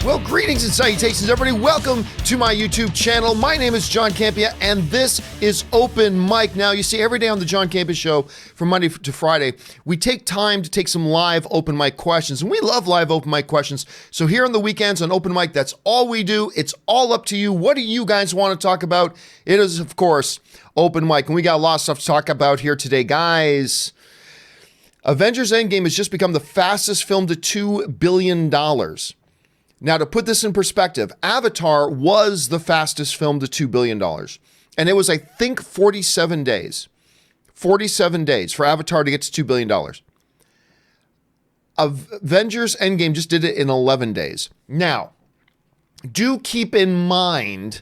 Well, greetings and salutations, everybody. Welcome to my YouTube channel. My name is John Campea, and this is Open Mic. Now, you see, every day on the John Campea Show, from Monday to Friday, we take time to take some live open mic questions, and we love live open mic questions. So here on the weekends on Open Mic, that's all we do. It's all up to you. What do you guys want to talk about? It is, of course, Open Mic, and we got a lot of stuff to talk about here today, guys. Avengers Endgame has just become the fastest film to $2 billion. Now, to put this in perspective, Avatar was the fastest film to $2 billion. And it was, I think, 47 days. 47 days for Avatar to get to $2 billion. Avengers Endgame just did it in 11 days. Now, do keep in mind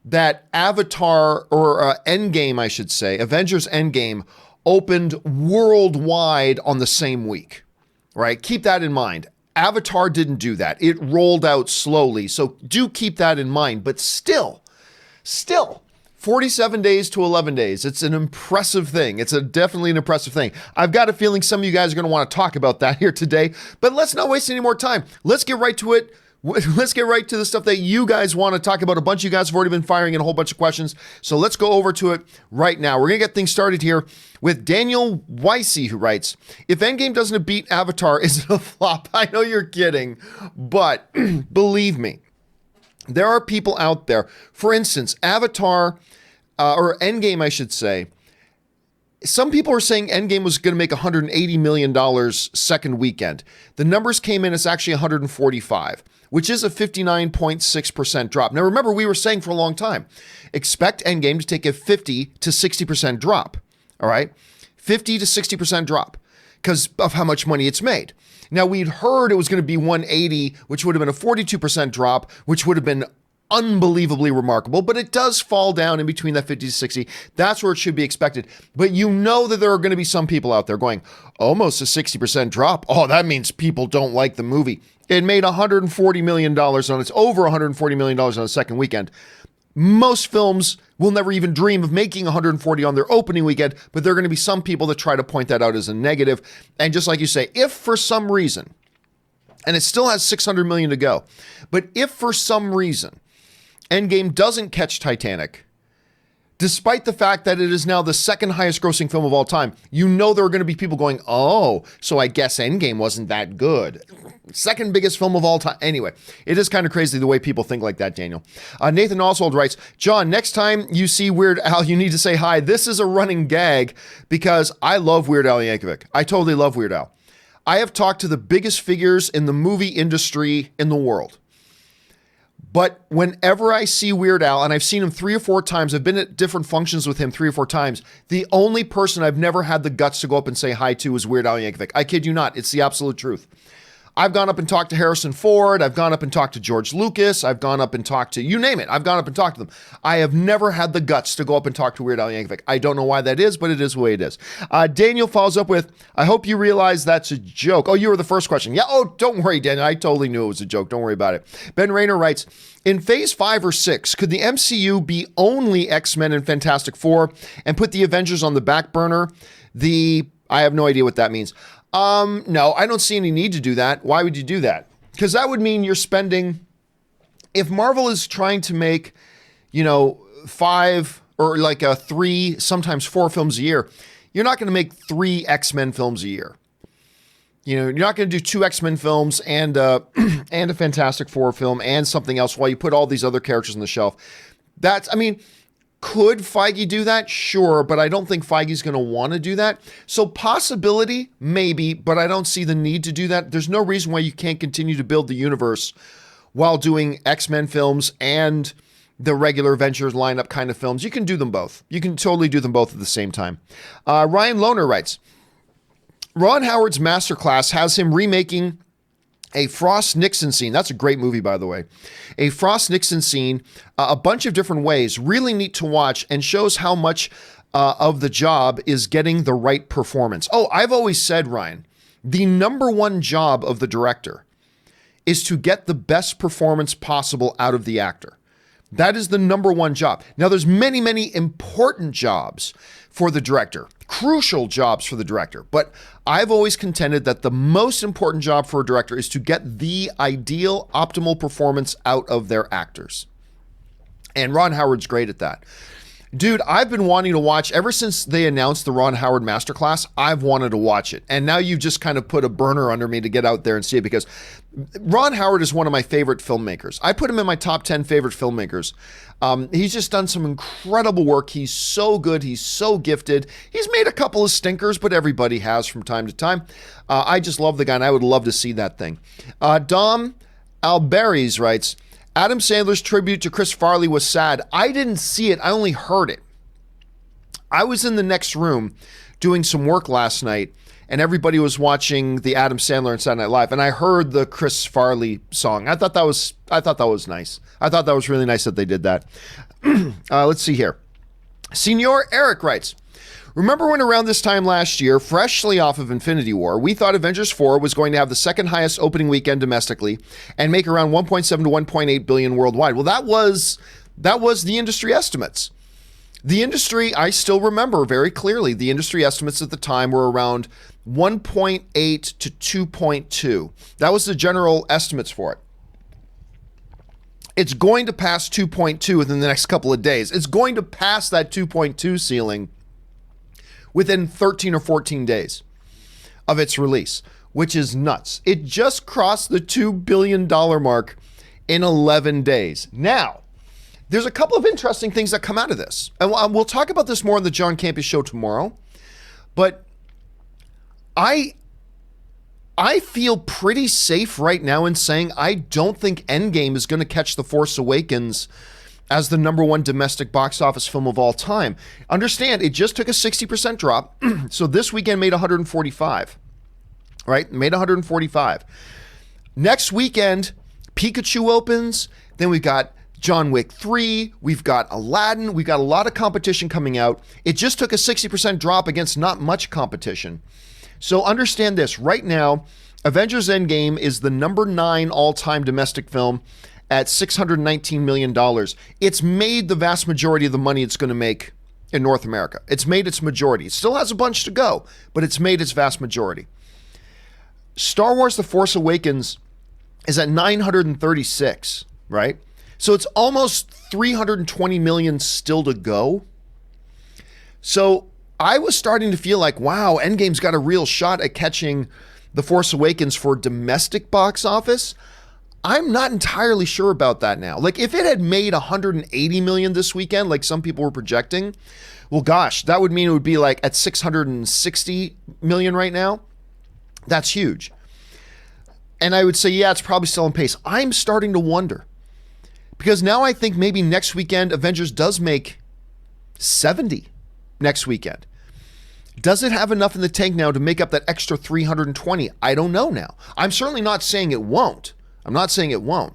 that Avatar, or Endgame, I should say, Avengers Endgame, opened worldwide on the same week, right? Keep that in mind. Avatar didn't do that. It rolled out slowly. So do keep that in mind. But still, 47 days to 11 days. It's an impressive thing. It's definitely an impressive thing. I've got a feeling some of you guys are going to want to talk about that here today. But let's not waste any more time. Let's get right to it. Let's get right to the stuff that you guys want to talk about. A bunch of you guys have already been firing in a whole bunch of questions. So let's go over to it right now. We're going to get things started here with Daniel Weissy, who writes, if Endgame doesn't beat Avatar, is it a flop? I know you're kidding, but believe me, there are people out there. For instance, Avatar, or Endgame, I should say, some people are saying Endgame was going to make $180 million second weekend. The numbers came in, it's actually 145, which is a 59.6% drop. Now, remember, we were saying for a long time, expect Endgame to take a 50 to 60% drop, all right? 50 to 60% drop because of how much money it's made. Now, we'd heard it was going to be 180, which would have been a 42% drop, which would have been unbelievably remarkable, but it does fall down in between that 50 to 60. That's where it should be expected. But you know that there are going to be some people out there going, almost a 60% drop. Oh, that means people don't like the movie. It made $140 million on its over $140 million on the second weekend. Most films will never even dream of making 140 on their opening weekend, but there are going to be some people that try to point that out as a negative. And just like you say, if for some reason, and it still has 600 million to go, but if for some reason Endgame doesn't catch Titanic, despite the fact that it is now the second highest grossing film of all time, you know there are going to be people going, oh, so I guess Endgame wasn't that good. Second biggest film of all time. Anyway, it is kind of crazy the way people think like that, Daniel. Nathan Oswald writes, John, next time you see Weird Al, you need to say hi. This is a running gag because I love Weird Al Yankovic. I totally love Weird Al. I have talked to the biggest figures in the movie industry in the world. But whenever I see Weird Al, and I've seen him 3 or 4 times, I've been at different functions with him 3 or 4 times, the only person I've never had the guts to go up and say hi to is Weird Al Yankovic. I kid you not. It's the absolute truth. I've gone up and talked to Harrison Ford. I've gone up and talked to George Lucas. I've gone up and talked to, you name it. I've gone up and talked to them. I have never had the guts to go up and talk to Weird Al Yankovic. I don't know why that is, but it is the way it is. Daniel follows up with, I hope you realize that's a joke. Oh, you were the first question. Yeah, oh, don't worry, Daniel. I totally knew it was a joke. Don't worry about it. Ben Rayner writes, in phase 5 or 6, could the MCU be only X-Men and Fantastic Four and put the Avengers on the back burner? I have no idea what that means. No, I don't see any need to do that. Why would you do that? Because that would mean you're spending, if Marvel is trying to make, 5 or like 3, sometimes 4 films a year, you're not going to make 3 X-Men films a year. You're not going to do 2 X-Men films and a Fantastic Four film and something else while you put all these other characters on the shelf. Could Feige do that? Sure, but I don't think Feige's going to want to do that. So possibility, maybe, but I don't see the need to do that. There's no reason why you can't continue to build the universe while doing X-Men films and the regular Avengers lineup kind of films. You can do them both. You can totally do them both at the same time. Ryan Lohner writes, Ron Howard's Masterclass has him remaking a Frost-Nixon scene. That's a great movie, by the way. A Frost-Nixon scene, a bunch of different ways. Really neat to watch and shows how much of the job is getting the right performance. Oh, I've always said, Ryan, the number one job of the director is to get the best performance possible out of the actor. That is the number one job. Now, there's many, many important jobs for the director, crucial jobs for the director. But I've always contended that the most important job for a director is to get the ideal, optimal performance out of their actors. And Ron Howard's great at that. Dude, I've been wanting to watch, ever since they announced the Ron Howard Masterclass, I've wanted to watch it. And now you've just kind of put a burner under me to get out there and see it, because Ron Howard is one of my favorite filmmakers. I put him in my top 10 favorite filmmakers. He's just done some incredible work. He's so good. He's so gifted. He's made a couple of stinkers, but everybody has from time to time. I just love the guy, and I would love to see that thing. Dom Alberis writes, Adam Sandler's tribute to Chris Farley was sad. I didn't see it. I only heard it. I was in the next room doing some work last night, and everybody was watching the Adam Sandler and Saturday Night Live, and I heard the Chris Farley song. I thought that was nice. I thought that was really nice that they did that. Let's see here. Senor Eric writes, remember when around this time last year, freshly off of Infinity War, we thought Avengers 4 was going to have the second highest opening weekend domestically and make around 1.7 to 1.8 billion worldwide. Well, that was the industry estimates. The industry, I still remember very clearly, the industry estimates at the time were around 1.8 to 2.2. That was the general estimates for it. It's going to pass 2.2 within the next couple of days. It's going to pass that 2.2 ceiling within 13 or 14 days of its release, which is nuts. It just crossed the $2 billion mark in 11 days. Now, there's a couple of interesting things that come out of this. And we'll talk about this more on the John Campea Show tomorrow. But I feel pretty safe right now in saying I don't think Endgame is going to catch The Force Awakens as the number one domestic box office film of all time. Understand, it just took a 60% drop. So this weekend made 145, right? Made 145. Next weekend, Pikachu opens. Then we've got John Wick 3. We've got Aladdin. We've got a lot of competition coming out. It just took a 60% drop against not much competition. So understand this. Right now, Avengers Endgame is the number 9 all-time domestic film at $619 million. It's made the vast majority of the money it's going to make in North America. It's made its majority. It still has a bunch to go, but it's made its vast majority. Star Wars The Force Awakens is at 936, right? So it's almost 320 million still to go. So I was starting to feel like, wow, Endgame's got a real shot at catching The Force Awakens for domestic box office. I'm not entirely sure about that now. Like, if it had made 180 million this weekend, like some people were projecting, well, gosh, that would mean it would be like at 660 million right now. That's huge. And I would say, yeah, it's probably still on pace. I'm starting to wonder, because now I think maybe next weekend Avengers does make 70 next weekend. Does it have enough in the tank now to make up that extra 320? I don't know now. I'm certainly not saying it won't. I'm not saying it won't.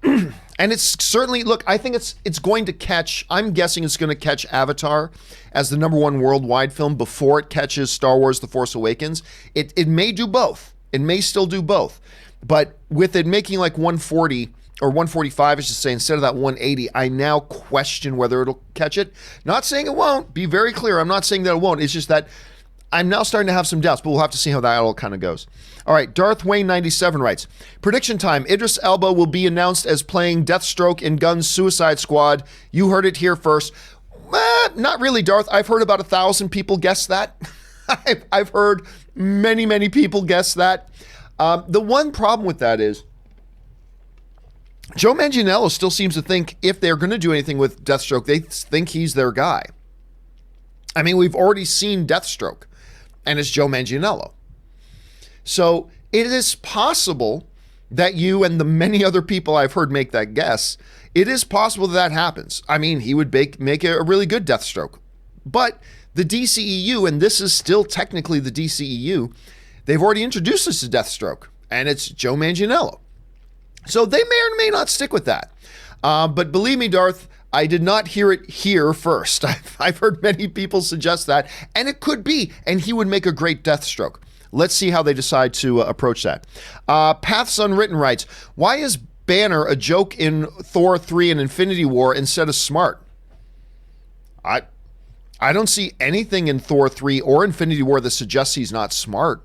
And it's certainly, look, I think it's going to catch, I'm guessing it's going to catch Avatar as the number one worldwide film before it catches Star Wars The Force Awakens. It may do both. It may still do both. But with it making like 140 or 145, I should say, instead of that 180, I now question whether it'll catch it. Not saying it won't. Be very clear. I'm not saying that it won't. It's just that I'm now starting to have some doubts, but we'll have to see how that all kind of goes. All right, Darth Wayne 97 writes, prediction time, Idris Elba will be announced as playing Deathstroke in Gunn's Suicide Squad. You heard it here first. Not really, Darth. I've heard about 1,000 people guess that. I've heard many, many people guess that. The one problem with that is Joe Manganiello still seems to think if they're going to do anything with Deathstroke, they think he's their guy. I mean, we've already seen Deathstroke, and it's Joe Manganiello. So it is possible that you and the many other people I've heard make that guess, it is possible that happens. I mean, he would make a really good Deathstroke. But the DCEU, and this is still technically the DCEU, they've already introduced us to Deathstroke, and it's Joe Manganiello. So they may or may not stick with that. But believe me, Darth, I did not hear it here first. I've heard many people suggest that, and it could be, and he would make a great Deathstroke. Let's see how they decide to approach that. Paths Unwritten writes, why is Banner a joke in Thor 3 and Infinity War instead of smart? I don't see anything in Thor 3 or Infinity War that suggests he's not smart.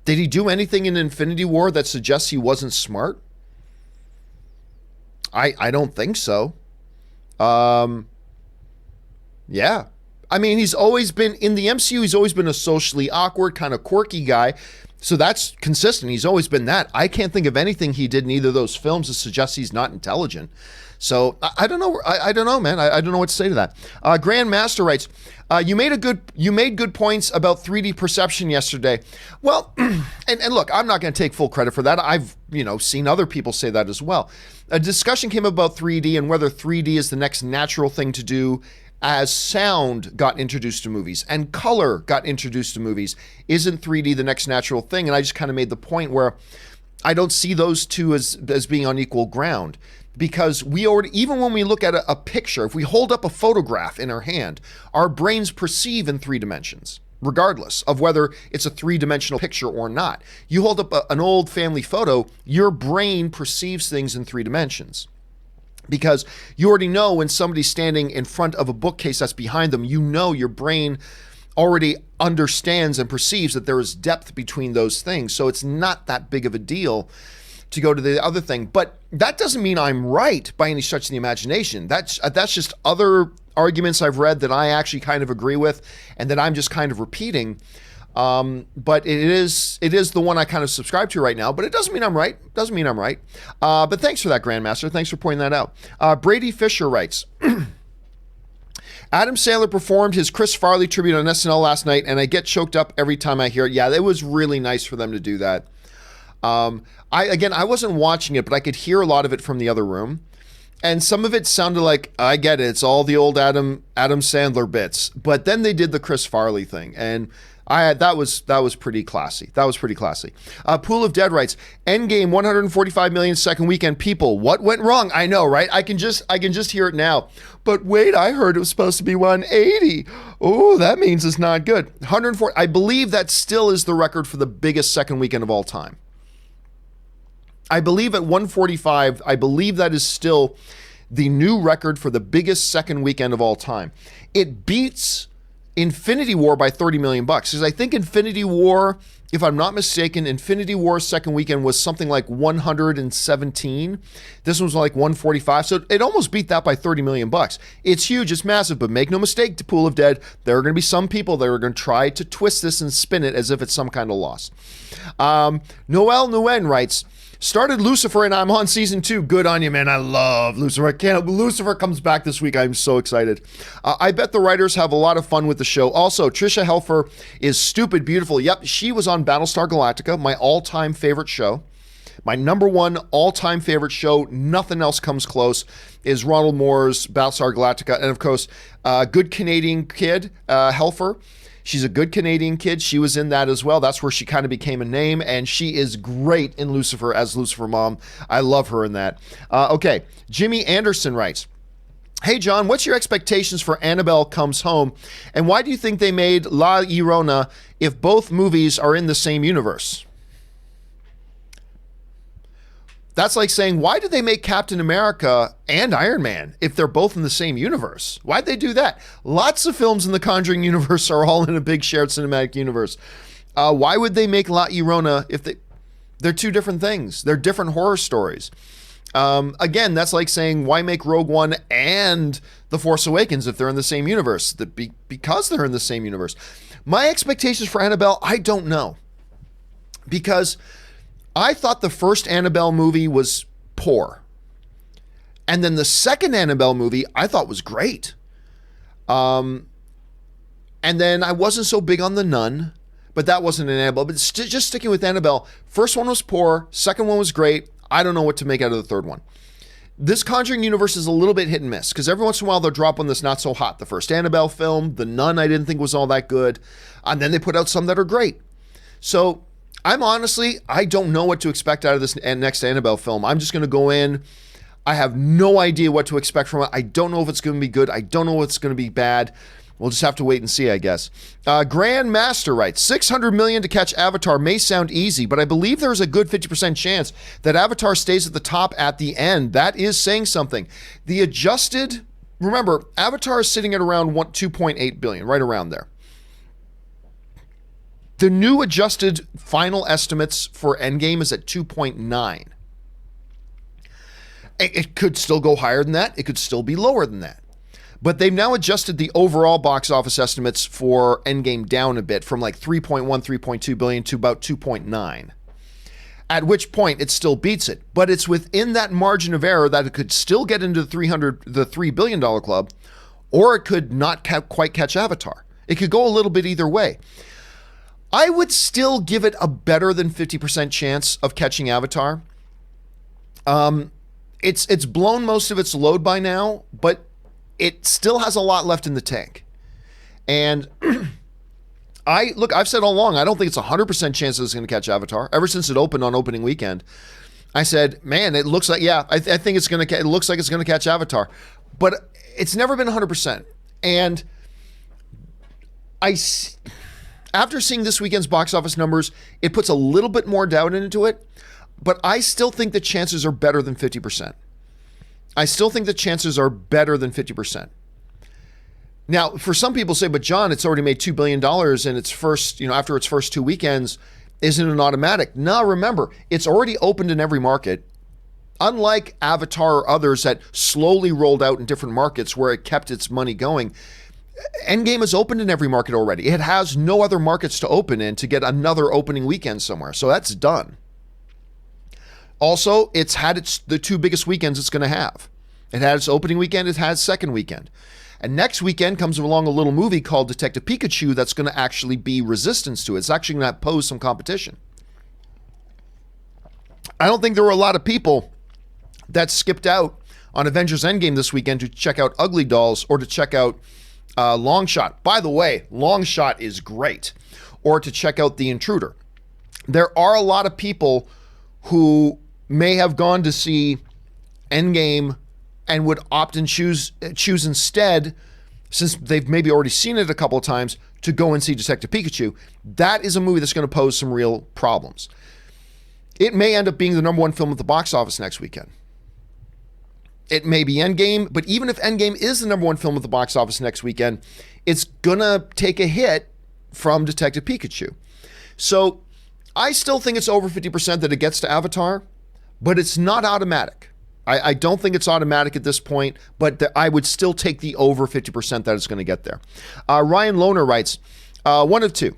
Did he do anything in Infinity War that suggests he wasn't smart? I don't think so. Yeah. I mean, he's always been, in the MCU, he's always been a socially awkward, kind of quirky guy. So that's consistent. He's always been that. I can't think of anything he did in either of those films that suggests he's not intelligent. So I don't know. I don't know, man. I don't know what to say to that. Grandmaster writes, you made good points about 3D perception yesterday. Well, and look, I'm not going to take full credit for that. I've seen other people say that as well. A discussion came about 3D and whether 3D is the next natural thing to do as sound got introduced to movies and color got introduced to movies. Isn't 3D the next natural thing? And I just kind of made the point where I don't see those two as being on equal ground. Because we already, even when we look at a picture, if we hold up a photograph in our hand, our brains perceive in 3 dimensions, regardless of whether it's a 3-dimensional picture or not. You hold up an old family photo, your brain perceives things in 3 dimensions. Because you already know when somebody's standing in front of a bookcase that's behind them, your brain already understands and perceives that there is depth between those things. So it's not that big of a deal to go to the other thing. But that doesn't mean I'm right by any stretch of the imagination. That's just other arguments I've read that I actually kind of agree with and that I'm just kind of repeating. But it is the one I kind of subscribe to right now, but it doesn't mean I'm right. But thanks for that, Grandmaster. Thanks for pointing that out. Brady Fisher writes, Adam Sandler performed his Chris Farley tribute on SNL last night, and I get choked up every time I hear it. Yeah, it was really nice for them to do that. I wasn't watching it, but I could hear a lot of it from the other room. And some of it sounded like, I get it, it's all the old Adam Sandler bits. But then they did the Chris Farley thing, and that was pretty classy. Pool of Dead writes, Endgame 145 million second weekend. People, what went wrong? I know, right? I can just hear it now. But wait, I heard it was supposed to be 180. Oh, that means it's not good. 104. I believe that still is the record for the biggest second weekend of all time. I believe at 145, I believe that is still the new record for the biggest second weekend of all time. It beats Infinity War by $30 million. Because I think Infinity War, if I'm not mistaken, Infinity War's second weekend was something like 117. This one was like 145. So it almost beat that by $30 million. It's huge. It's massive. But make no mistake, to Pool of Dead, there are going to be some people that are going to try to twist this and spin it as if it's some kind of loss. Noel Nguyen writes, started Lucifer and I'm on season 2. Good on you, man. I love Lucifer. Lucifer comes back this week. I'm so excited. I bet the writers have a lot of fun with the show. Also, Trisha Helfer is stupid beautiful. Yep, she was on Battlestar Galactica, my all-time favorite show. My number one all-time favorite show, nothing else comes close, is Ronald Moore's Battlestar Galactica. And of course, good Canadian kid, Helfer. She's a good Canadian kid. She was in that as well. That's where she kind of became a name, and she is great in Lucifer as Lucifer Mom. I love her in that. Okay, Jimmy Anderson writes, hey, John, what's your expectations for Annabelle Comes Home, and why do you think they made La Llorona if both movies are in the same universe? That's like saying, why did they make Captain America and Iron Man if they're both in the same universe? Why'd they do that? Lots of films in the Conjuring universe are all in a big shared cinematic universe. Why would they make La Llorona if they're two different things? They're different horror stories. Again, that's like saying, why make Rogue One and The Force Awakens if they're in the same universe? Because they're in the same universe. My expectations for Annabelle, I don't know. Because I thought the first Annabelle movie was poor. And then the second Annabelle movie I thought was great. And then I wasn't so big on The Nun, but that wasn't an Annabelle. But just sticking with Annabelle, first one was poor, second one was great. I don't know what to make out of the third one. This Conjuring universe is a little bit hit and miss, because every once in a while they'll drop one that's not so hot. The first Annabelle film, The Nun, I didn't think was all that good. And then they put out some that are great. So I don't know what to expect out of this next Annabelle film. I'm just going to go in. I have no idea what to expect from it. I don't know if it's going to be good. I don't know if it's going to be bad. We'll just have to wait and see, I guess. Grandmaster writes, $600 million to catch Avatar may sound easy, but I believe there's a good 50% chance that Avatar stays at the top at the end. That is saying something. The adjusted, remember, Avatar is sitting at around 2.8 billion, right around there. The new adjusted final estimates for Endgame is at 2.9. It could still go higher than that. It could still be lower than that. But they've now adjusted the overall box office estimates for Endgame down a bit from like 3.1, 3.2 billion to about 2.9. At which point it still beats it. But it's within that margin of error that it could still get into the $3 billion club, or it could not quite catch Avatar. It could go a little bit either way. I would still give it a better than 50% chance of catching Avatar. It's blown most of its load by now, but it still has a lot left in the tank. And I've said all along, I don't think it's 100% chance that it's going to catch Avatar. Ever since it opened on opening weekend, I said, man, it looks like, I think it's going to, it looks like it's going to catch Avatar. But it's never been 100%. And after seeing this weekend's box office numbers, it puts a little bit more doubt into it. But I still think the chances are better than 50%. I still think the chances are better than 50%. Now, for some people say, but John, it's already made $2 billion in its first, after its first 2 weekends. Isn't it automatic? No, remember, it's already opened in every market. Unlike Avatar or others that slowly rolled out in different markets where it kept its money going, Endgame is opened in every market already. It has no other markets to open in to get another opening weekend somewhere. So that's done. Also, it's had the 2 biggest weekends it's going to have. It had its opening weekend, it has second weekend. And next weekend comes along a little movie called Detective Pikachu that's going to actually be resistance to it. It's actually going to pose some competition. I don't think there were a lot of people that skipped out on Avengers Endgame this weekend to check out Ugly Dolls or to check out Long Shot. By the way, Long Shot is great. Or to check out The Intruder. There are a lot of people who may have gone to see Endgame and would opt and choose instead, since they've maybe already seen it a couple of times, to go and see Detective Pikachu. That is a movie that's going to pose some real problems. It may end up being the #1 film at the box office next weekend. It may be Endgame, but even if Endgame is the #1 film at the box office next weekend, it's going to take a hit from Detective Pikachu. So I still think it's over 50% that it gets to Avatar, but it's not automatic. I don't think it's automatic at this point, but I would still take the over 50% that it's going to get there. Ryan Lohner writes, one of two.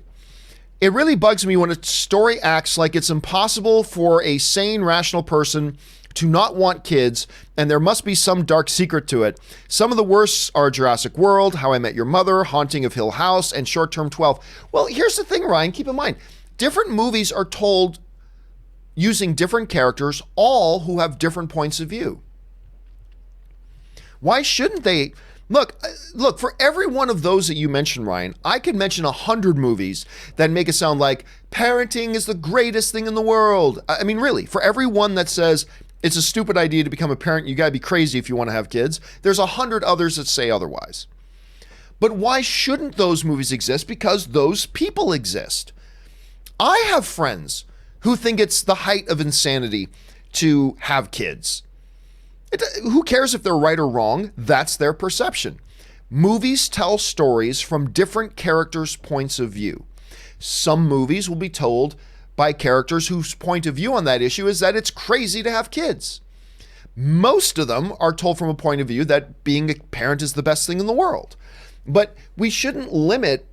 It really bugs me when a story acts like it's impossible for a sane, rational person to not want kids, and there must be some dark secret to it. Some of the worst are Jurassic World, How I Met Your Mother, Haunting of Hill House, and Short Term 12. Well, here's the thing, Ryan, keep in mind, different movies are told using different characters, all who have different points of view. Why shouldn't they? Look, for every one of those that you mentioned, Ryan, I could mention 100 movies that make it sound like parenting is the greatest thing in the world. I mean, really, for every one that says it's a stupid idea to become a parent, you gotta be crazy if you want to have kids, there's 100 others that say otherwise. But why shouldn't those movies exist? Because those people exist. I have friends who think it's the height of insanity to have kids. Who cares if they're right or wrong? That's their perception. Movies tell stories from different characters' points of view. Some movies will be told by characters whose point of view on that issue is that it's crazy to have kids. Most of them are told from a point of view that being a parent is the best thing in the world. But we shouldn't limit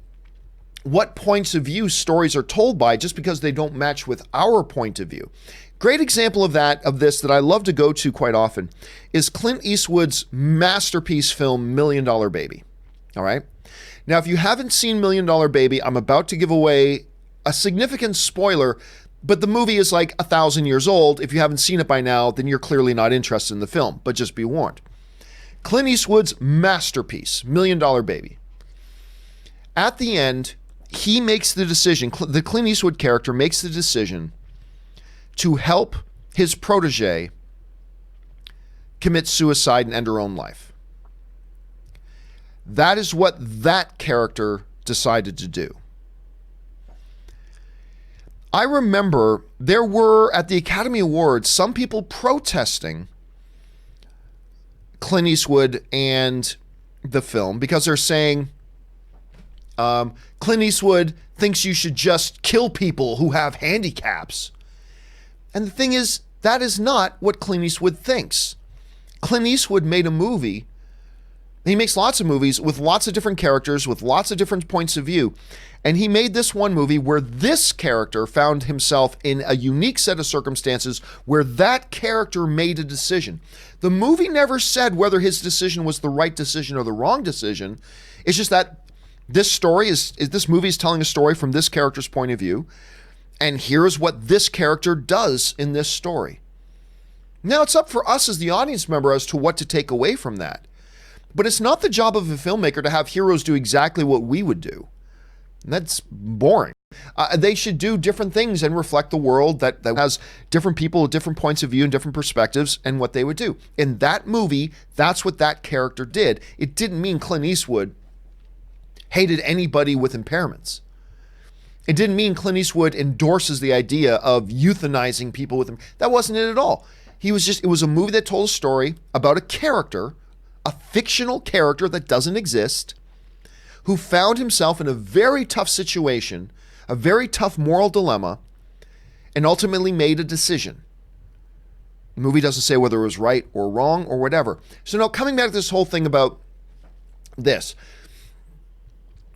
what points of view stories are told by just because they don't match with our point of view. Great example of this that I love to go to quite often is Clint Eastwood's masterpiece film, $1 Million Baby. All right. Now, if you haven't seen $1 Million Baby, I'm about to give away a significant spoiler, but the movie is like 1,000 years old. If you haven't seen it by now, then you're clearly not interested in the film, but just be warned. Clint Eastwood's masterpiece, $1 Million Baby. At the end, he makes the decision, the Clint Eastwood character makes the decision to help his protege commit suicide and end her own life. That is what that character decided to do. I remember there were, at the Academy Awards, some people protesting Clint Eastwood and the film because they're saying Clint Eastwood thinks you should just kill people who have handicaps. And the thing is, that is not what Clint Eastwood thinks. Clint Eastwood made a movie. He makes lots of movies with lots of different characters, with lots of different points of view. And he made this one movie where this character found himself in a unique set of circumstances where that character made a decision. The movie never said whether his decision was the right decision or the wrong decision. It's just that this movie is telling a story from this character's point of view. And here's what this character does in this story. Now it's up for us as the audience member as to what to take away from that. But it's not the job of a filmmaker to have heroes do exactly what we would do. That's boring. They should do different things and reflect the world that has different people with different points of view and different perspectives and what they would do. In that movie, that's what that character did. It didn't mean Clint Eastwood hated anybody with impairments. It didn't mean Clint Eastwood endorses the idea of euthanizing people with them. That wasn't it at all. It was a movie that told a story about a character, a fictional character that doesn't exist, who found himself in a very tough situation, a very tough moral dilemma, and ultimately made a decision. The movie doesn't say whether it was right or wrong or whatever. So now coming back to this whole thing about this,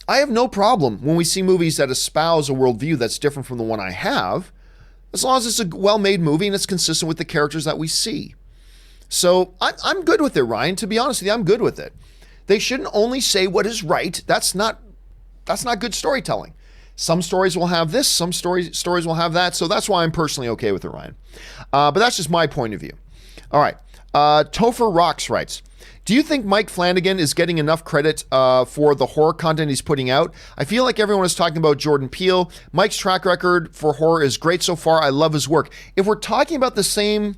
I have no problem when we see movies that espouse a worldview that's different from the one I have, as long as it's a well-made movie and it's consistent with the characters that we see. So I'm good with it, Ryan. To be honest with you, I'm good with it. They shouldn't only say what is right. That's not good storytelling. Some stories will have this, some stories will have that. So that's why I'm personally okay with it, Ryan. But that's just my point of view. All right. Topher Rocks writes, do you think Mike Flanagan is getting enough credit for the horror content he's putting out? I feel like everyone is talking about Jordan Peele. Mike's track record for horror is great so far. I love his work. If we're talking about the same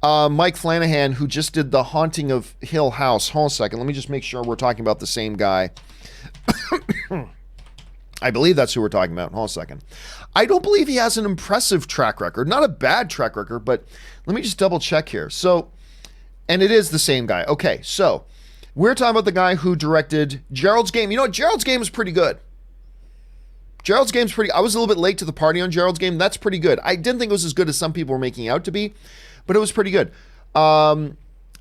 Mike Flanagan who just did The Haunting of Hill House, hold on a second. Let me just make sure we're talking about the same guy. I believe that's who we're talking about. Hold on a second. I don't believe he has an impressive track record. Not a bad track record, but let me just double check here. So, and it is the same guy. Okay, so we're talking about the guy who directed Gerald's Game. You know what? Gerald's Game is pretty good. Gerald's Game's pretty... I was a little bit late to the party on Gerald's Game. That's pretty good. I didn't think it was as good as some people were making it out to be, but it was pretty good.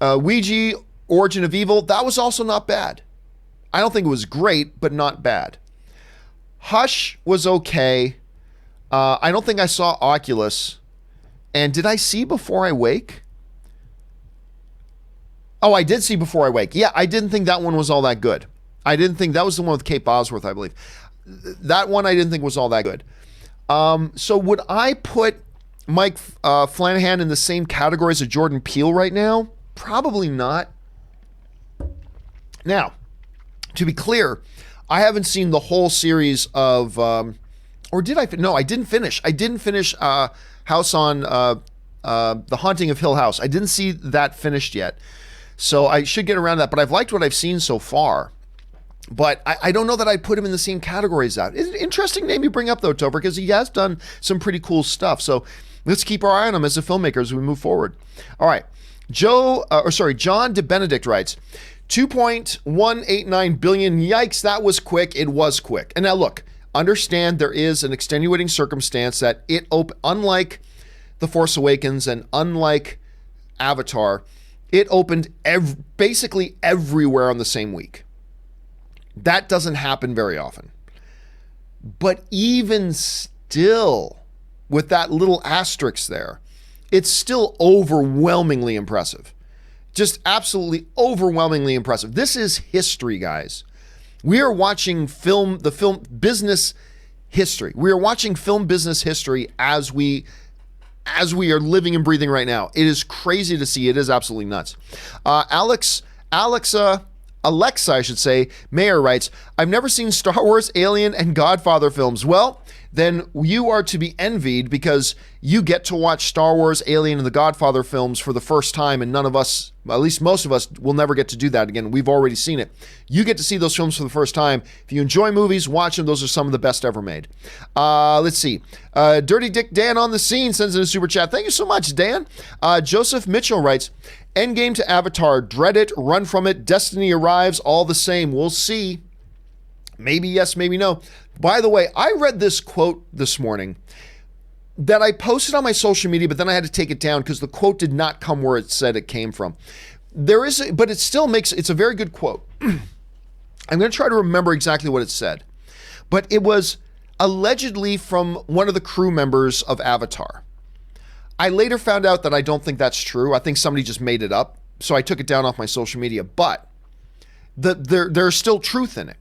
Ouija, Origin of Evil, that was also not bad. I don't think it was great, but not bad. Hush was okay. I don't think I saw Oculus. And did I see Before I Wake? Oh, I did see Before I Wake. Yeah, I didn't think that one was all that good. I didn't think that was the one with Kate Bosworth, I believe. That one I didn't think was all that good. So would I put Mike Flanagan in the same category as a Jordan Peele right now? Probably not. Now, to be clear, I haven't seen the whole series of, or did I? No, I didn't finish. I didn't finish House on The Haunting of Hill House. I didn't see that finished yet. So I should get around that, but I've liked what I've seen so far. But I don't know that I'd put him in the same category as that. It's an interesting name you bring up, though, Topher, because he has done some pretty cool stuff. So let's keep our eye on him as a filmmaker as we move forward. All right. John DeBenedict writes, 2.189 billion. Yikes, that was quick. It was quick. And now look, understand there is an extenuating circumstance that unlike The Force Awakens and unlike Avatar, it opened basically everywhere on the same week. That doesn't happen very often. But even still, with that little asterisk there, it's still overwhelmingly impressive. Just absolutely overwhelmingly impressive. This is history, guys. We are watching the film business history. We are watching film business history as we are living and breathing right now. It is crazy to see. It is absolutely nuts. Alexa, I should say, Mayer writes, I've never seen Star Wars, Alien, and Godfather films. Well, then you are to be envied because you get to watch Star Wars, Alien, and the Godfather films for the first time, and none of us, at least most of us, will never get to do that again. We've already seen it. You get to see those films for the first time. If you enjoy movies, watch them. Those are some of the best ever made. Let's see. Dirty Dick Dan on the scene sends in a super chat. Thank you so much, Dan. Joseph Mitchell writes, Endgame to Avatar, dread it, run from it, destiny arrives, all the same. We'll see. Maybe yes, maybe no. By the way, I read this quote this morning that I posted on my social media, but then I had to take it down because the quote did not come where it said it came from. But it still makes, it's a very good quote. I'm going to try to remember exactly what it said. But it was allegedly from one of the crew members of Avatar. I later found out that I don't think that's true. I think somebody just made it up. So I took it down off my social media. But there's still truth in it.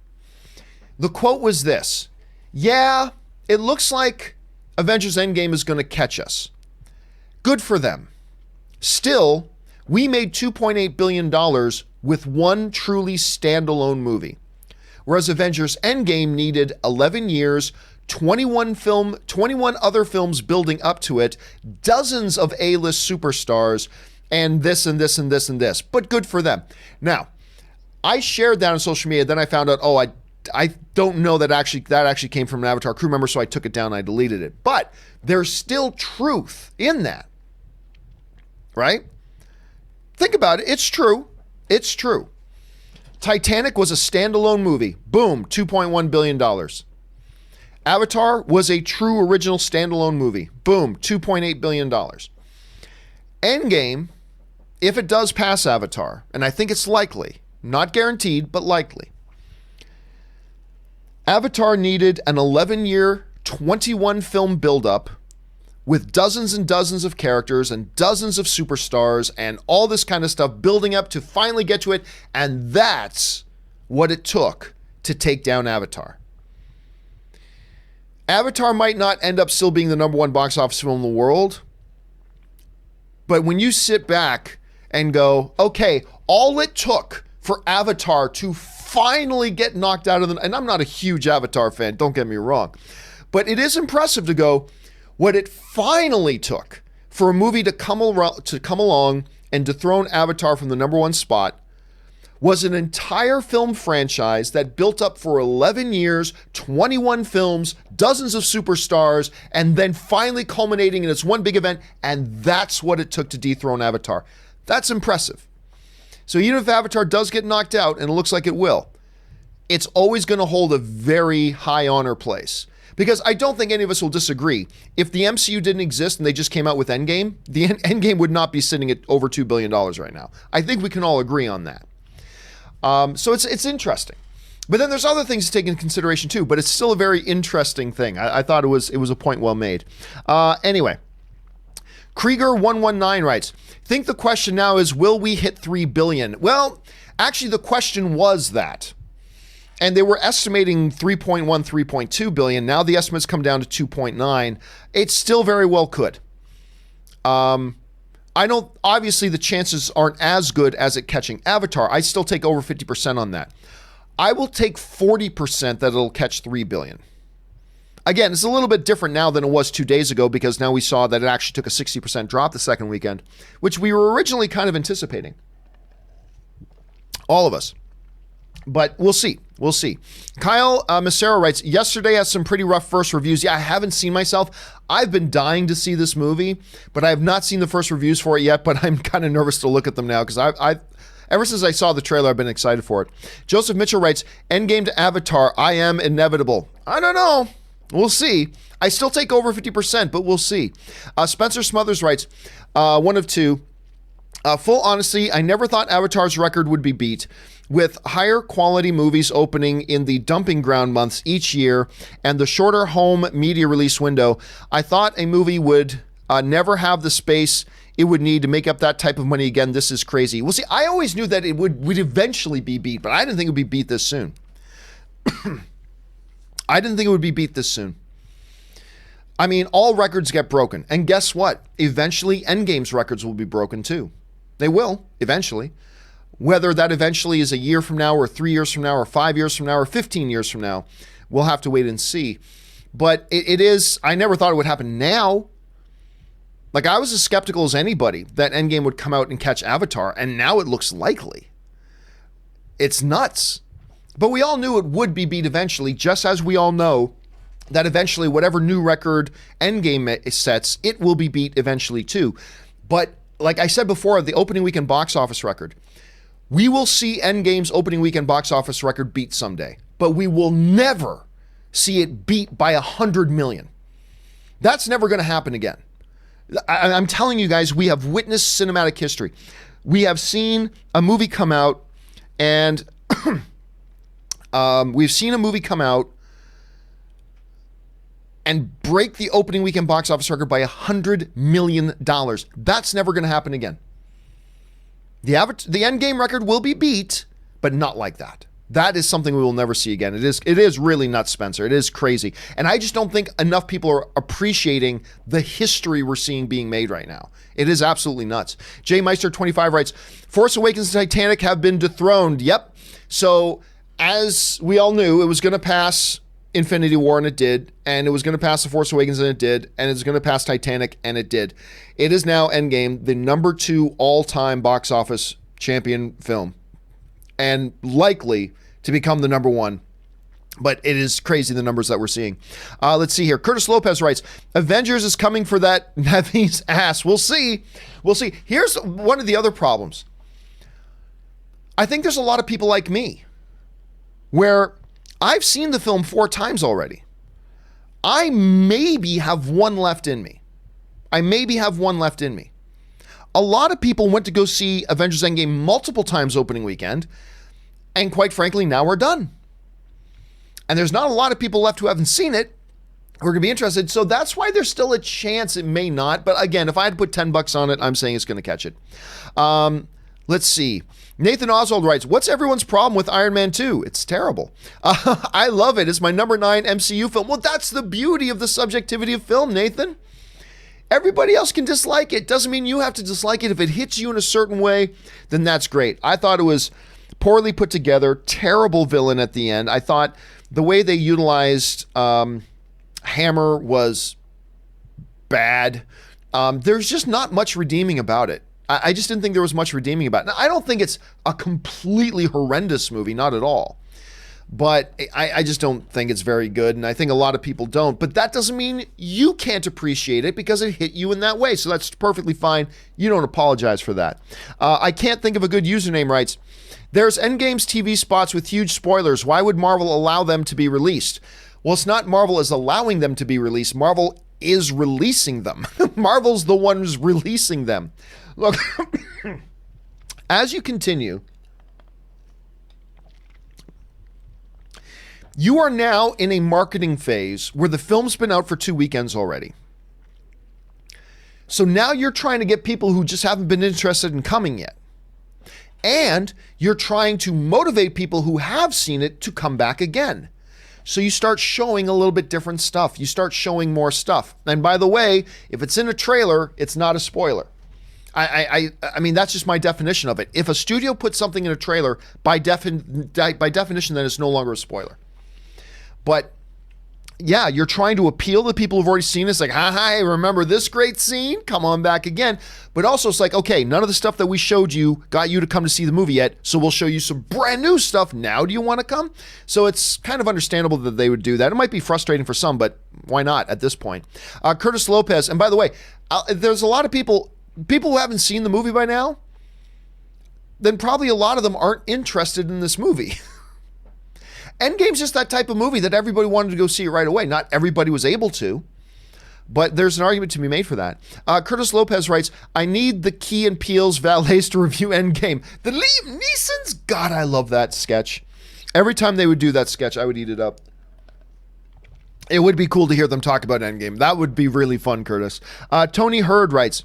The quote was this: yeah, it looks like Avengers Endgame is going to catch us. Good for them. Still, we made $2.8 billion with one truly standalone movie. Whereas Avengers Endgame needed 11 years, 21 other films building up to it, dozens of A-list superstars, and this and this and this and this. But good for them. Now, I shared that on social media, then I found out, I don't know that actually came from an Avatar crew member, so I took it down and I deleted it. But there's still truth in that, right? Think about it. It's true. It's true. Titanic was a standalone movie. Boom, $2.1 billion. Avatar was a true original standalone movie. Boom, $2.8 billion. Endgame, if it does pass Avatar, and I think it's likely, not guaranteed, but likely, Avatar needed an 11-year, 21-film buildup with dozens and dozens of characters and dozens of superstars and all this kind of stuff building up to finally get to it, and that's what it took to take down Avatar. Avatar might not end up still being the number one box office film in the world, but when you sit back and go, okay, all it took for Avatar to finally get knocked out of the... And I'm not a huge Avatar fan, don't get me wrong. But it is impressive to go, what it finally took for a movie to come along and dethrone Avatar from the number one spot was an entire film franchise that built up for 11 years, 21 films, dozens of superstars, and then finally culminating in its one big event, and that's what it took to dethrone Avatar. That's impressive. So even if Avatar does get knocked out, and it looks like it will, it's always going to hold a very high honor place. Because I don't think any of us will disagree. If the MCU didn't exist and they just came out with Endgame, the Endgame would not be sitting at over $2 billion right now. I think we can all agree on that. So it's interesting. But then there's other things to take into consideration too, but it's still a very interesting thing. I thought it was a point well made. Anyway, Krieger119 writes, think the question now is, will we hit 3 billion? Well, actually the question was that. And they were estimating 3.1, 3.2 billion. Now the estimates come down to 2.9. It still very well could. Obviously the chances aren't as good as it catching Avatar. I still take over 50% on that. I will take 40% that it'll catch 3 billion. Again, it's a little bit different now than it was 2 days ago because now we saw that it actually took a 60% drop the second weekend, which we were originally kind of anticipating. All of us. But we'll see. We'll see. Kyle Macero writes, yesterday has some pretty rough first reviews. Yeah, I haven't seen myself. I've been dying to see this movie, but I have not seen the first reviews for it yet, but I'm kind of nervous to look at them now because I've ever since I saw the trailer, I've been excited for it. Joseph Mitchell writes, Endgame to Avatar, I am inevitable. I don't know. We'll see. I still take over 50%, but we'll see. Spencer Smothers writes, one of two. Full honesty, I never thought Avatar's record would be beat. With higher quality movies opening in the dumping ground months each year and the shorter home media release window, I thought a movie would never have the space it would need to make up that type of money again. This is crazy. Well, see, I always knew that it would eventually be beat, but I didn't think it would be beat this soon. I didn't think it would be beat this soon. I mean, all records get broken. And guess what? Eventually, Endgame's records will be broken too. They will, eventually. Whether that eventually is a year from now or 3 years from now or 5 years from now or 15 years from now, we'll have to wait and see. But it is, I never thought it would happen now. Like, I was as skeptical as anybody that Endgame would come out and catch Avatar, and now it looks likely. It's nuts. But we all knew it would be beat eventually, just as we all know that eventually whatever new record Endgame sets, it will be beat eventually too. But like I said before, the opening weekend box office record, we will see Endgame's opening weekend box office record beat someday, but we will never see it beat by 100 million. That's never going to happen again. I'm telling you guys, we have witnessed cinematic history. We have seen a movie come out and we've seen a movie come out and break the opening weekend box office record by $100 million. That's never going to happen again. The Endgame record will be beat, but not like that. That is something we will never see again. It is really nuts, Spencer. It is crazy. And I just don't think enough people are appreciating the history we're seeing being made right now. It is absolutely nuts. Jay Meister 25 writes, Force Awakens and Titanic have been dethroned. Yep. So as we all knew, it was going to pass Infinity War, and it did. And it was going to pass The Force Awakens, and it did. And it's going to pass Titanic, and it did. It is now Endgame, the number 2 all-time box office champion film, and likely to become the number 1. But it is crazy, the numbers that we're seeing. Let's see here. Curtis Lopez writes, Avengers is coming for that Navi's ass. We'll see. We'll see. Here's one of the other problems. I think there's a lot of people like me where I've seen the film 4 times already. I maybe have one left in me. A lot of people went to go see Avengers Endgame multiple times opening weekend, and quite frankly, now we're done. And there's not a lot of people left who haven't seen it who are going to be interested, so that's why there's still a chance it may not. But again, if I had to put $10 on it, I'm saying it's going to catch it. Let's see. Nathan Oswald writes, what's everyone's problem with Iron Man 2? It's terrible. I love it. It's my number 9 MCU film. Well, that's the beauty of the subjectivity of film, Nathan. Everybody else can dislike it. Doesn't mean you have to dislike it. If it hits you in a certain way, then that's great. I thought it was poorly put together, terrible villain at the end. I thought the way they utilized Hammer was bad. There's just not much redeeming about it. I just didn't think there was much redeeming about it. Now, I don't think it's a completely horrendous movie, not at all. But I just don't think it's very good, and I think a lot of people don't. But that doesn't mean you can't appreciate it because it hit you in that way. So that's perfectly fine. You don't apologize for that. I can't think of a good username writes, there's Endgame's TV spots with huge spoilers. Why would Marvel allow them to be released? Well, it's not Marvel is allowing them to be released. Marvel is releasing them. Marvel's the one who's releasing them. Look, as you continue, you are now in a marketing phase where the film's been out for 2 weekends already. So now you're trying to get people who just haven't been interested in coming yet. And you're trying to motivate people who have seen it to come back again. So you start showing a little bit different stuff. You start showing more stuff. And by the way, if it's in a trailer, it's not a spoiler. I mean, that's just my definition of it. If a studio puts something in a trailer, by definition, then it's no longer a spoiler. But yeah, you're trying to appeal to people who've already seen it. It's like, hi, remember this great scene? Come on back again. But also it's like, okay, none of the stuff that we showed you got you to come to see the movie yet, so we'll show you some brand new stuff. Now do you want to come? So it's kind of understandable that they would do that. It might be frustrating for some, but why not at this point? Curtis Lopez, and by the way, there's a lot of people who haven't seen the movie by now, then probably a lot of them aren't interested in this movie. Endgame's just that type of movie that everybody wanted to go see it right away. Not everybody was able to, but there's an argument to be made for that. Curtis Lopez writes, I need the Key and Peele's valets to review Endgame. The Liam Neeson's, God, I love that sketch. Every time they would do that sketch, I would eat it up. It would be cool to hear them talk about Endgame. That would be really fun, Curtis. Tony Hurd writes,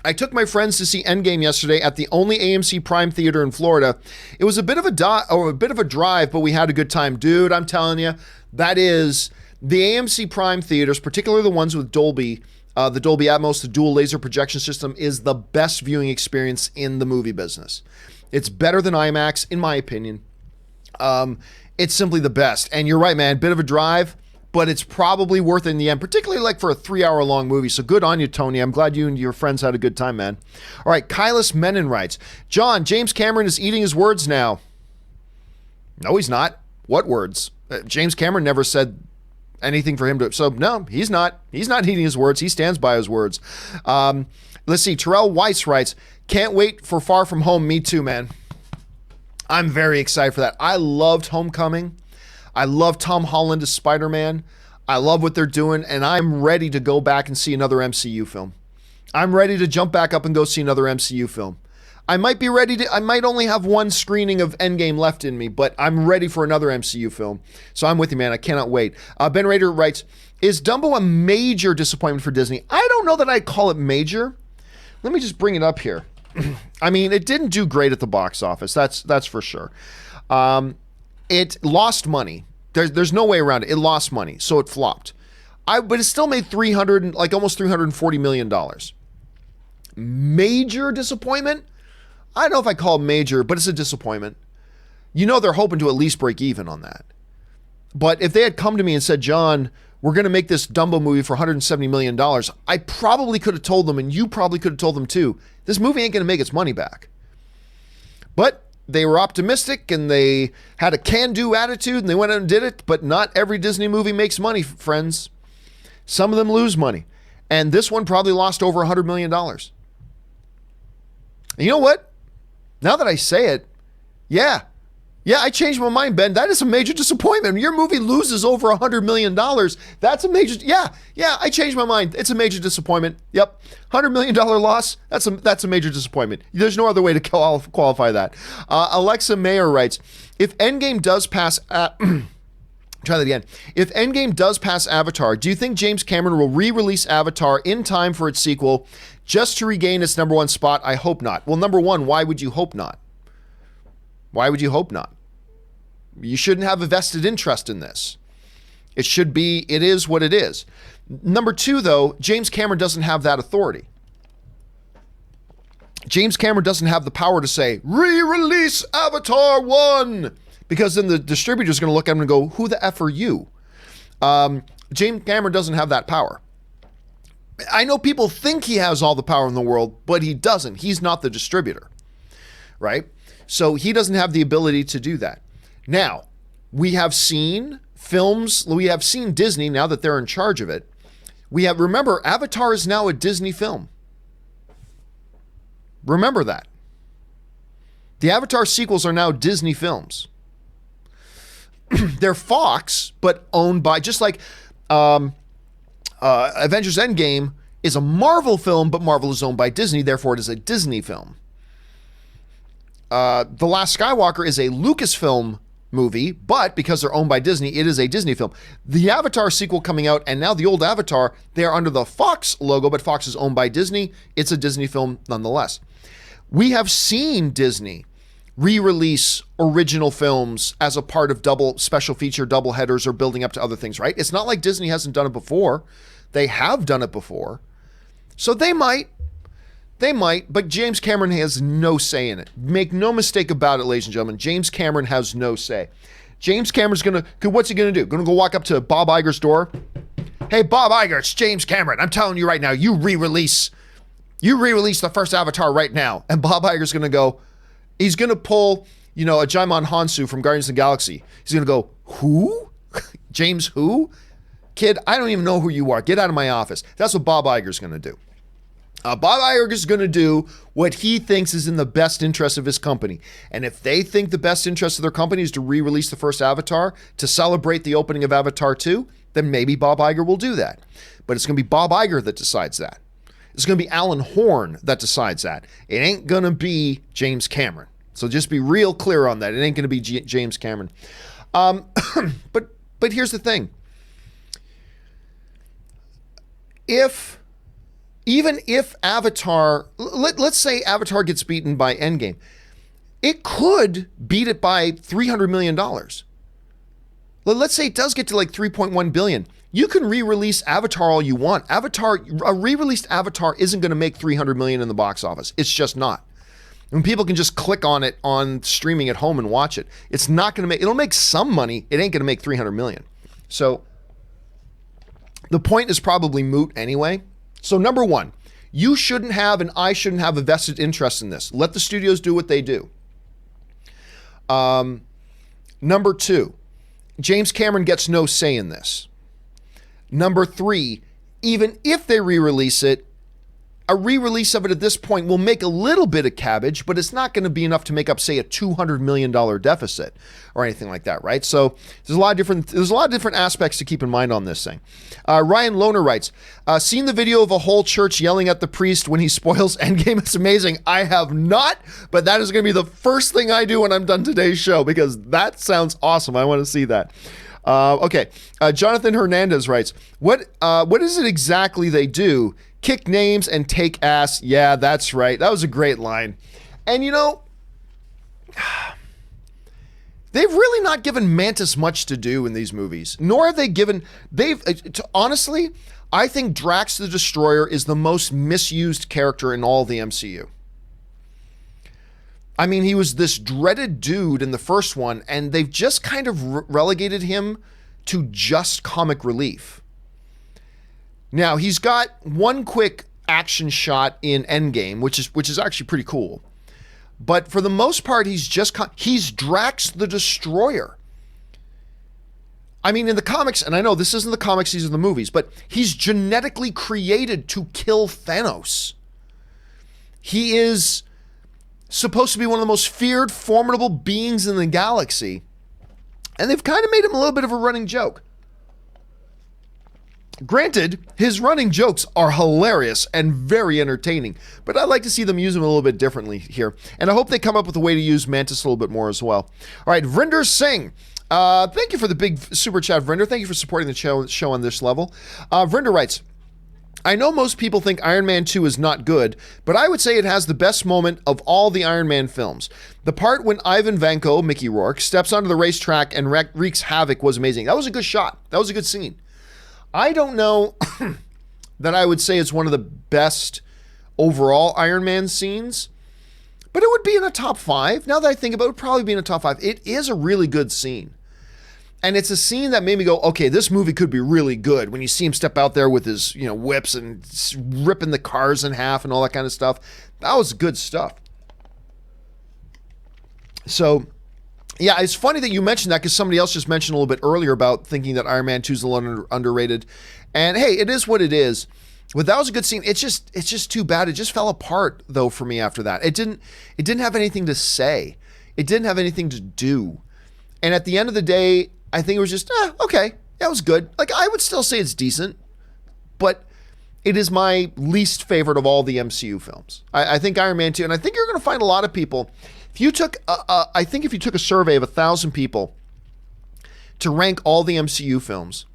I took my friends to see Endgame yesterday at the only AMC Prime theater in Florida. It was a bit of a drive, but we had a good time. Dude, I'm telling you, that is the AMC Prime theaters, particularly the ones with Dolby, the Dolby Atmos, the dual laser projection system, is the best viewing experience in the movie business. It's better than IMAX, in my opinion. It's simply the best. And you're right, man, bit of a drive, but it's probably worth it in the end, particularly like for a 3-hour long movie. So good on you, Tony. I'm glad you and your friends had a good time, man. All right, Kylis Menon writes, John, James Cameron is eating his words now. No, he's not. What words? James Cameron never said anything for him to. So no, he's not. He's not eating his words. He stands by his words. Let's see. Terrell Weiss writes, can't wait for Far From Home. Me too, man. I'm very excited for that. I loved Homecoming. I love Tom Holland as Spider-Man. I love what they're doing, and I'm ready to go back and see another MCU film. I'm ready to jump back up and go see another MCU film. I might be ready to, I might only have one screening of Endgame left in me, but I'm ready for another MCU film. So I'm with you, man. I cannot wait. Ben Rader writes, is Dumbo a major disappointment for Disney? I don't know that I'd call it major. Let me just bring it up here. I mean, it didn't do great at the box office. That's for sure. It lost money. There's no way around it. It lost money, so it flopped. But it still made almost $340 million. Major disappointment? I don't know if I call it major, but it's a disappointment. You know they're hoping to at least break even on that. But if they had come to me and said, John, we're going to make this Dumbo movie for $170 million, I probably could have told them, and you probably could have told them too, this movie ain't going to make its money back. But they were optimistic, and they had a can-do attitude, and they went out and did it. But not every Disney movie makes money, friends. Some of them lose money. And this one probably lost over $100 million. And you know what? Now that I say it, yeah, I changed my mind, Ben. That is a major disappointment. When your movie loses over $100 million, that's a major, I changed my mind. It's a major disappointment. Yep, $100 million loss, that's a major disappointment. There's no other way to qualify that. Alexa Mayer writes, if Endgame does pass, try that again. If Endgame does pass Avatar, do you think James Cameron will re-release Avatar in time for its sequel just to regain its number one spot? I hope not. Well, number one, why would you hope not? Why would you hope not? You shouldn't have a vested interest in this. It is what it is. Number two, though, James Cameron doesn't have that authority. James Cameron doesn't have the power to say, re-release Avatar 1, because then the distributor's going to look at him and go, who the F are you? James Cameron doesn't have that power. I know people think he has all the power in the world, but he doesn't. He's not the distributor, right? So he doesn't have the ability to do that. Now, we have seen films, we have seen Disney, now that they're in charge of it. Remember, Avatar is now a Disney film. Remember that. The Avatar sequels are now Disney films. They're Fox, but owned by, just like Avengers Endgame is a Marvel film, but Marvel is owned by Disney, therefore it is a Disney film. The Last Skywalker is a Lucasfilm movie, but because they're owned by Disney, it is a Disney film. The Avatar sequel coming out, and now the old Avatar, they are under the Fox logo, but Fox is owned by Disney. It's a Disney film nonetheless. We have seen Disney re-release original films as a part of double special feature double headers or building up to other things, right? It's not like Disney hasn't done it before. They have done it before. So they might, but James Cameron has no say in it. Make no mistake about it, ladies and gentlemen. James Cameron has no say. James Cameron's what's he gonna do? Gonna go walk up to Bob Iger's door? Hey, Bob Iger, it's James Cameron. I'm telling you right now, you re-release the first Avatar right now. And Bob Iger's gonna go, he's gonna pull, a Jaimon Hansu from Guardians of the Galaxy. He's gonna go, who? James who? Kid, I don't even know who you are. Get out of my office. That's what Bob Iger's gonna do. Bob Iger is going to do what he thinks is in the best interest of his company. And if they think the best interest of their company is to re-release the first Avatar to celebrate the opening of Avatar 2, then maybe Bob Iger will do that. But it's going to be Bob Iger that decides that. It's going to be Alan Horn that decides that. It ain't going to be James Cameron. So just be real clear on that. It ain't going to be James Cameron. But here's the thing. Even if Avatar, let's say Avatar gets beaten by Endgame, it could beat it by $300 million. Let's say it does get to like $3.1 billion. You can re-release Avatar all you want. A re-released Avatar isn't going to make $300 million in the box office. It's just not. And people can just click on it on streaming at home and watch it. It's not going to it'll make some money. It ain't going to make $300 million. So the point is probably moot anyway. So number one, you shouldn't have and I shouldn't have a vested interest in this. Let the studios do what they do. Number two, James Cameron gets no say in this. Number three, even if they re-release it, a re-release of it at this point will make a little bit of cabbage, but it's not going to be enough to make up, say, a $200 million deficit or anything like that, right? So there's a lot of different aspects to keep in mind on this thing. Ryan Lohner writes, seen the video of a whole church yelling at the priest when he spoils Endgame? It's amazing. I have not, but that is going to be the first thing I do when I'm done today's show, because that sounds awesome. I want to see that. Okay. Jonathan Hernandez writes, what is it exactly they do? Kick names and take ass. Yeah, that's right. That was a great line. And you know, they've really not given Mantis much to do in these movies, nor have they given, honestly, I think Drax the Destroyer is the most misused character in all the MCU. I mean, he was this dreaded dude in the first one, and they've just kind of relegated him to just comic relief. Now, he's got one quick action shot in Endgame, which is actually pretty cool. But for the most part, he's Drax the Destroyer. I mean, in the comics, and I know this isn't the comics, these are the movies, but he's genetically created to kill Thanos. He is supposed to be one of the most feared, formidable beings in the galaxy. And they've kind of made him a little bit of a running joke. Granted, his running jokes are hilarious and very entertaining, but I'd like to see them use him a little bit differently here. And I hope they come up with a way to use Mantis a little bit more as well. All right, Vrinder Singh. Thank you for the big super chat, Vrinder. Thank you for supporting the show on this level. Vrinder writes, I know most people think Iron Man 2 is not good, but I would say it has the best moment of all the Iron Man films. The part when Ivan Vanko, Mickey Rourke, steps onto the racetrack and wreaks havoc was amazing. That was a good shot. That was a good scene. I don't know that I would say it's one of the best overall Iron Man scenes, but it would be in a top 5. Now that I think about it, it would probably be in a top 5. It is a really good scene. And it's a scene that made me go, okay, this movie could be really good. When you see him step out there with his, whips and ripping the cars in half and all that kind of stuff. That was good stuff. So, yeah, it's funny that you mentioned that, because somebody else just mentioned a little bit earlier about thinking that Iron Man 2 is a little underrated. And hey, it is what it is. But that was a good scene. It's just too bad. It just fell apart though for me after that. It didn't have anything to say. It didn't have anything to do. And at the end of the day, I think it was just, okay, that was good. Like, I would still say it's decent, but it is my least favorite of all the MCU films. I think Iron Man 2, and I think you're going to find a lot of people, if you took a survey of 1,000 people to rank all the MCU films,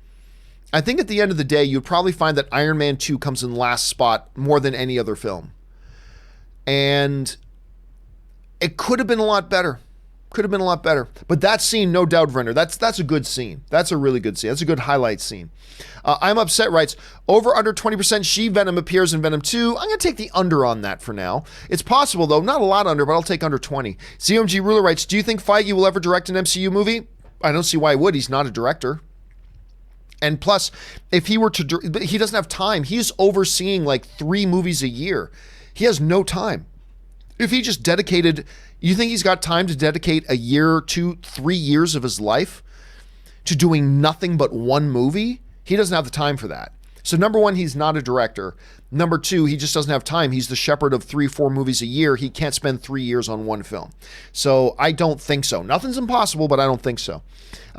I think at the end of the day, you'd probably find that Iron Man 2 comes in last spot more than any other film. And it could have been a lot better. Could have been a lot better. But that scene, no doubt, Vrinder, that's a good scene. That's a really good scene. That's a good highlight scene. I'm Upset writes, over under 20% She-Venom appears in Venom 2. I'm going to take the under on that for now. It's possible, though. Not a lot under, but I'll take under 20. CMG Ruler writes, do you think Feige will ever direct an MCU movie? I don't see why he would. He's not a director. And plus, if he were to, he doesn't have time. He's overseeing like 3 movies a year. He has no time. If he just dedicated, you think he's got time to dedicate a year, 2, 3 years of his life to doing nothing but one movie? He doesn't have the time for that. So number one, he's not a director. Number two, he just doesn't have time. He's the shepherd of 3, 4 movies a year. He can't spend 3 years on one film. So I don't think so. Nothing's impossible, but I don't think so.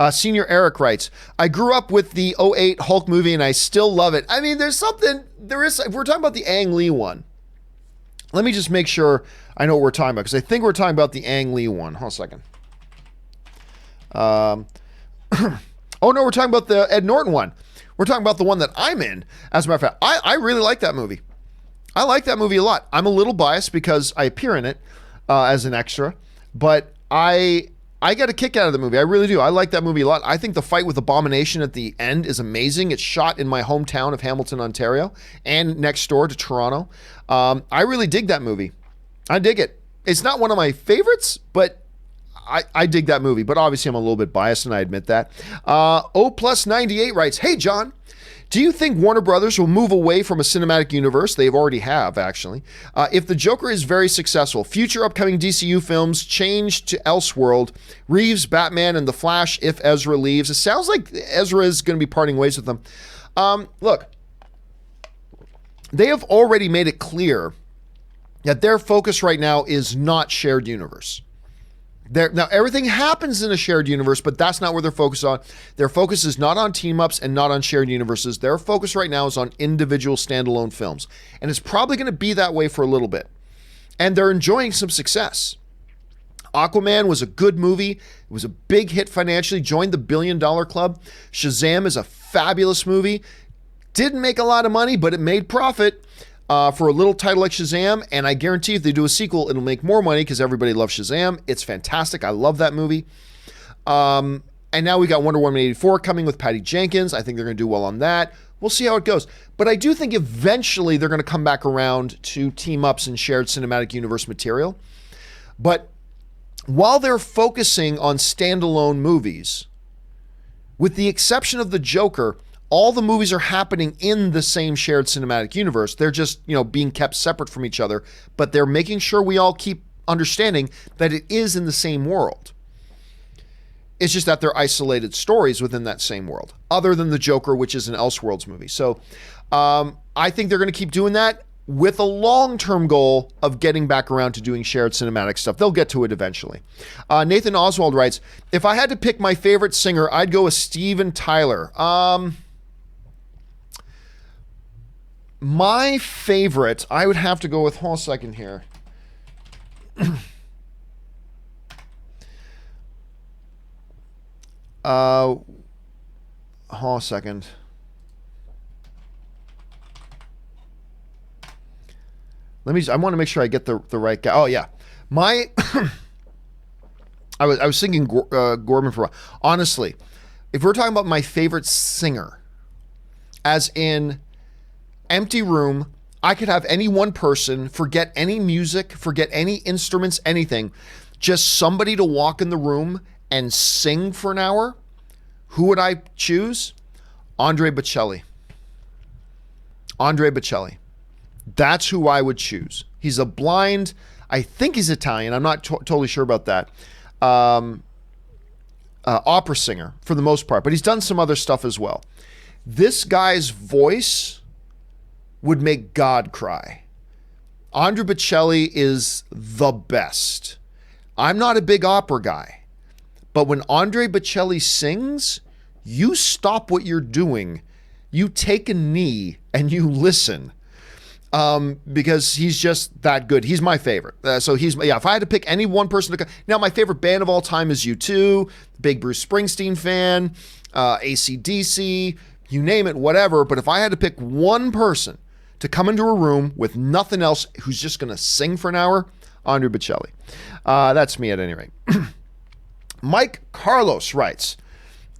Senior Eric writes, I grew up with the '08 Hulk movie and I still love it. I mean, if we're talking about the Ang Lee one, let me just make sure I know what we're talking about, because I think we're talking about the Ang Lee one. Hold on a second. Oh no, we're talking about the Ed Norton one. We're talking about the one that I'm in. As a matter of fact, I really like that movie. I like that movie a lot. I'm a little biased because I appear in it as an extra, but I get a kick out of the movie. I really do. I like that movie a lot. I think the fight with Abomination at the end is amazing. It's shot in my hometown of Hamilton, Ontario, and next door to Toronto. I really dig that movie. I dig it. It's not one of my favorites, but I dig that movie. But obviously I'm a little bit biased, and I admit that. O plus 98 writes, hey John, Do you think Warner Brothers will move away from a cinematic universe? They've already have, actually. If the Joker is very successful, future upcoming DCU films change to Elseworld, Reeves, Batman, and The Flash if Ezra leaves. It sounds like Ezra is going to be parting ways with them. Look, they have already made it clear that their focus right now is not shared universe. Now, everything happens in a shared universe, but that's not where they're focused on. Their focus is not on team-ups and not on shared universes. Their focus right now is on individual standalone films. And it's probably going to be that way for a little bit. And they're enjoying some success. Aquaman was a good movie. It was a big hit financially, joined the $1 billion club. Shazam is a fabulous movie. Didn't make a lot of money, but it made profit. For a little title like Shazam, and I guarantee if they do a sequel, it'll make more money because everybody loves Shazam. It's fantastic. I love that movie. And now we got Wonder Woman 84 coming with Patty Jenkins. I think they're going to do well on that. We'll see how it goes. But I do think eventually they're going to come back around to team-ups and shared cinematic universe material. But while they're focusing on standalone movies, with the exception of the Joker, all the movies are happening in the same shared cinematic universe. They're just, being kept separate from each other, but they're making sure we all keep understanding that it is in the same world. It's just that they're isolated stories within that same world, other than the Joker, which is an Elseworlds movie. So I think they're going to keep doing that with a long-term goal of getting back around to doing shared cinematic stuff. They'll get to it eventually. Nathan Oswald writes, if I had to pick my favorite singer, I'd go with Steven Tyler. My favorite, I would have to go with, hold on a second here. Hold on a second. I want to make sure I get the right guy. Oh yeah. I was thinking Gorman for a while. Honestly, if we're talking about my favorite singer, as in empty room, I could have any one person, forget any music, forget any instruments, anything, just somebody to walk in the room and sing for an hour. Who would I choose? Andre Bocelli. Andre Bocelli. That's who I would choose. He's a blind, I think he's Italian, I'm not totally sure about that, opera singer for the most part, but he's done some other stuff as well. This guy's voice would make God cry. Andre Bocelli is the best. I'm not a big opera guy, but when Andre Bocelli sings, you stop what you're doing, you take a knee and you listen, because he's just that good. He's my favorite. So if I had to pick any one person to, now my favorite band of all time is U2, big Bruce Springsteen fan, AC/DC, you name it, whatever. But if I had to pick one person to come into a room with nothing else, who's just going to sing for an hour, Andre Bocelli. That's me at any rate. Mike Carlos writes,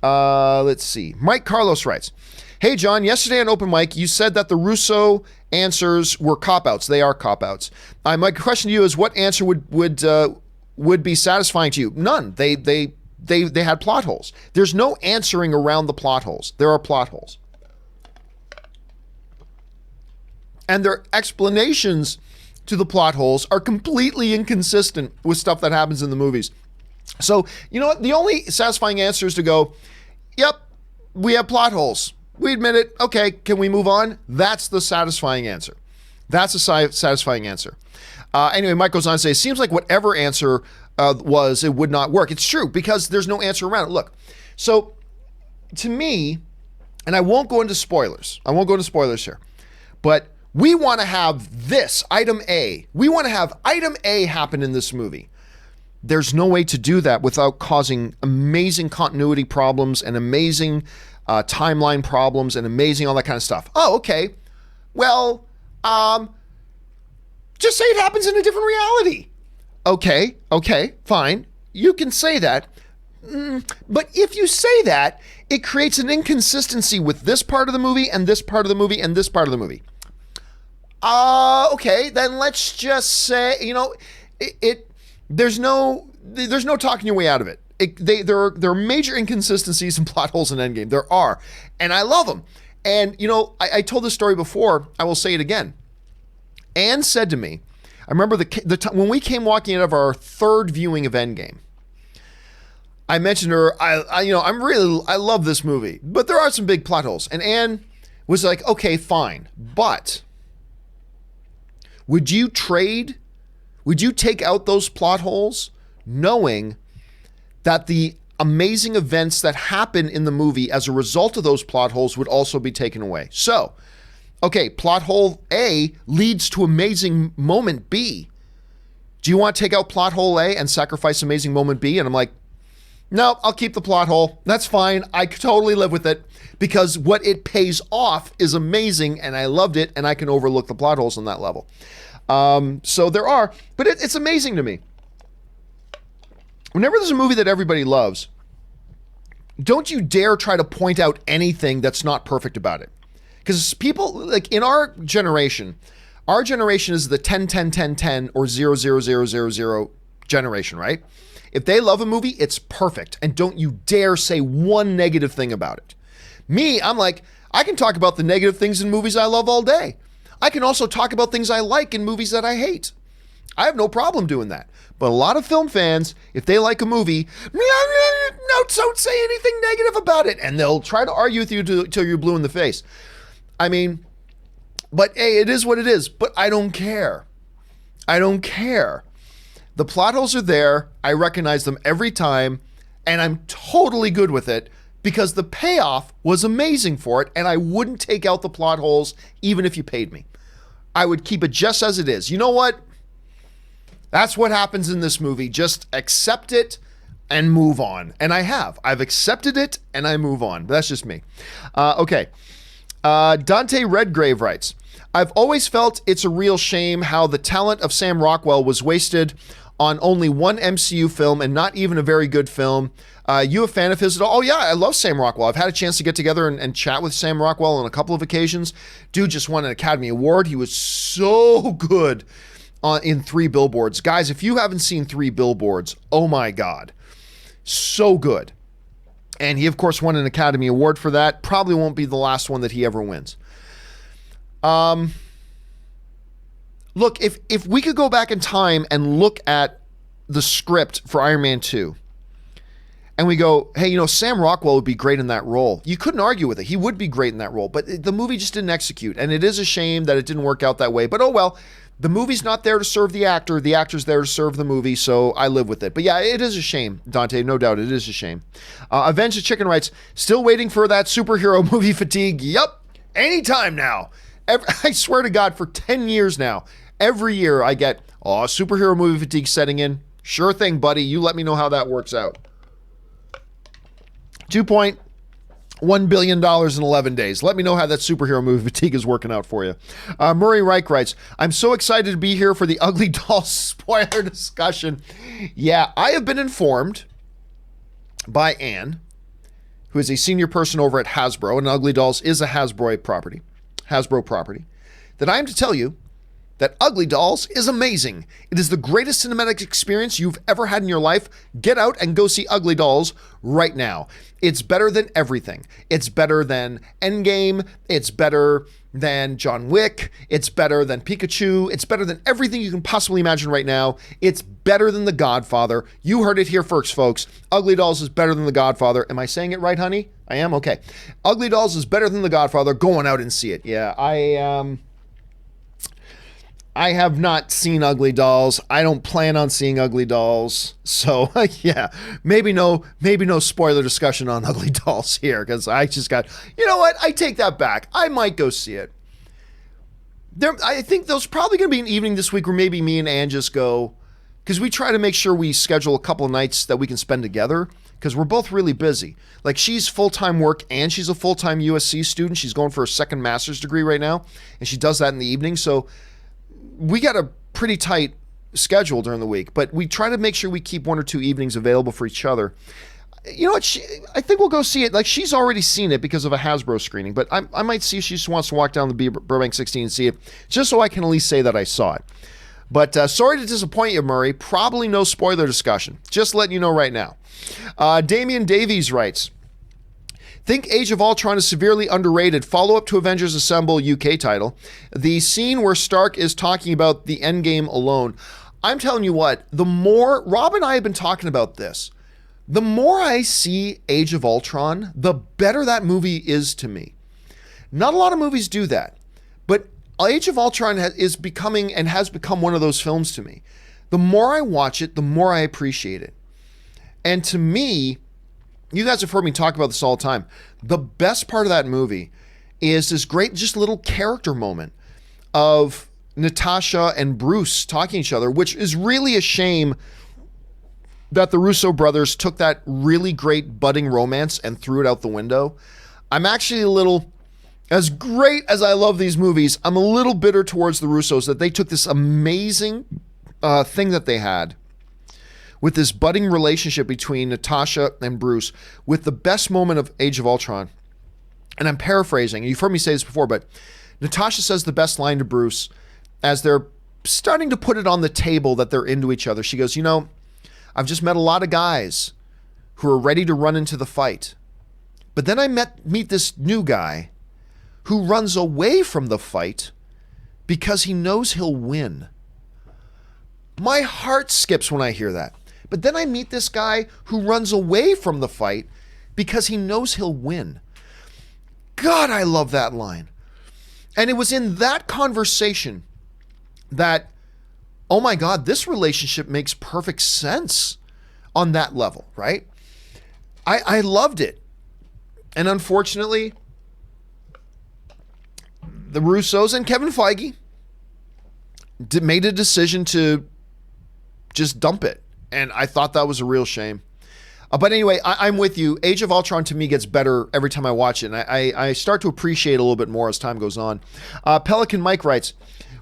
let's see. Mike Carlos writes, hey, John, yesterday on Open Mic, you said that the Russo answers were cop-outs. They are cop-outs. My question to you is, what answer would be satisfying to you? None. They had plot holes. There's no answering around the plot holes. There are plot holes. And their explanations to the plot holes are completely inconsistent with stuff that happens in the movies. So, you know what? The only satisfying answer is to go, yep, we have plot holes. We admit it. Okay, can we move on? That's the satisfying answer. That's a satisfying answer. Anyway, Mike goes on to say, seems like whatever answer was, it would not work. It's true, because there's no answer around it. Look, so to me, and I won't go into spoilers. I won't go into spoilers here. But we want to have this, item A. We want to have item A happen in this movie. There's no way to do that without causing amazing continuity problems and amazing timeline problems and amazing all that kind of stuff. Oh, okay. Well, just say it happens in a different reality. Okay, fine. You can say that. But if you say that, it creates an inconsistency with this part of the movie and this part of the movie and this part of the movie. Okay, then let's just say, there's no talking your way out of it. There are major inconsistencies and plot holes in Endgame. There are, and I love them. And, you know, I told this story before. I will say it again. Anne said to me, I remember the time when we came walking out of our third viewing of Endgame. I mentioned her, I love this movie, but there are some big plot holes. And Anne was like, okay, fine. But would you take out those plot holes knowing that the amazing events that happen in the movie as a result of those plot holes would also be taken away? So, okay, plot hole A leads to amazing moment B. Do you want to take out plot hole A and sacrifice amazing moment B? And I'm like, no, I'll keep the plot hole. That's fine. I could totally live with it because what it pays off is amazing and I loved it and I can overlook the plot holes on that level. So there are, but it's amazing to me. Whenever there's a movie that everybody loves, don't you dare try to point out anything that's not perfect about it. Because people, like in our generation is the 10, 10, 10, 10 or 0, 0, 0, 0, 0 generation, right? If they love a movie, it's perfect. And don't you dare say one negative thing about it. Me, I'm like, I can talk about the negative things in movies I love all day. I can also talk about things I like in movies that I hate. I have no problem doing that. But a lot of film fans, if they like a movie, no, don't say anything negative about it. And they'll try to argue with you till you're blue in the face. I mean, but hey, it is what it is. But I don't care. I don't care. The plot holes are there. I recognize them every time. And I'm totally good with it because the payoff was amazing for it. And I wouldn't take out the plot holes even if you paid me. I would keep it just as it is. You know what? That's what happens in this movie. Just accept it and move on. And I have. I've accepted it and I move on. But that's just me. Okay. Dante Redgrave writes, I've always felt it's a real shame how the talent of Sam Rockwell was wasted on only one MCU film and not even a very good film. You a fan of his at all? Oh yeah, I love Sam Rockwell. I've had a chance to get together and chat with Sam Rockwell on a couple of occasions. Dude just won an Academy Award. He was so good in 3 Billboards. Guys, if you haven't seen 3 Billboards, oh my God. So good. And he, of course, won an Academy Award for that. Probably won't be the last one that he ever wins. Look, if we could go back in time and look at the script for Iron Man 2, and we go, hey, you know, Sam Rockwell would be great in that role. You couldn't argue with it. He would be great in that role. But the movie just didn't execute. And it is a shame that it didn't work out that way. But oh well. The movie's not there to serve the actor. The actor's there to serve the movie, so I live with it. But yeah, it is a shame, Dante. No doubt, it is a shame. Avenge the Chicken writes, still waiting for that superhero movie fatigue. Yup, anytime now. I swear to God, for 10 years now, every year I get, superhero movie fatigue setting in. Sure thing, buddy. You let me know how that works out. $2.1 billion in 11 days. Let me know how that superhero movie fatigue is working out for you. Murray Reich writes, I'm so excited to be here for the Ugly Dolls spoiler discussion. Yeah, I have been informed by Anne, who is a senior person over at Hasbro, and Ugly Dolls is a Hasbro property, that I am to tell you that Ugly Dolls is amazing. It is the greatest cinematic experience you've ever had in your life. Get out and go see Ugly Dolls right now. It's better than everything. It's better than Endgame. It's better than John Wick. It's better than Pikachu. It's better than everything you can possibly imagine right now. It's better than The Godfather. You heard it here first, folks. Ugly Dolls is better than The Godfather. Am I saying it right, honey? I am? Okay. Ugly Dolls is better than The Godfather. Go on out and see it. Yeah, I have not seen Ugly Dolls. I don't plan on seeing Ugly Dolls. So, yeah, maybe no spoiler discussion on Ugly Dolls here, because I just got, you know what? I take that back. I might go see it. I think there's probably going to be an evening this week where maybe me and Ann just go, because we try to make sure we schedule a couple of nights that we can spend together, because we're both really busy. Like, she's full-time work and she's a full-time USC student. She's going for a second master's degree right now, and she does that in the evening. So we got a pretty tight schedule during the week, but we try to make sure we keep 1 or 2 evenings available for each other. You know what? I think we'll go see it. Like, she's already seen it because of a Hasbro screening, but I might see if she just wants to walk down the Burbank 16 and see it, just so I can at least say that I saw it. But sorry to disappoint you, Murray. Probably no spoiler discussion. Just letting you know right now. Damian Davies writes, Think Age of Ultron is severely underrated. Follow-up to Avengers Assemble UK title. The scene where Stark is talking about the Endgame alone. I'm telling you what, the more, Rob and I have been talking about this, the more I see Age of Ultron, the better that movie is to me. Not a lot of movies do that, but Age of Ultron is becoming and has become one of those films to me. The more I watch it, the more I appreciate it. And to me, you guys have heard me talk about this all the time. The best part of that movie is this great, just little character moment of Natasha and Bruce talking to each other, which is really a shame that the Russo brothers took that really great budding romance and threw it out the window. I'm actually a little, as great as I love these movies, I'm a little bitter towards the Russos that they took this amazing thing that they had with this budding relationship between Natasha and Bruce, with the best moment of Age of Ultron. And I'm paraphrasing, and you've heard me say this before, but Natasha says the best line to Bruce as they're starting to put it on the table that they're into each other. She goes, you know, I've just met a lot of guys who are ready to run into the fight. But then I meet this new guy who runs away from the fight because he knows he'll win. My heart skips when I hear that. But then I meet this guy who runs away from the fight because he knows he'll win. God, I love that line. And it was in that conversation that, oh my God, this relationship makes perfect sense on that level, right? I loved it. And unfortunately, the Russos and Kevin Feige made a decision to just dump it. And I thought that was a real shame. But anyway, I'm with you. Age of Ultron to me gets better every time I watch it. And I start to appreciate it a little bit more as time goes on. Pelican Mike writes,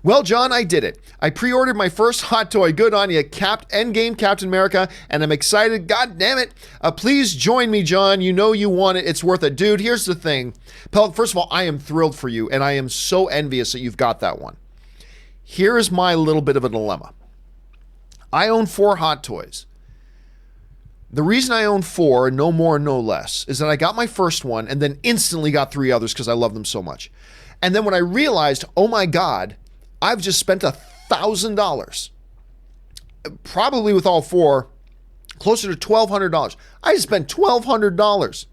well, John, I did it. I pre-ordered my first hot toy. Good on you. Endgame Captain America. And I'm excited. God damn it. Please join me, John. You know you want it. It's worth it. Dude, here's the thing. Pelican, first of all, I am thrilled for you. And I am so envious that you've got that one. Here is my little bit of a dilemma. I own 4 hot toys. The reason I own 4, no more, no less, is that I got my first one and then instantly got 3 others because I love them so much. And then when I realized, oh my God, I've just spent $1,000, probably with all 4, closer to $1,200. I just spent $1,200.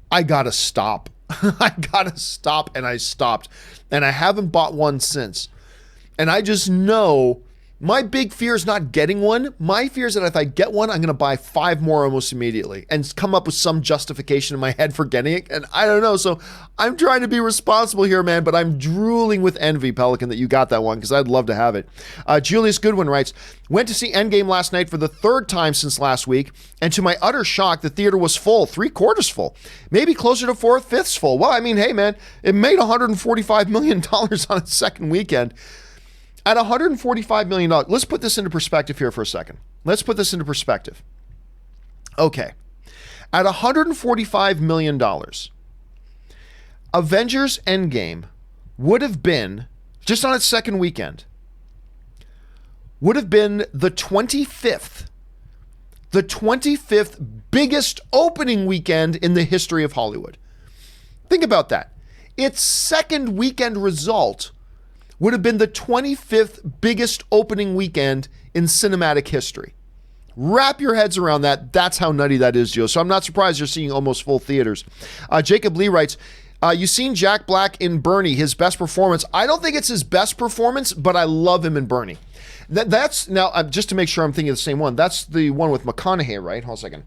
I gotta stop. I gotta stop, and I stopped. And I haven't bought one since. And I just know my big fear is not getting one. My fear is that if I get one, I'm going to buy 5 more almost immediately and come up with some justification in my head for getting it. And I don't know. So I'm trying to be responsible here, man, but I'm drooling with envy, Pelican, that you got that one because I'd love to have it. Julius Goodwin writes, went to see Endgame last night for the 3rd time since last week. And to my utter shock, the theater was full, 3/4 full, maybe closer to 4/5 full. Well, I mean, hey, man, it made $145 million on its second weekend. At $145 million, let's put this into perspective here for a second. Let's put this into perspective. Okay. At $145 million, Avengers Endgame would have been, just on its second weekend, would have been the 25th biggest opening weekend in the history of Hollywood. Think about that. Its second weekend result would have been the 25th biggest opening weekend in cinematic history. Wrap your heads around that. That's how nutty that is, Joe. So I'm not surprised you're seeing almost full theaters. Jacob Lee writes, you seen Jack Black in Bernie, his best performance. I don't think it's his best performance, but I love him in Bernie. That's, now, just to make sure I'm thinking of the same one, that's the one with McConaughey, right? Hold on a second.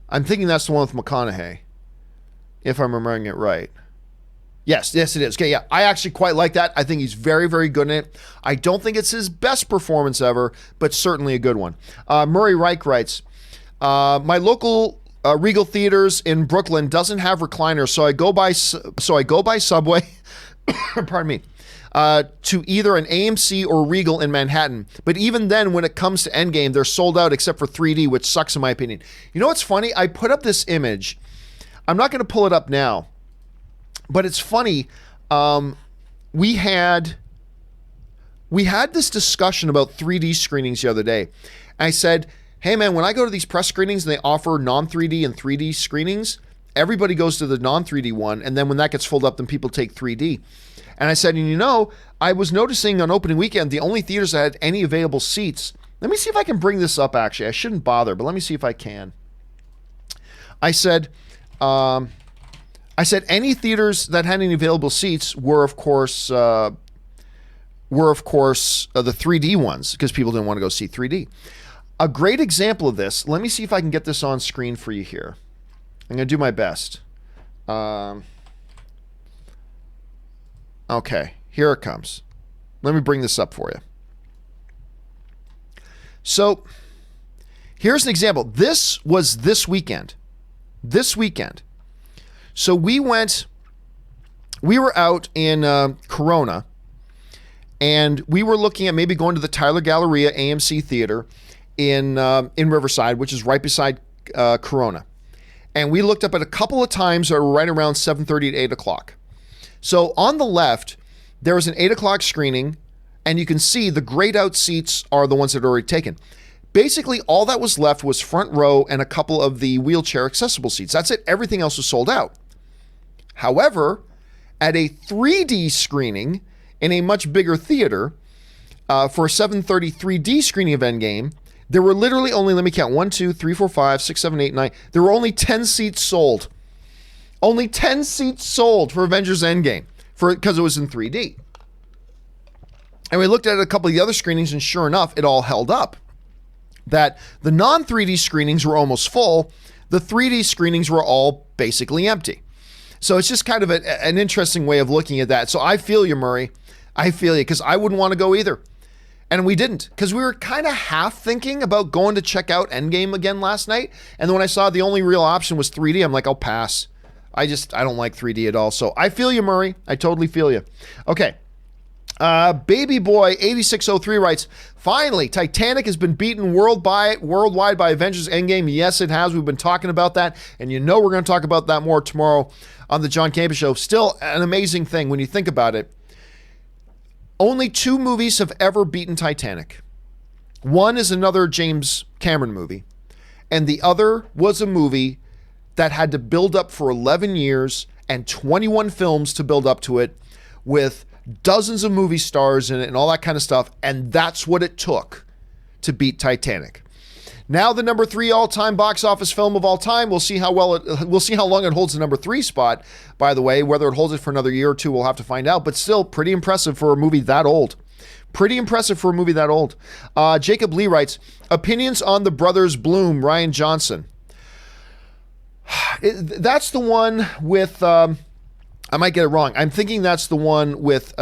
I'm thinking that's the one with McConaughey, if I'm remembering it right. Yes, it is. Okay, yeah, I actually quite like that. I think he's very, very good in it. I don't think it's his best performance ever, but certainly a good one. Murray Reich writes, my local Regal Theaters in Brooklyn doesn't have recliners, so I go by Subway, pardon me, to either an AMC or Regal in Manhattan. But even then, when it comes to Endgame, they're sold out except for 3D, which sucks in my opinion. You know what's funny? I put up this image. I'm not going to pull it up now. But it's funny, we had this discussion about 3D screenings the other day. I said, Hey man, when I go to these press screenings and they offer non-3D and 3D screenings, everybody goes to the non-3D one, and then when that gets filled up, then people take 3D. And I said, and you know, I was noticing on opening weekend, the only theaters that had any available seats. Let me see if I can bring this up, actually. I shouldn't bother, but let me see if I can. I said any theaters that had any available seats were, of course, the 3D ones, because people didn't want to go see 3D. A great example of this, let me see if I can get this on screen for you here. I'm going to do my best. Okay, here it comes. Let me bring this up for you. So, here's an example. This was this weekend. So we were out in Corona, and we were looking at maybe going to the Tyler Galleria AMC Theater in Riverside, which is right beside Corona. And we looked up at a couple of times that were right around 7:30 to 8 o'clock. So on the left, there was an 8 o'clock screening, and you can see the grayed out seats are the ones that are already taken. Basically, all that was left was front row and a couple of the wheelchair accessible seats. That's it. Everything else was sold out. However, at a 3D screening in a much bigger theater for a 7:30 3D screening of Endgame, there were literally only, let me count, 1, 2, 3, 4, 5, 6, 7, 8, 9. There were only 10 seats sold. Only 10 seats sold for Avengers Endgame because it was in 3D. And we looked at a couple of the other screenings, and sure enough, it all held up. That the non-3D screenings were almost full. The 3D screenings were all basically empty. So it's just kind of an interesting way of looking at that. So I feel you, Murray. I feel you, because I wouldn't want to go either. And we didn't, because we were kind of half thinking about going to check out Endgame again last night. And then when I saw the only real option was 3D, I'm like, I'll pass. I don't like 3D at all. So I feel you, Murray. I totally feel you. Okay. Baby Boy 8603 writes, finally, Titanic has been beaten worldwide by Avengers Endgame. Yes, it has. We've been talking about that. And you know we're going to talk about that more tomorrow on the John Campea Show. Still an amazing thing when you think about it. Only 2 movies have ever beaten Titanic. One is another James Cameron movie, and the other was a movie that had to build up for 11 years and 21 films to build up to it, with dozens of movie stars in it and all that kind of stuff, and that's what it took to beat Titanic. Now the number 3 all-time box office film of all time. We'll see how long it holds the number 3 spot, by the way. Whether it holds it for another year or two, we'll have to find out, but still pretty impressive for a movie that old. Jacob Lee writes, opinions on the Brothers Bloom, Rian Johnson. That's the one with, I might get it wrong. I'm thinking that's the one with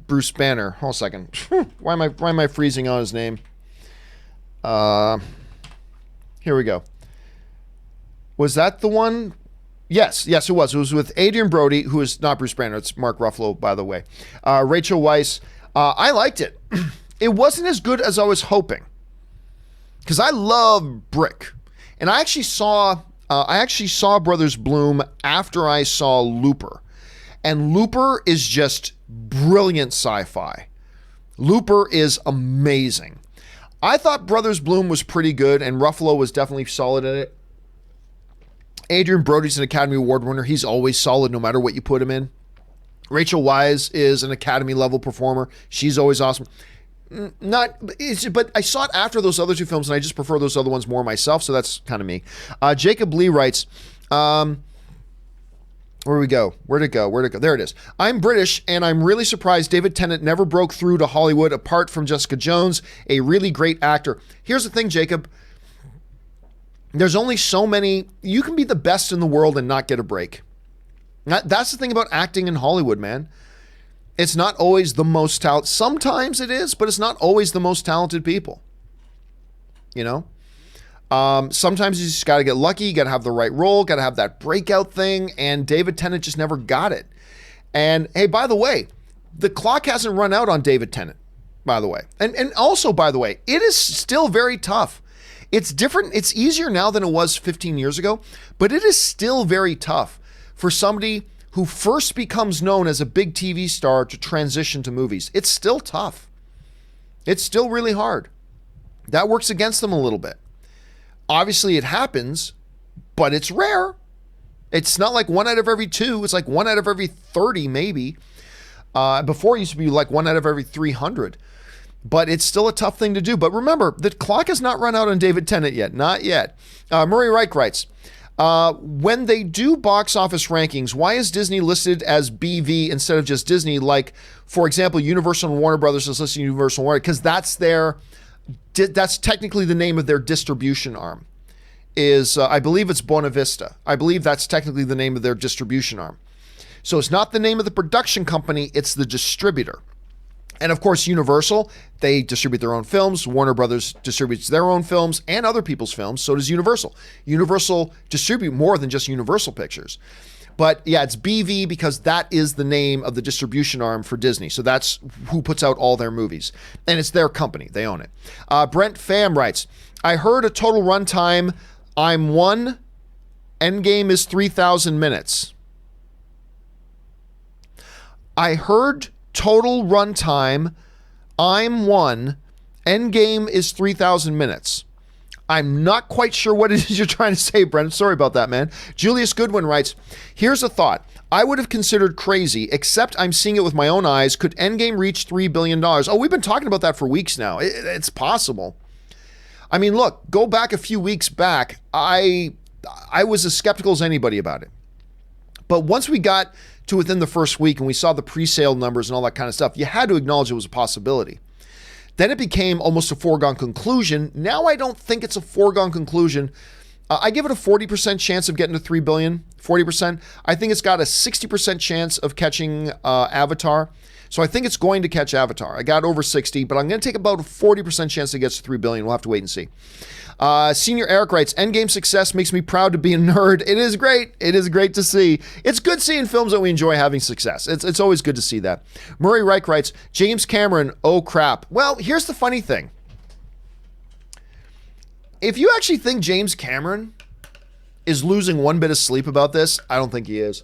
Bruce Banner. Hold on a second. Why am I freezing on his name? Here we go. Was that the one? Yes, it was. It was with Adrian Brody, who is not Bruce Banner. It's Mark Ruffalo, by the way. Rachel Weisz. I liked it. It wasn't as good as I was hoping, because I love Brick, and I actually saw Brothers Bloom after I saw Looper, and Looper is just brilliant sci-fi. Looper is amazing. I thought Brothers Bloom was pretty good, and Ruffalo was definitely solid in it. Adrian Brody's an Academy Award winner. He's always solid no matter what you put him in. Rachel Weisz is an Academy level performer. She's always awesome. But I saw it after those other 2 films, and I just prefer those other ones more myself, so that's kind of me. Jacob Lee writes, where'd it go? There it is. I'm British, and I'm really surprised David Tennant never broke through to Hollywood apart from Jessica Jones, a really great actor. Here's the thing, Jacob. There's only so many. You can be the best in the world and not get a break. That's the thing about acting in Hollywood, man. It's not always the most talented. Sometimes it is, but it's not always the most talented people. You know? Sometimes you just got to get lucky. You got to have the right role, got to have that breakout thing. And David Tennant just never got it. And hey, by the way, the clock hasn't run out on David Tennant, by the way. And also, by the way, it is still very tough. It's different. It's easier now than it was 15 years ago, but it is still very tough for somebody who first becomes known as a big TV star to transition to movies. It's still tough. It's still really hard. That works against them a little bit. Obviously, it happens, but it's rare. It's not like 1 out of every 2. It's like 1 out of every 30, maybe. Before it used to be like 1 out of every 300. But it's still a tough thing to do. But remember, the clock has not run out on David Tennant yet. Not yet. Murray Reich writes, when they do box office rankings, why is Disney listed as BV instead of just Disney? Like, for example, Universal and Warner Brothers is listed Universal and Warner because that's technically the name of their distribution arm. I believe it's Buena Vista. I believe that's technically the name of their distribution arm. So it's not the name of the production company, it's the distributor. And of course, Universal, they distribute their own films. Warner Brothers distributes their own films and other people's films. So does Universal. Universal distribute more than just Universal Pictures. But yeah, it's BV because that is the name of the distribution arm for Disney. So that's who puts out all their movies. And it's their company. They own it. Brent Pham writes, I heard a total runtime, I'm 1, Endgame is 3,000 minutes. I heard total runtime, I'm 1, Endgame is 3,000 minutes. I'm not quite sure what it is you're trying to say, Brendan. Sorry about that, man. Julius Goodwin writes, here's a thought. I would have considered crazy, except I'm seeing it with my own eyes. Could Endgame reach $3 billion? Oh, we've been talking about that for weeks now. It's possible. I mean, look, go back a few weeks back. I was as skeptical as anybody about it. But once we got to within the first week and we saw the pre-sale numbers and all that kind of stuff, you had to acknowledge it was a possibility. Then it became almost a foregone conclusion. Now I don't think it's a foregone conclusion. I give it a 40% chance of getting to 3 billion, 40%. I think it's got a 60% chance of catching Avatar. So I think it's going to catch Avatar. I got over 60, but I'm going to take about a 40% chance it gets to 3 billion. We'll have to wait and see. Senior Eric writes, Endgame success makes me proud to be a nerd. It is great. It is great to see. It's good seeing films that we enjoy having success. It's always good to see that. Murray Reich writes, James Cameron, oh crap. Well, here's the funny thing. If you actually think James Cameron is losing one bit of sleep about this, I don't think he is.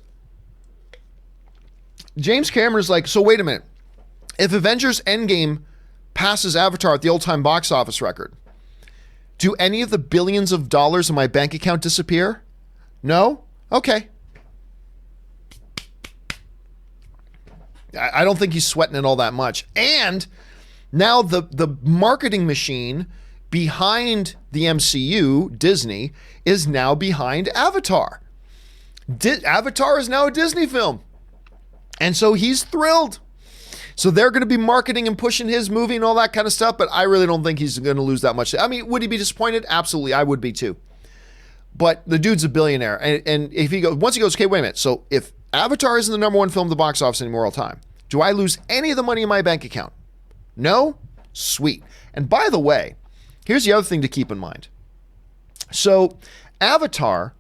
James Cameron's like, so wait a minute. If Avengers Endgame passes Avatar at the all-time box office record, do any of the billions of dollars in my bank account disappear? No? Okay. I don't think he's sweating it all that much. And now the marketing machine behind the MCU, Disney, is now behind Avatar. Avatar is now a Disney film. And so he's thrilled. So they're going to be marketing and pushing his movie and all that kind of stuff, but I really don't think he's going to lose that much. I mean, would he be disappointed? Absolutely, I would be too. But the dude's a billionaire. And if he goes, once he goes, okay, wait a minute. So if Avatar isn't the number one film at the box office anymore all time, do I lose any of the money in my bank account? No? Sweet. And by the way, here's the other thing to keep in mind. So Avatar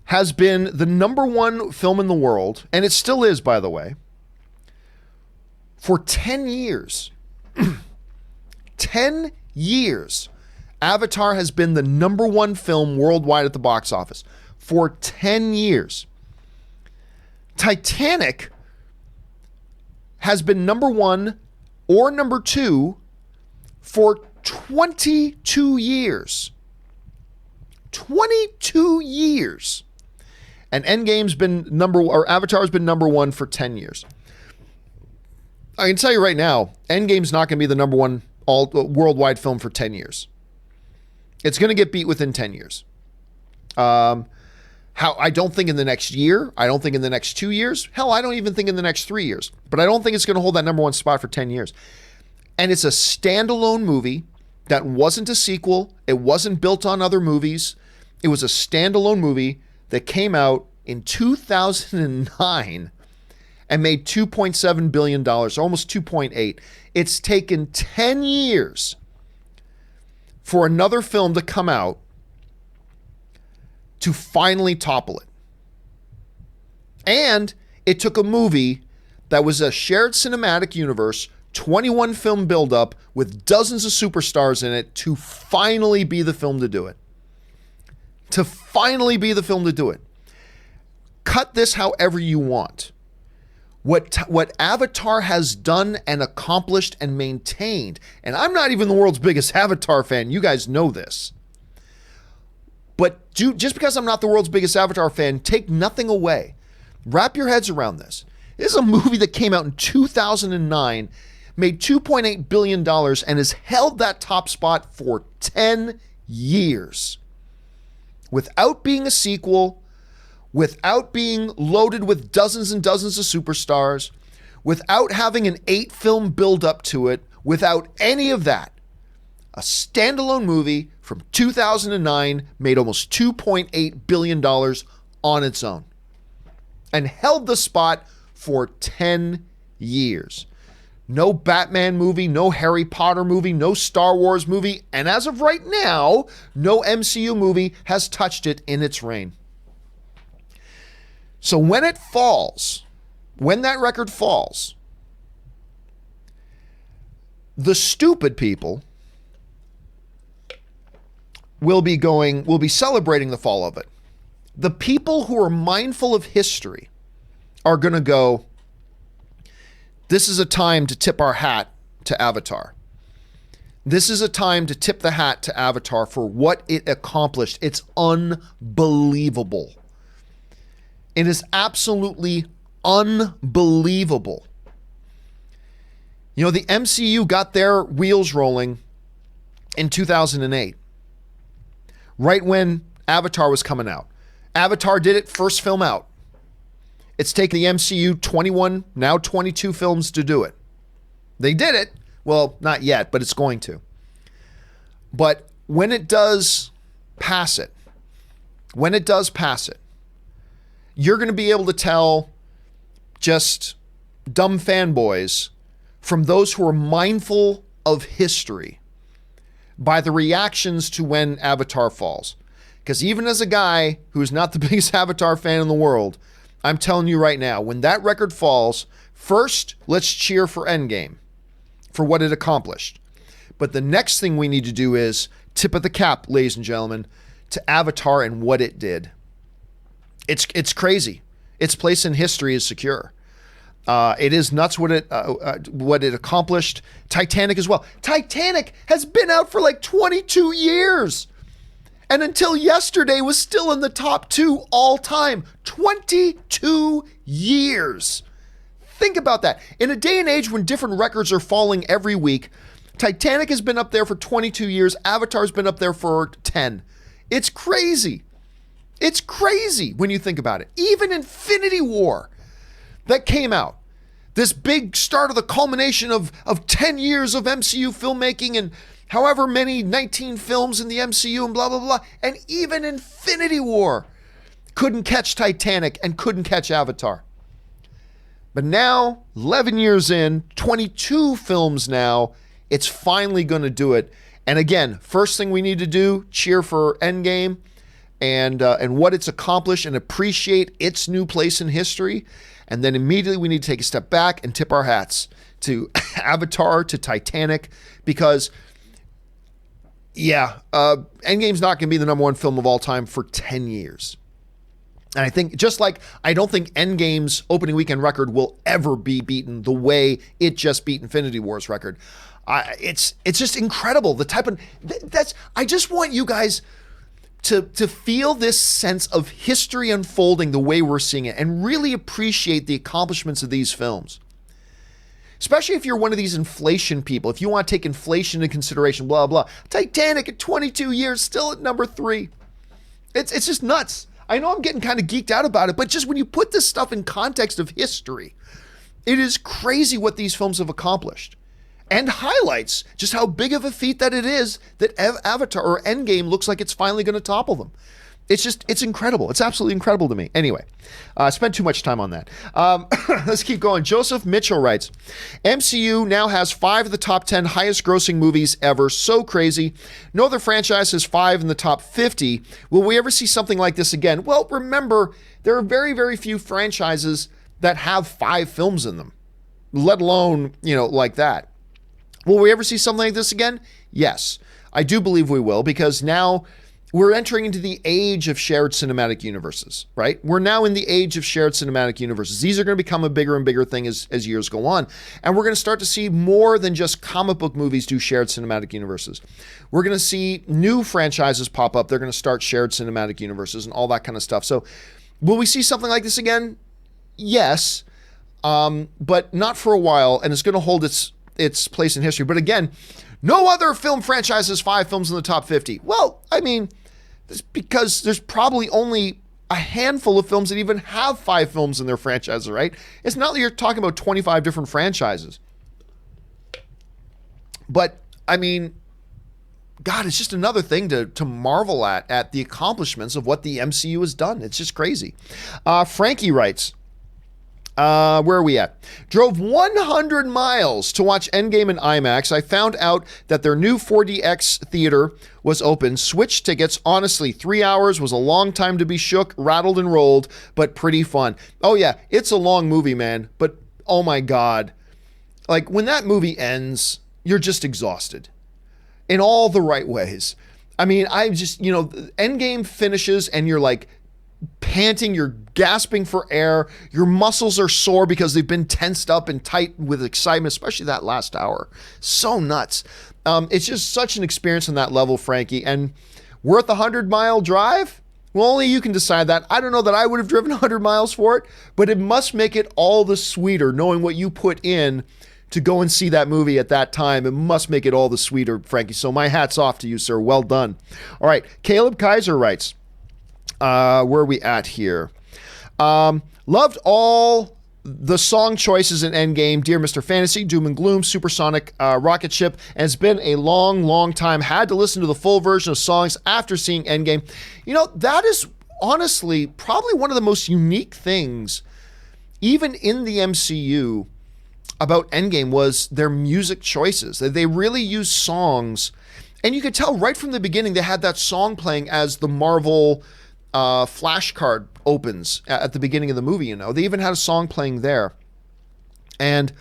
has been the number one film in the world, and it still is, by the way, for 10 years. 10 years. Avatar has been the number one film worldwide at the box office for 10 years. Titanic has been number one or number two for 22 years. 22 years. And Endgame's been Avatar's been number one for 10 years. I can tell you right now, Endgame's not going to be the number one worldwide film for 10 years. It's going to get beat within 10 years. I don't think in the next year. I don't think in the next 2 years. Hell, I don't even think in the next 3 years. But I don't think it's going to hold that number one spot for 10 years. And it's a standalone movie that wasn't a sequel. It wasn't built on other movies. It was a standalone movie that came out in 2009 and made $2.7 billion, almost 2.8. It's taken 10 years for another film to come out to finally topple it. And it took a movie that was a shared cinematic universe, 21 film buildup with dozens of superstars in it to finally be the film to do it. To finally be the film to do it. Cut this however you want. what Avatar has done and accomplished and maintained, and I'm not even the world's biggest Avatar fan, you guys know this. But just because I'm not the world's biggest Avatar fan, take nothing away. Wrap your heads around this. This is a movie that came out in 2009, made $2.8 billion, and has held that top spot for 10 years. Without being a sequel, without being loaded with dozens and dozens of superstars, without having an 8-film build-up to it, without any of that. A standalone movie from 2009 made almost $2.8 billion on its own and held the spot for 10 years. No Batman movie, no Harry Potter movie, no Star Wars movie, and as of right now, no MCU movie has touched it in its reign. So when it falls, when that record falls, the stupid people will be celebrating the fall of it. The people who are mindful of history are going to go, this is a time to tip our hat to Avatar. This is a time to tip the hat to Avatar for what it accomplished. It's unbelievable. It is absolutely unbelievable. You know, the MCU got their wheels rolling in 2008. Right when Avatar was coming out. Avatar did it, first film out. It's taken the MCU 21, now 22 films to do it. They did it. Well, not yet, but it's going to. But when it does pass it, you're going to be able to tell just dumb fanboys from those who are mindful of history by the reactions to when Avatar falls. Because even as a guy who's not the biggest Avatar fan in the world, I'm telling you right now, when that record falls, first, let's cheer for Endgame, for what it accomplished. But the next thing we need to do is tip of the cap, ladies and gentlemen, to Avatar and what it did. It's crazy. Its place in history is secure. It is nuts what it accomplished. Titanic as well. Titanic has been out for like 22 years. And until yesterday was still in the top 2 all time. 22 years. Think about that. In a day and age when different records are falling every week, Titanic has been up there for 22 years. Avatar's been up there for 10. It's crazy. It's crazy when you think about it. Even Infinity War that came out, this big start of the culmination of 10 years of MCU filmmaking and however many 19 films in the MCU and blah, blah, blah. And even Infinity War couldn't catch Titanic and couldn't catch Avatar. But now, 11 years in, 22 films now, it's finally going to do it. And again, first thing we need to do, cheer for Endgame and what it's accomplished and appreciate its new place in history. And then immediately we need to take a step back and tip our hats to Avatar, to Titanic, because Endgame's not going to be the number 1 film of all time for 10 years. And I think just like I don't think Endgame's opening weekend record will ever be beaten the way it just beat Infinity War's record. It's just incredible. The type of I just want you guys to feel this sense of history unfolding the way we're seeing it and really appreciate the accomplishments of these films. Especially if you're one of these inflation people, if you want to take inflation into consideration, blah, blah. Titanic at 22 years, still at number 3. It's just nuts. I know I'm getting kind of geeked out about it, but just when you put this stuff in context of history, it is crazy what these films have accomplished. And highlights just how big of a feat that it is that Avatar or Endgame looks like it's finally going to topple them. It's incredible. It's absolutely incredible to me. Anyway, I spent too much time on that. Let's keep going. Joseph Mitchell writes, MCU now has 5 of the top 10 highest grossing movies ever. So crazy. No other franchise has 5 in the top 50. Will we ever see something like this again? Well, remember, there are very, very few franchises that have 5 films in them, let alone, like that. Will we ever see something like this again? Yes, I do believe we will, because now we're entering into the age of shared cinematic universes, right? We're now in the age of shared cinematic universes. These are going to become a bigger and bigger thing as years go on. And we're going to start to see more than just comic book movies do shared cinematic universes. We're going to see new franchises pop up. They're going to start shared cinematic universes and all that kind of stuff. So will we see something like this again? Yes, but not for a while. And it's going to hold its place in history. But again, no other film franchise has 5 films in the top 50. Well, I mean, it's because there's probably only a handful of films that even have 5 films in their franchises, right? It's not that you're talking about 25 different franchises. But, I mean, God, it's just another thing to marvel at the accomplishments of what the MCU has done. It's just crazy. Frankie writes, where are we at? Drove 100 miles to watch Endgame in IMAX. I found out that their new 4DX theater was open. Switched tickets. Honestly, 3 hours was a long time to be shook, rattled, and rolled, but pretty fun. Oh yeah, it's a long movie, man. But oh my God. Like when that movie ends, you're just exhausted in all the right ways. I mean, I just, Endgame finishes and you're like, panting, you're gasping for air, your muscles are sore because they've been tensed up and tight with excitement, especially that last hour. So nuts. It's just such an experience on that level, Frankie. And worth a 100-mile drive? Well, only you can decide that. I don't know that I would have driven 100 miles for it, but it must make it all the sweeter knowing what you put in to go and see that movie at that time. It must make it all the sweeter, Frankie. So my hat's off to you, sir. Well done. All right. Caleb Kaiser writes, where are we at here? Loved all the song choices in Endgame. Dear Mr. Fantasy, Doom and Gloom, Supersonic Rocket Ship. And it's been a long, long time. Had to listen to the full version of songs after seeing Endgame. That is honestly probably one of the most unique things, even in the MCU, about Endgame was their music choices. They really used songs. And you could tell right from the beginning they had that song playing as the Marvel flashcard opens at the beginning of the movie. They even had a song playing there, and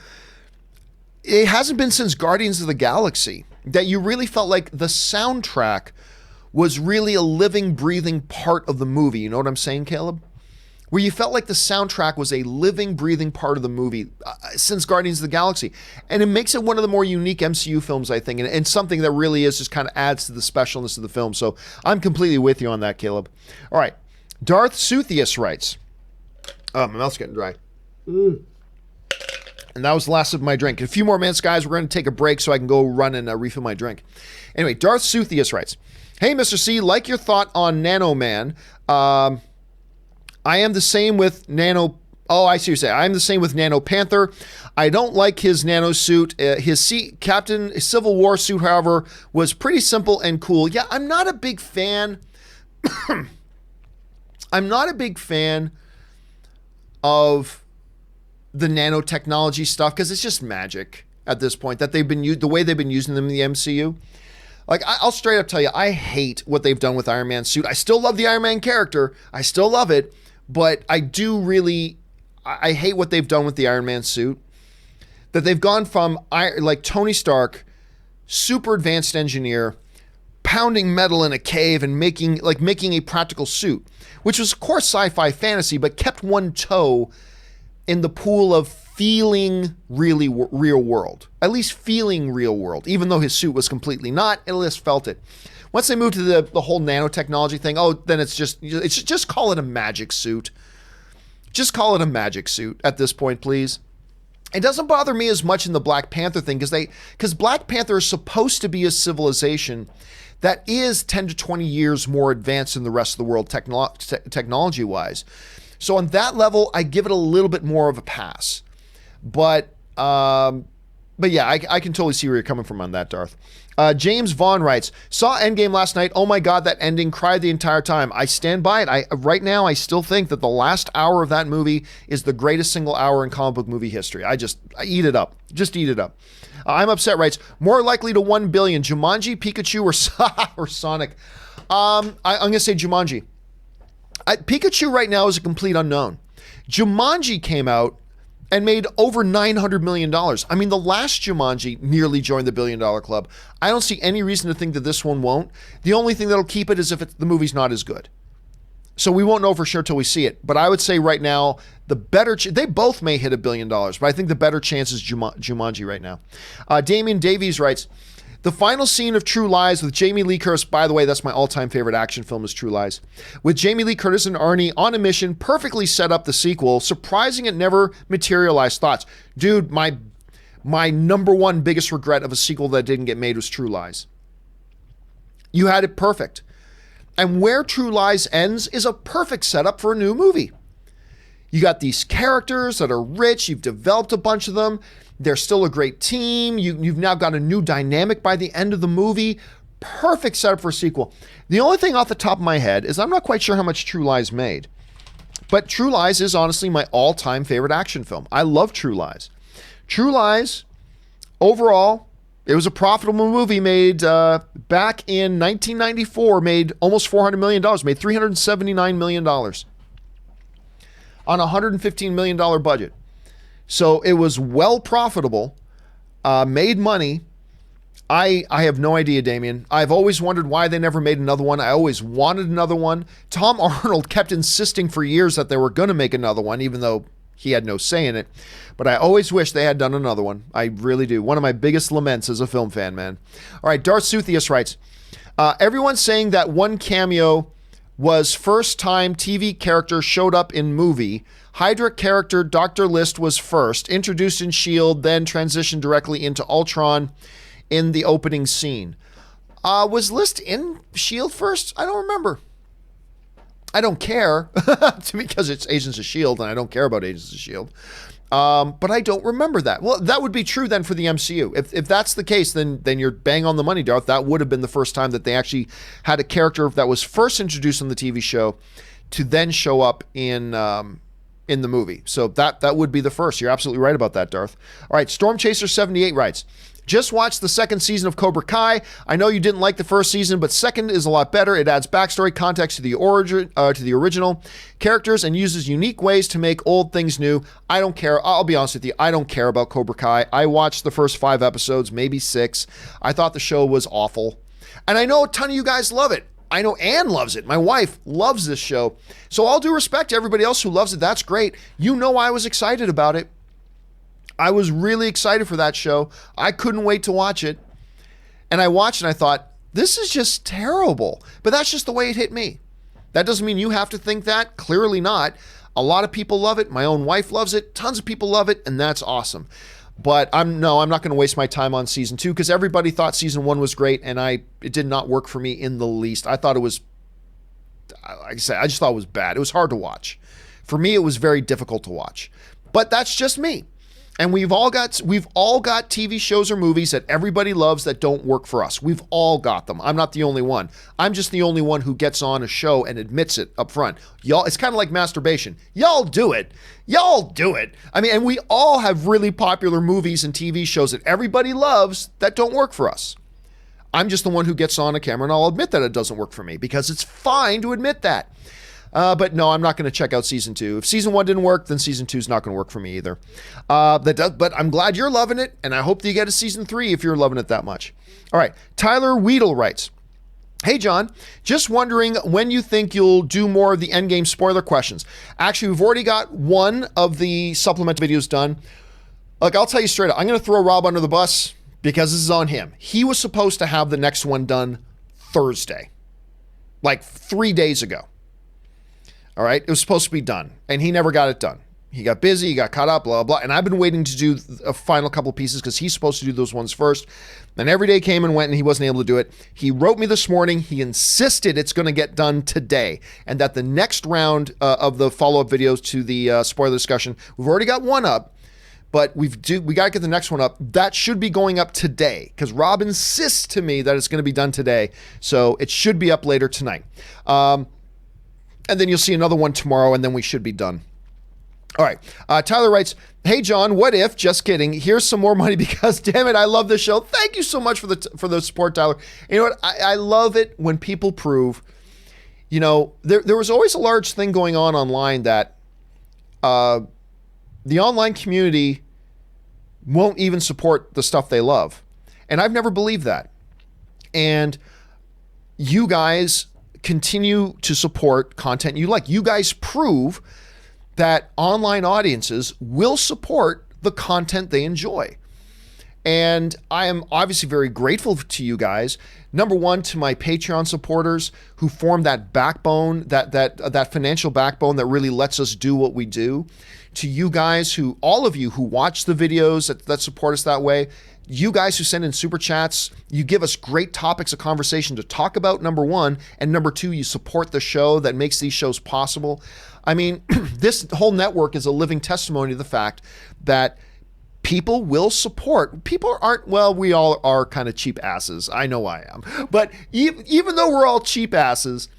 it hasn't been since Guardians of the Galaxy that you really felt like the soundtrack was really a living, breathing part of the movie. You know what I'm saying, Caleb? Where you felt like the soundtrack was a living, breathing part of the movie since Guardians of the Galaxy. And it makes it one of the more unique MCU films, I think, and something that really is just kind of adds to the specialness of the film. So I'm completely with you on that, Caleb. All right. Darth Suthius writes, oh, my mouth's getting dry. And that was the last of my drink. In a few more minutes, guys, we're going to take a break so I can go run and refill my drink. Anyway, Darth Suthius writes, hey, Mr. C, like your thought on Nano Man. I am the same with Nano. Oh, I see what you're saying. I'm the same with Nano Panther. I don't like his nano suit. His Captain Civil War suit, however, was pretty simple and cool. Yeah, I'm not a big fan. I'm not a big fan of the nanotechnology stuff because it's just magic at this point that they've been the way they've been using them in the MCU. Like, I'll straight up tell you, I hate what they've done with Iron Man's suit. I still love the Iron Man character. I still love it. But I do really, I hate what they've done with the Iron Man suit. That they've gone from, like, Tony Stark, super advanced engineer, pounding metal in a cave and making a practical suit. Which was, of course, sci-fi fantasy, but kept one toe in the pool of feeling really real world. At least feeling real world. Even though his suit was completely not, at least felt it. Once they moved to the whole nanotechnology thing, then it's just call it a magic suit. Just call it a magic suit at this point, please. It doesn't bother me as much in the Black Panther thing because Black Panther is supposed to be a civilization that is 10 to 20 years more advanced than the rest of the world technology-wise. So on that level, I give it a little bit more of a pass. But yeah, I can totally see where you're coming from on that, Darth. James Vaughn writes, saw Endgame last night. Oh my God, that ending, cried the entire time. I stand by it. Right now, I still think that the last hour of that movie is the greatest single hour in comic book movie history. I eat it up. Just eat it up. I'm Upset writes, more likely to 1 billion, Jumanji, Pikachu, or Sonic. I'm going to say Jumanji. Pikachu right now is a complete unknown. Jumanji came out and made over $900 million. I mean, the last Jumanji nearly joined the $1 billion club. I don't see any reason to think that this one won't. The only thing that'll keep it is if the movie's not as good. So we won't know for sure till we see it. But I would say right now, the better, they both may hit $1 billion, but I think the better chance is Jumanji right now. Damian Davies writes, the final scene of True Lies with Jamie Lee Curtis, by the way, that's my all-time favorite action film is True Lies, with Jamie Lee Curtis and Arnie on a mission, perfectly set up the sequel. Surprising it never materialized. Thoughts? Dude, my number one biggest regret of a sequel that didn't get made was True Lies. You had it perfect. And where True Lies ends is a perfect setup for a new movie. You got these characters that are rich. You've developed a bunch of them. They're still a great team. You've now got a new dynamic by the end of the movie. Perfect setup for a sequel. The only thing off the top of my head is I'm not quite sure how much True Lies made. But True Lies is honestly my all-time favorite action film. I love True Lies. True Lies, overall, it was a profitable movie made back in 1994, made almost $400 million, made $379 million on a $115 million budget. So it was well profitable, made money. I have no idea, Damien. I've always wondered why they never made another one. I always wanted another one. Tom Arnold kept insisting for years that they were going to make another one, even though he had no say in it. But I always wish they had done another one. I really do. One of my biggest laments as a film fan, man. All right, Darth Suthius writes, everyone's saying that one cameo was first time TV character showed up in movie. Hydra character Dr. List was first, introduced in S.H.I.E.L.D., then transitioned directly into Ultron in the opening scene. Was List in S.H.I.E.L.D. first? I don't remember. I don't care because it's Agents of S.H.I.E.L.D. and I don't care about Agents of S.H.I.E.L.D. But I don't remember that. Well, that would be true then for the MCU. If that's the case, then you're bang on the money, Darth. That would have been the first time that they actually had a character that was first introduced on the TV show to then show up in the movie. So that would be the first. You're absolutely right about that, Darth. All right, Stormchaser78 writes, just watched the second season of Cobra Kai. I know you didn't like the first season, but second is a lot better. It adds backstory, context to the original characters, and uses unique ways to make old things new. I don't care. I'll be honest with you. I don't care about Cobra Kai. I watched the first 5 episodes, maybe 6. I thought the show was awful. And I know a ton of you guys love it. I know Ann loves it. My wife loves this show. So all due respect to everybody else who loves it, that's great. You know I was excited about it. I was really excited for that show. I couldn't wait to watch it. And I watched and I thought, this is just terrible. But that's just the way it hit me. That doesn't mean you have to think that. Clearly not. A lot of people love it. My own wife loves it. Tons of people love it. And that's awesome. But I'm not going to waste my time on season 2 because everybody thought season 1 was great. And it did not work for me in the least. I thought it was, like I said, I just thought it was bad. It was hard to watch. For me, it was very difficult to watch. But that's just me. And we've all got TV shows or movies that everybody loves that don't work for us. We've all got them. I'm not the only one. I'm just the only one who gets on a show and admits it up front. Y'all, it's kind of like masturbation. Y'all do it. Y'all do it. I mean, and we all have really popular movies and TV shows that everybody loves that don't work for us. I'm just the one who gets on a camera and I'll admit that it doesn't work for me because it's fine to admit that. But no, I'm not going to check out season 2. If season 1 didn't work, then season 2 is not going to work for me either. But I'm glad you're loving it, and I hope that you get a season 3 if you're loving it that much. All right, Tyler Weedle writes, hey, John, just wondering when you think you'll do more of the Endgame spoiler questions. Actually, we've already got one of the supplement videos done. Look, I'll tell you straight up, I'm going to throw Rob under the bus because this is on him. He was supposed to have the next one done Thursday, like 3 days ago. All right, it was supposed to be done, and he never got it done. He got busy, he got caught up, blah, blah, and I've been waiting to do a final couple pieces because he's supposed to do those ones first. And every day came and went, and he wasn't able to do it. He wrote me this morning. He insisted it's going to get done today, and that the next round of the follow-up videos to the spoiler discussion, we've already got one up, but we got to get the next one up. That should be going up today because Rob insists to me that it's going to be done today, so it should be up later tonight. And then you'll see another one tomorrow, and then we should be done. All right. Tyler writes, hey, John, what if, just kidding, here's some more money because, damn it, I love this show. Thank you so much for the support, Tyler. You know what? I love it when people prove, you know, there was always a large thing going on online that the online community won't even support the stuff they love. And I've never believed that. And you guys continue to support content you like. You guys prove that online audiences will support the content they enjoy. And I am obviously very grateful to you guys. Number one, to my Patreon supporters who form that backbone, that financial backbone that really lets us do what we do. To you guys who, all of you who watch the videos that support us that way. You guys who send in super chats, you give us great topics of conversation to talk about, number one. And number two, you support the show that makes these shows possible. I mean, this whole network is a living testimony to the fact that people will support. People aren't, well, we all are kind of cheap asses. I know I am. But even though we're all cheap asses,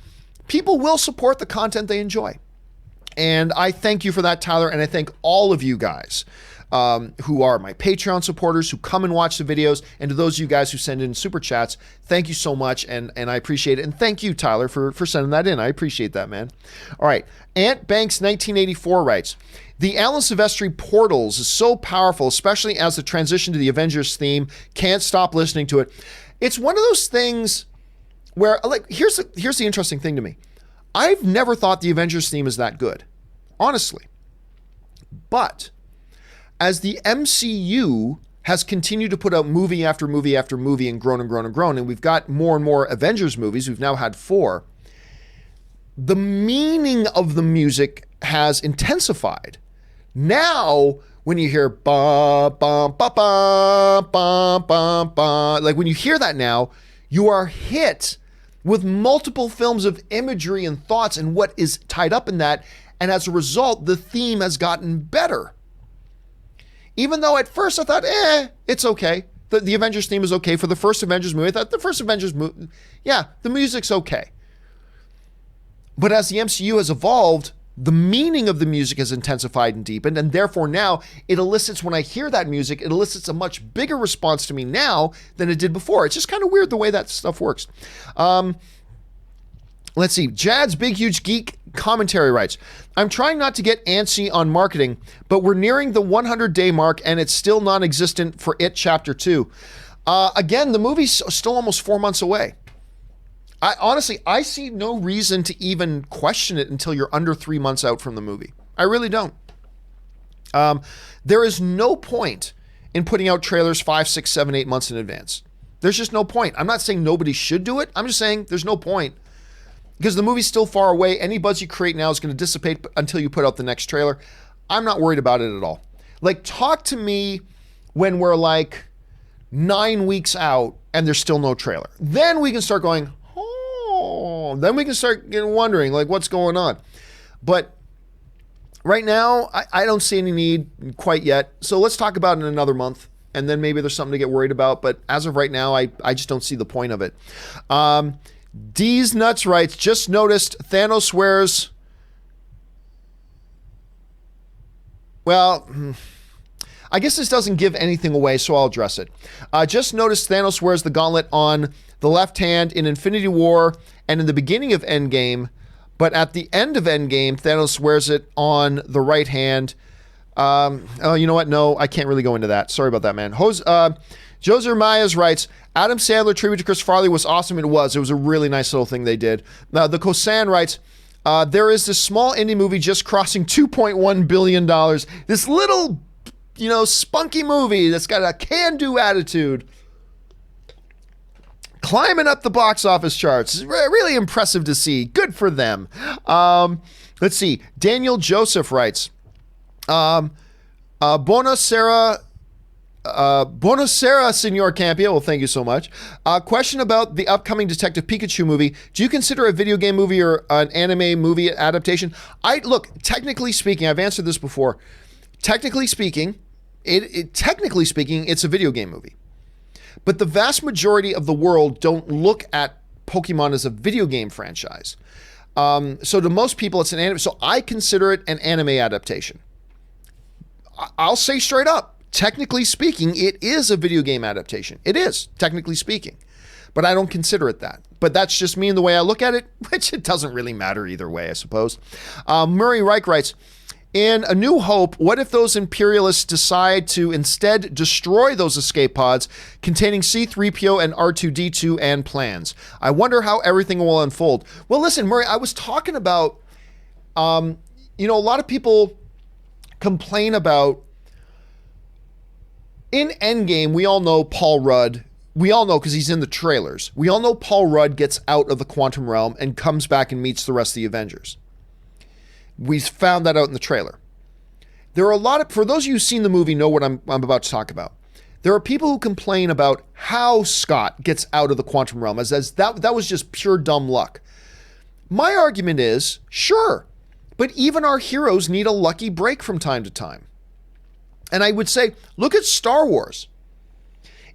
people will support the content they enjoy. And I thank you for that, Tyler. And I thank all of you guys who are my Patreon supporters, who come and watch the videos, and to those of you guys who send in super chats, thank you so much, and I appreciate it. And thank you, Tyler, for sending that in. I appreciate that, man. All right. Ant Banks 1984 writes, the Alan Silvestri portals is so powerful, especially as the transition to the Avengers theme. Can't stop listening to it. It's one of those things where, like, here's the interesting thing to me. I've never thought the Avengers theme is that good, honestly. But as the MCU has continued to put out movie after movie after movie and grown and grown and grown, and we've got more and more Avengers movies, we've now had 4, the meaning of the music has intensified. Now, when you hear ba ba ba ba ba ba ba, like when you hear that now, you are hit with multiple films of imagery and thoughts and what is tied up in that, and as a result, the theme has gotten better. Even though at first I thought, it's okay. The Avengers theme is okay for the first Avengers movie. I thought the first Avengers movie, yeah, the music's okay. But as the MCU has evolved, the meaning of the music has intensified and deepened, and therefore now it elicits, when I hear that music, it elicits a much bigger response to me now than it did before. It's just kind of weird the way that stuff works. Let's see. Jad's Big Huge Geek Commentary writes, I'm trying not to get antsy on marketing, but we're nearing the 100-day mark and it's still non-existent for It Chapter 2. Again, the movie's still almost 4 months away. I see no reason to even question it until you're under 3 months out from the movie. I really don't. There is no point in putting out trailers 5, 6, 7, 8 months in advance. There's just no point. I'm not saying nobody should do it. I'm just saying there's no point. Because the movie's still far away. Any buzz you create now is going to dissipate until you put out the next trailer. I'm not worried about it at all. Like, talk to me when we're like 9 weeks out and there's still no trailer. Then we can start going, then we can start wondering, like, what's going on. But right now, I don't see any need quite yet. So let's talk about it in another month. And then maybe there's something to get worried about. But as of right now, I just don't see the point of it. D's Nuts writes, just noticed Thanos swears. Well, I guess this doesn't give anything away, so I'll address it. Just noticed Thanos wears the gauntlet on the left hand in Infinity War and in the beginning of Endgame, but at the end of Endgame, Thanos wears it on the right hand. Oh, you know what? No, I can't really go into that. Sorry about that, man. Joser Myers writes, Adam Sandler tribute to Chris Farley was awesome. It was a really nice little thing they did. Now, the Kosan writes, there is this small indie movie just crossing $2.1 billion. This little, spunky movie that's got a can-do attitude. Climbing up the box office charts. It's really impressive to see. Good for them. Let's see. Daniel Joseph writes, Buonasera, Senor Campea. Well, thank you so much. Question about the upcoming Detective Pikachu movie. Do you consider a video game movie or an anime movie adaptation? Technically speaking, I've answered this before. Technically speaking, it's a video game movie. But the vast majority of the world don't look at Pokemon as a video game franchise. So to most people, it's an anime. So I consider it an anime adaptation. I'll say straight up, technically speaking, it is a video game adaptation. It is, technically speaking. But I don't consider it that. But that's just me and the way I look at it, which it doesn't really matter either way, I suppose. Murray Reich writes, In A New Hope, what if those imperialists decide to instead destroy those escape pods containing C-3PO and R2-D2 and plans? I wonder how everything will unfold. Well, listen, Murray, I was talking about, a lot of people complain about, in Endgame, we all know Paul Rudd. We all know because he's in the trailers. We all know Paul Rudd gets out of the quantum realm and comes back and meets the rest of the Avengers. We found that out in the trailer. There are a lot of, for those of you who've seen the movie, know what I'm about to talk about. There are people who complain about how Scott gets out of the quantum realm as that was just pure dumb luck. My argument is, sure, but even our heroes need a lucky break from time to time. And I would say, look at Star Wars.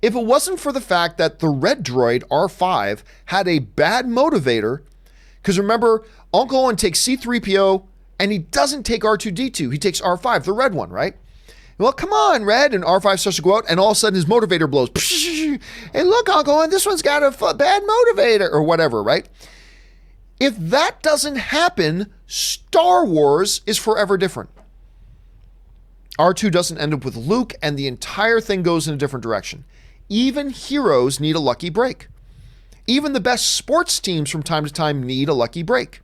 If it wasn't for the fact that the red droid, R5, had a bad motivator, because remember, Uncle Owen takes C-3PO, and he doesn't take R2-D2. He takes R5, the red one, right? Well, come on, Red. And R5 starts to go out, and all of a sudden his motivator blows. Hey, look, Uncle Owen, this one's got a bad motivator, or whatever, right? If that doesn't happen, Star Wars is forever different. R2 doesn't end up with Luke, and the entire thing goes in a different direction. Even heroes need a lucky break. Even the best sports teams from time to time need a lucky break.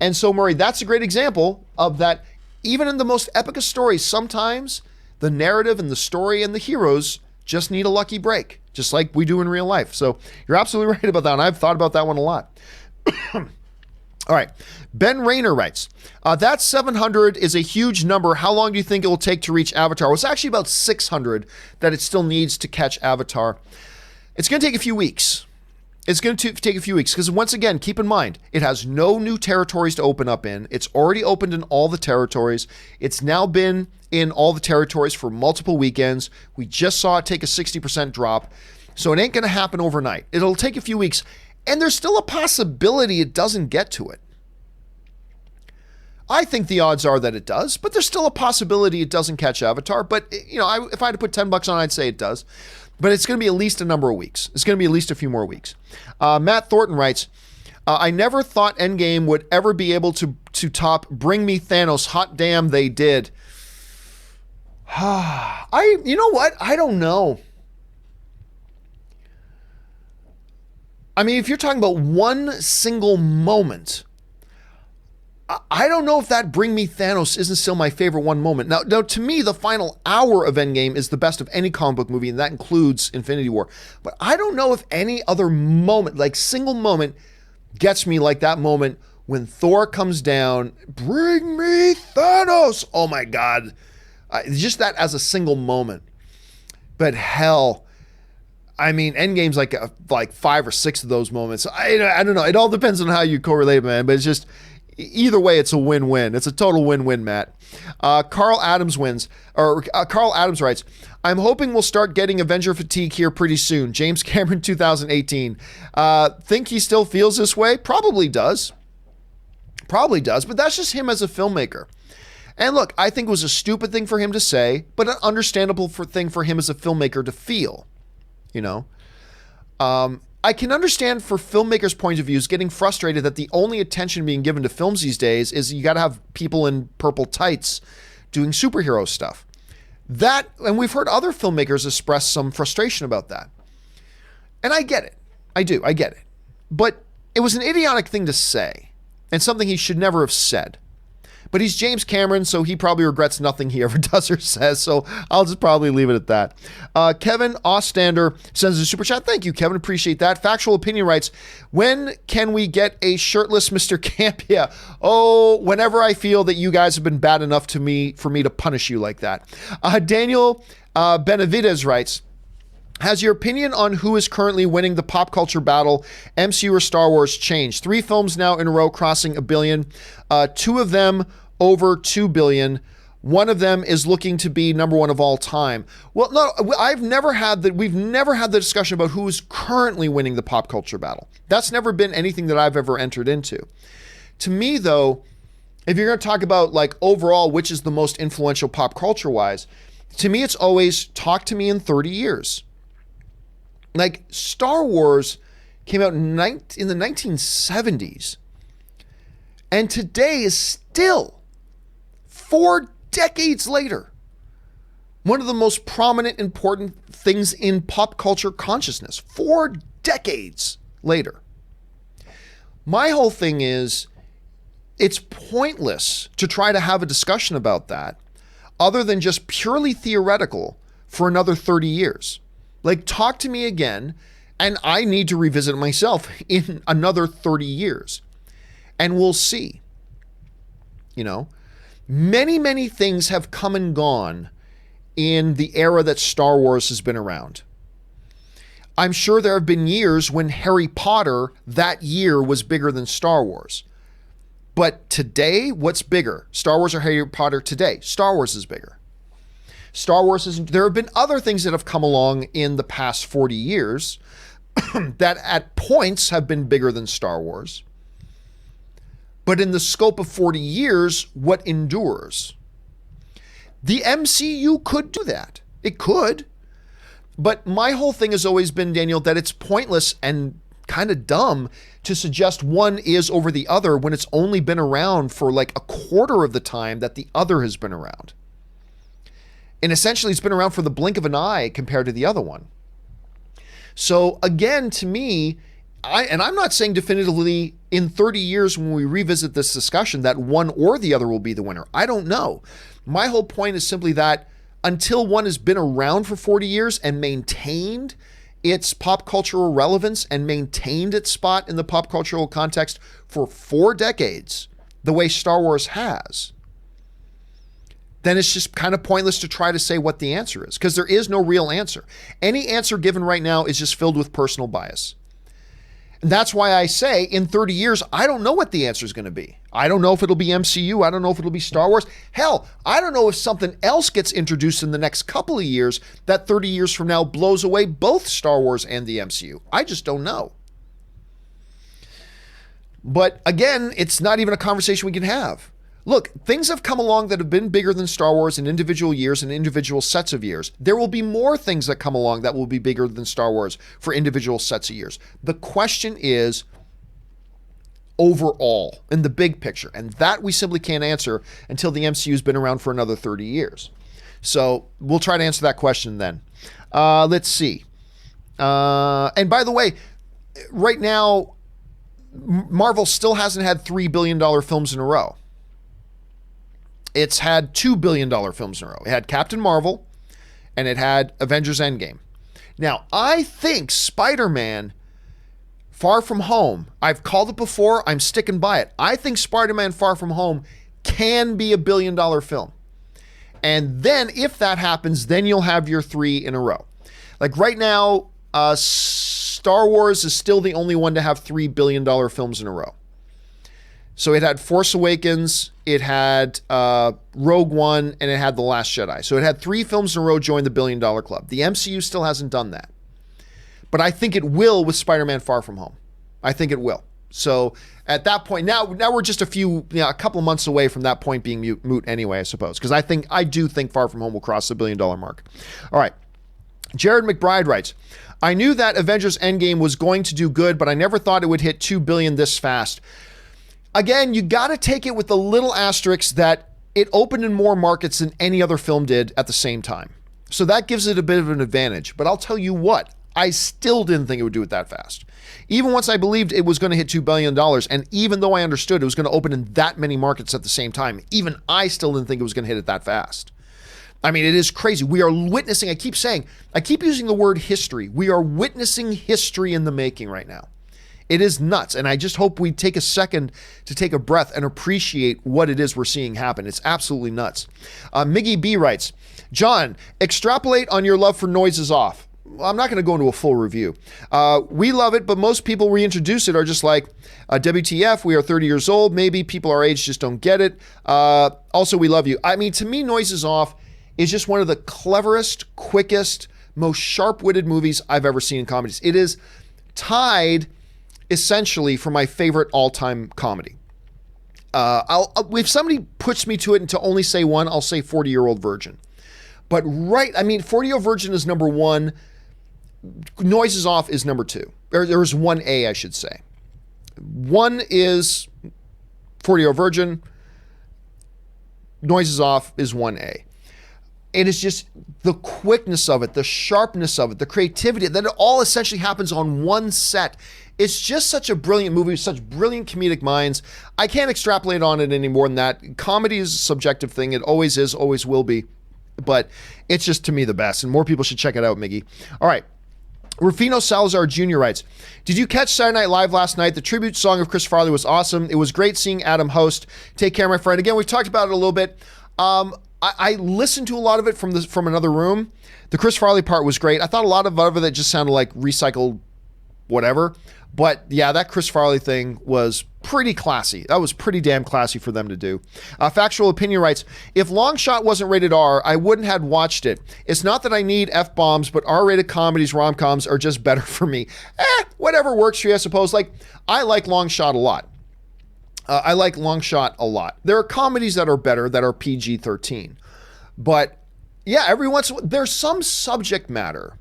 And so, Murray, that's a great example of that. Even in the most epic of stories, sometimes the narrative and the story and the heroes just need a lucky break, just like we do in real life. So you're absolutely right about that, and I've thought about that one a lot. All right. Ben Rayner writes, that 700 is a huge number. How long do you think it will take to reach Avatar? Well, it's actually about 600 that it still needs to catch Avatar. It's going to take a few weeks. It's going to take a few weeks because, once again, keep in mind, it has no new territories to open up in. It's already opened in all the territories. It's now been in all the territories for multiple weekends. We just saw it take a 60% drop. So it ain't going to happen overnight. It'll take a few weeks. And there's still a possibility it doesn't get to it. I think the odds are that it does, but there's still a possibility it doesn't catch Avatar. But, if I had to put $10 on it, I'd say it does. But it's going to be at least a number of weeks. It's going to be at least a few more weeks. Matt Thornton writes, I never thought Endgame would ever be able to top Bring Me Thanos. Hot damn, they did. You know what? I don't know. I mean, if you're talking about one single moment, I don't know if that Bring Me Thanos isn't still my favorite one moment. Now, to me, the final hour of Endgame is the best of any comic book movie, and that includes Infinity War. But I don't know if any other moment, like single moment, gets me like that moment when Thor comes down, Bring Me Thanos. Oh my God. Just that as a single moment. But hell, I mean, Endgame's like 5 or 6 of those moments. I don't know. It all depends on how you correlate, man. But it's just, either way, it's a win-win. It's a total win-win, Matt. Carl Adams writes, I'm hoping we'll start getting Avenger fatigue here pretty soon. James Cameron 2018. Think he still feels this way? Probably does. But that's just him as a filmmaker. And look, I think it was a stupid thing for him to say, but an understandable thing for him as a filmmaker to feel. I can understand for filmmakers' point of views getting frustrated that the only attention being given to films these days is you got to have people in purple tights doing superhero stuff. And we've heard other filmmakers express some frustration about that. And I get it. I get it. But it was an idiotic thing to say and something he should never have said. But he's James Cameron, so he probably regrets nothing he ever does or says, so I'll just probably leave it at that. Kevin Ostander sends a super chat. Thank you, Kevin. Appreciate that. Factual Opinion writes, when can we get a shirtless Mr. Campea? Oh, whenever I feel that you guys have been bad enough for me to punish you like that. Daniel Benavides writes, has your opinion on who is currently winning the pop culture battle, MCU or Star Wars, changed? 3 films now in a row crossing $1 billion. 2 of them over $2 billion. One of them is looking to be number 1 of all time. Well, no, we've never had the discussion about who is currently winning the pop culture battle. That's never been anything that I've ever entered into. To me, though, if you're going to talk about like overall, which is the most influential pop culture wise, to me, it's always talk to me in 30 years. Like Star Wars came out in the 1970s and today is still 4 decades later. One of the most prominent, important things in pop culture consciousness. 4 decades later. My whole thing is, it's pointless to try to have a discussion about that other than just purely theoretical for another 30 years. Like, talk to me again, and I need to revisit it myself in another 30 years. And we'll see. You know, many, many things have come and gone in the era that Star Wars has been around. I'm sure there have been years when Harry Potter that year was bigger than Star Wars. But today, what's bigger? Star Wars or Harry Potter today? Star Wars is bigger. Star Wars is, there have been other things that have come along in the past 40 years that at points have been bigger than Star Wars. But in the scope of 40 years, what endures? The MCU could do that. It could. But my whole thing has always been, Daniel, that it's pointless and kind of dumb to suggest one is over the other when it's only been around for like a quarter of the time that the other has been around. And essentially, it's been around for the blink of an eye compared to the other one. So again, to me, I'm not saying definitively in 30 years when we revisit this discussion that one or the other will be the winner. I don't know. My whole point is simply that until one has been around for 40 years and maintained its pop cultural relevance and maintained its spot in the pop cultural context for 4 decades, the way Star Wars has, then it's just kind of pointless to try to say what the answer is, because there is no real answer. Any answer given right now is just filled with personal bias. And that's why I say in 30 years, I don't know what the answer is going to be. I don't know if it'll be MCU. I don't know if it'll be Star Wars. Hell, I don't know if something else gets introduced in the next couple of years that 30 years from now blows away both Star Wars and the MCU. I just don't know. But again, it's not even a conversation we can have. Look, things have come along that have been bigger than Star Wars in individual years and individual sets of years. There will be more things that come along that will be bigger than Star Wars for individual sets of years. The question is overall in the big picture, and that we simply can't answer until the MCU has been around for another 30 years. So we'll try to answer that question then. Let's see. And by the way, right now, Marvel still hasn't had $3 billion films in a row. It's had $2 billion films in a row. It had Captain Marvel and it had Avengers Endgame. Now, I think Spider-Man Far From Home, I've called it before, I'm sticking by it. I think Spider-Man Far From Home can be $1 billion film. And then if that happens, then you'll have your 3 in a row. Like right now, Star Wars is still the only one to have $3 billion films in a row. So it had Force Awakens, it had Rogue One, and it had The Last Jedi. So it had 3 films in a row join the $1 billion club. The MCU still hasn't done that. But I think it will with Spider-Man Far From Home. I think it will. So at that point, now we're just a couple of months away from that point being moot anyway, I suppose. Because I do think Far From Home will cross the $1 billion mark. All right. Jared McBride writes, I knew that Avengers Endgame was going to do good, but I never thought it would hit $2 billion this fast. Again, you got to take it with the little asterisk that it opened in more markets than any other film did at the same time. So that gives it a bit of an advantage. But I'll tell you what, I still didn't think it would do it that fast. Even once I believed it was going to hit $2 billion, and even though I understood it was going to open in that many markets at the same time, even I still didn't think it was going to hit it that fast. I mean, it is crazy. We are witnessing, I keep using the word history. We are witnessing history in the making right now. It is nuts, and I just hope we take a second to take a breath and appreciate what it is we're seeing happen. It's absolutely nuts. Miggy B writes, John, extrapolate on your love for Noises Off. Well, I'm not going to go into a full review. We love it, but most people reintroduce it are just like, WTF, we are 30 years old. Maybe people our age just don't get it. Also, we love you. I mean, to me, Noises Off is just one of the cleverest, quickest, most sharp-witted movies I've ever seen in comedies. It is tied essentially for my favorite all-time comedy. If somebody puts me to it and to only say one, I'll say 40-Year-Old Virgin. But 40-Year-Old Virgin is number 1. Noises Off is number 2. There's 1A, I should say. 1 is 40-Year-Old Virgin. Noises Off is 1A. It is just the quickness of it, the sharpness of it, the creativity, that it all essentially happens on one set. It's just such a brilliant movie with such brilliant comedic minds. I can't extrapolate on it any more than that. Comedy is a subjective thing. It always is, always will be. But it's just, to me, the best. And more people should check it out, Miggy. All right. Rufino Salazar Jr. writes, did you catch Saturday Night Live last night? The tribute song of Chris Farley was awesome. It was great seeing Adam host. Take care, my friend. Again, we've talked about it a little bit. I listened to a lot of it from another room. The Chris Farley part was great. I thought a lot of it just sounded like recycled whatever. But yeah, that Chris Farley thing was pretty classy. That was pretty damn classy for them to do. Factual Opinion writes, if Long Shot wasn't rated R, I wouldn't have watched it. It's not that I need F-bombs, but R-rated comedies, rom-coms are just better for me. Whatever works for you, I suppose. Like, I like Long Shot a lot. I like Long Shot a lot. There are comedies that are better that are PG-13. But yeah, every once in a while, there's some subject matter.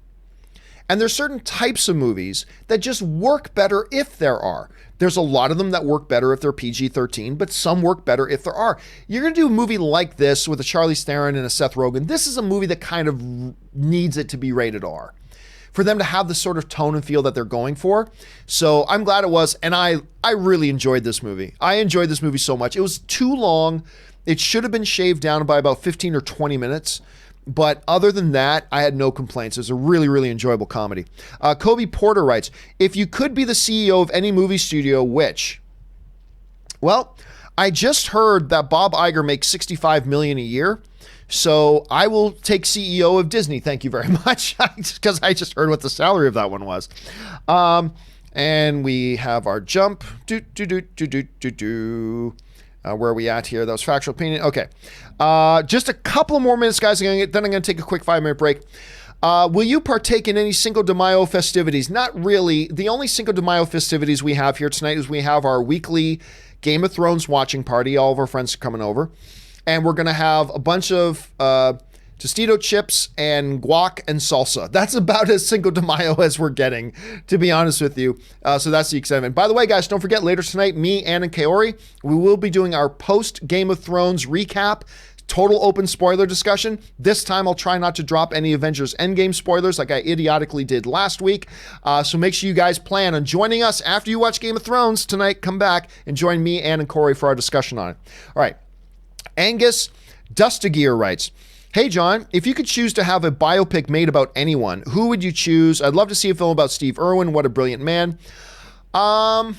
And there's certain types of movies that just work better if there are. There's a lot of them that work better if they're PG-13, but some work better if there are. You're going to do a movie like this with a Charlize Theron and a Seth Rogen. This is a movie that kind of needs it to be rated R, for them to have the sort of tone and feel that they're going for. So I'm glad it was, and I really enjoyed this movie. I enjoyed this movie so much. It was too long. It should have been shaved down by about 15 or 20 minutes. But other than that, I had no complaints. It was a really, really enjoyable comedy. Kobe Porter writes, if you could be the CEO of any movie studio, which? Well, I just heard that Bob Iger makes $65 million a year. So I will take CEO of Disney. Thank you very much. Because I just heard what the salary of that one was. And we have our jump. Where are we at here? That was Factual Opinion. Okay. Just a couple more minutes, guys. Then I'm going to take a quick 5-minute break. Will you partake in any Cinco de Mayo festivities? Not really. The only Cinco de Mayo festivities we have here tonight is we have our weekly Game of Thrones watching party. All of our friends are coming over. And we're going to have a bunch of Tostito chips and guac and salsa. That's about as Cinco de Mayo as we're getting, to be honest with you. So that's the excitement. By the way, guys, don't forget, later tonight, me, Ann, and Kaori, we will be doing our post-Game of Thrones recap, total open spoiler discussion. This time, I'll try not to drop any Avengers Endgame spoilers like I idiotically did last week. So make sure you guys plan on joining us after you watch Game of Thrones tonight. Come back and join me, Ann, and Corey for our discussion on it. All right. Angus Dustagear writes, hey, John, if you could choose to have a biopic made about anyone, who would you choose? I'd love to see a film about Steve Irwin. What a brilliant man. I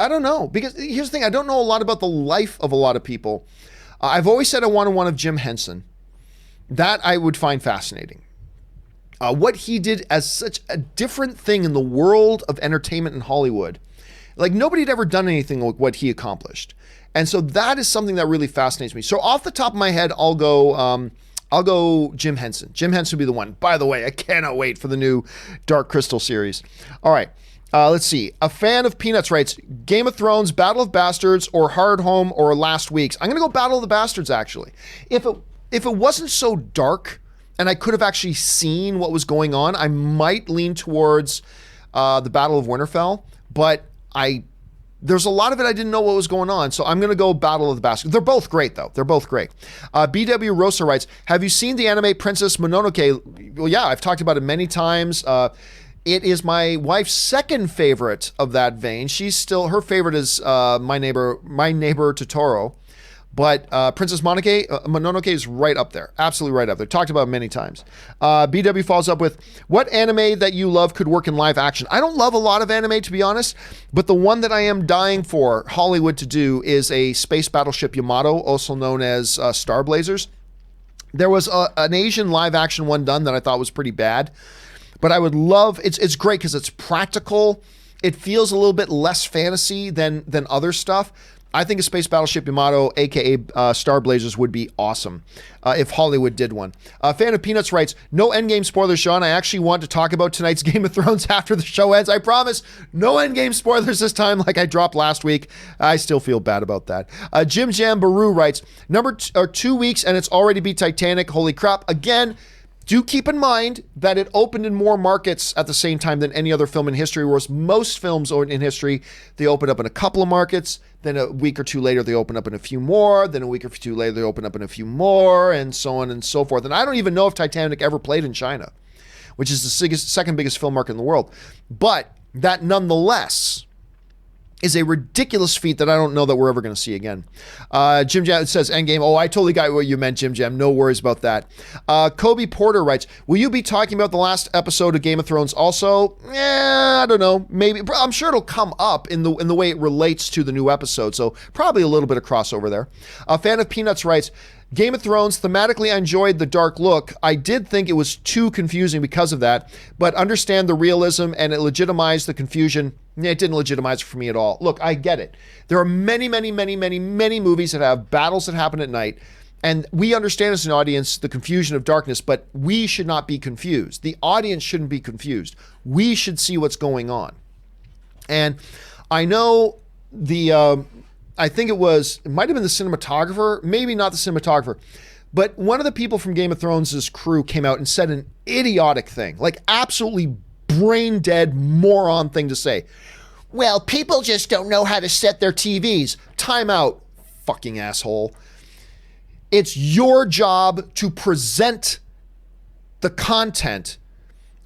don't know, because here's the thing. I don't know a lot about the life of a lot of people. I've always said I wanted one of Jim Henson. That I would find fascinating. What he did as such a different thing in the world of entertainment in Hollywood. Like, nobody had ever done anything like what he accomplished. And so that is something that really fascinates me. So off the top of my head, I'll go Jim Henson. Jim Henson would be the one. By the way, I cannot wait for the new Dark Crystal series. All right. Let's see. A fan of Peanuts writes, Game of Thrones, Battle of Bastards, or Hard Home, or Last Weeks. I'm going to go Battle of the Bastards, actually. If it wasn't so dark and I could have actually seen what was going on, I might lean towards the Battle of Winterfell. But there's a lot of it I didn't know what was going on, so I'm going to go Battle of the Bastards. They're both great, though. They're both great. BW Rosa writes, have you seen the anime Princess Mononoke? Well, yeah, I've talked about it many times. It is my wife's second favorite of that vein. Her favorite is My Neighbor Totoro. But Princess Mononoke is right up there. Absolutely right up there. Talked about it many times. BW follows up with, what anime that you love could work in live action? I don't love a lot of anime, to be honest, but the one that I am dying for Hollywood to do is a space battleship Yamato, also known as Star Blazers. There was an Asian live action one done that I thought was pretty bad, but I would love, it's great because it's practical. It feels a little bit less fantasy than other stuff. I think a space battleship Yamato, aka Star Blazers, would be awesome if Hollywood did one. Fan of Peanuts writes, no Endgame spoilers, Sean. I actually want to talk about tonight's Game of Thrones after the show ends. I promise. No Endgame spoilers this time like I dropped last week. I still feel bad about that. Jim Jam Baru writes, 2 weeks and it's already beat Titanic. Holy crap. Again, Do keep in mind that it opened in more markets at the same time than any other film in history, whereas most films in history, they open up in a couple of markets, then a week or two later, they open up in a few more, then a week or two later, they open up in a few more, and so on and so forth. And I don't even know if Titanic ever played in China, which is the second biggest film market in the world. But that nonetheless is a ridiculous feat that I don't know that we're ever going to see again. Jim Jam says, Endgame. Oh, I totally got what you meant, Jim Jam. No worries about that. Kobe Porter writes, will you be talking about the last episode of Game of Thrones also? I don't know. Maybe. I'm sure it'll come up in the way it relates to the new episode. So probably a little bit of crossover there. A fan of Peanuts writes, Game of Thrones, thematically I enjoyed the dark look. I did think it was too confusing because of that, but understand the realism and it legitimized the confusion. It didn't legitimize it for me at all. Look, I get it. There are many movies that have battles that happen at night, and we understand as an audience the confusion of darkness, but we should not be confused. The audience shouldn't be confused. We should see what's going on. And I know I think it might have been the cinematographer, maybe not the cinematographer, but one of the people from Game of Thrones' crew came out and said an idiotic thing, like absolutely brain dead moron thing to say. Well, people just don't know how to set their TVs. Time out, fucking asshole. It's your job to present the content.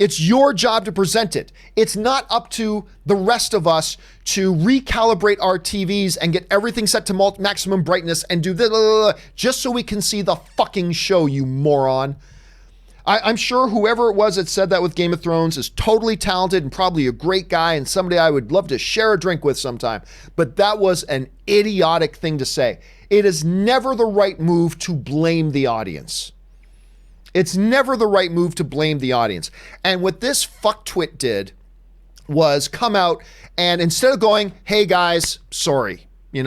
It's your job to present it. It's not up to the rest of us to recalibrate our TVs and get everything set to maximum brightness and do this just so we can see the fucking show, you moron. I'm sure whoever it was that said that with Game of Thrones is totally talented and probably a great guy and somebody I would love to share a drink with sometime. But that was an idiotic thing to say. It is never the right move to blame the audience. It's never the right move to blame the audience. And what this fucktwit did was come out and instead of going, hey guys, sorry, we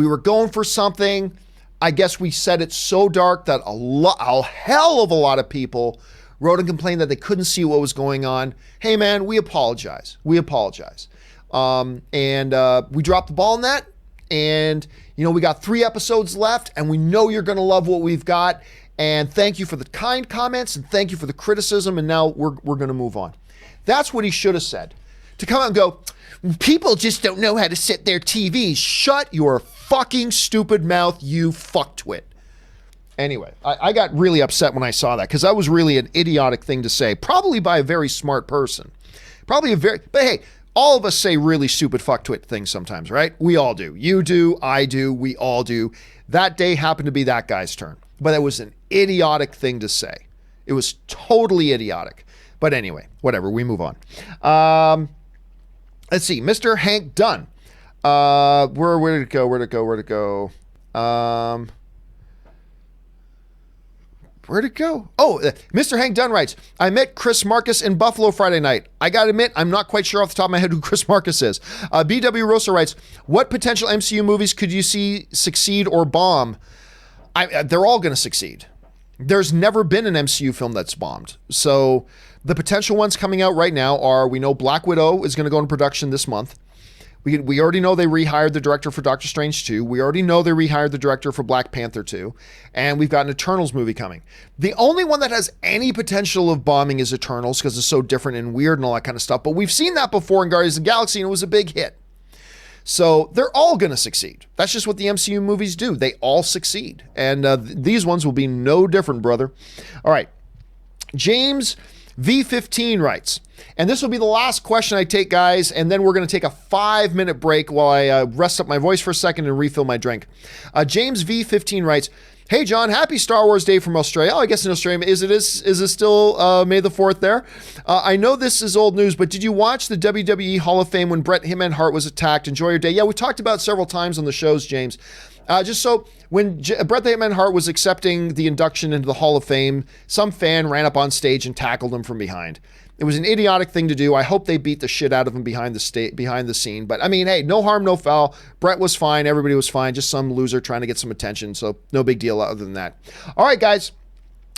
were going for something. I guess we said it so dark that a hell of a lot of people wrote and complained that they couldn't see what was going on. Hey man, we apologize. We apologize. And we dropped the ball on that. And, we got 3 episodes left and we know you're going to love what we've got. And thank you for the kind comments and thank you for the criticism. And now we're going to move on. That's what he should have said. To come out and go, people just don't know how to set their TVs. Shut your fucking stupid mouth, you fucktwit. Anyway, I got really upset when I saw that because that was really an idiotic thing to say, probably by a very smart person. But hey, all of us say really stupid fucktwit things sometimes, right? We all do. You do, I do, we all do. That day happened to be that guy's turn. But it was an idiotic thing to say. It was totally idiotic. But anyway, whatever, we move on. Let's see, Mr. Hank Dunn. Where did it go? Where'd it go? Oh, Mr. Hank Dunn writes, I met Chris Marcus in Buffalo Friday night. I gotta admit, I'm not quite sure off the top of my head who Chris Marcus is. BW Rosa writes, what potential MCU movies could you see succeed or bomb? They're all gonna succeed. There's never been an MCU film that's bombed. So the potential ones coming out right now are, we know Black Widow is gonna go into production this month. We already know they rehired the director for Doctor Strange 2. We already know they rehired the director for Black Panther 2. And we've got an Eternals movie coming. The only one that has any potential of bombing is Eternals because it's so different and weird and all that kind of stuff. But we've seen that before in Guardians of the Galaxy and it was a big hit. So they're all going to succeed. That's just what the MCU movies do. They all succeed. And these ones will be no different, brother. All right. James V15 writes, and this will be the last question I take, guys, and then we're going to take a 5-minute break while I rest up my voice for a second and refill my drink. James V15 writes, hey, John, happy Star Wars Day from Australia. Oh, I guess in Australia, is it still May the 4th there? I know this is old news, but did you watch the WWE Hall of Fame when Bret Hitman Hart was attacked? Enjoy your day. Yeah, we talked about it several times on the shows, James. Just so when Bret the Hitman Hart was accepting the induction into the Hall of Fame, some fan ran up on stage and tackled him from behind. It was an idiotic thing to do. I hope they beat the shit out of him behind the scene. But I mean, hey, no harm, no foul. Bret was fine. Everybody was fine. Just some loser trying to get some attention. So no big deal other than that. All right, guys.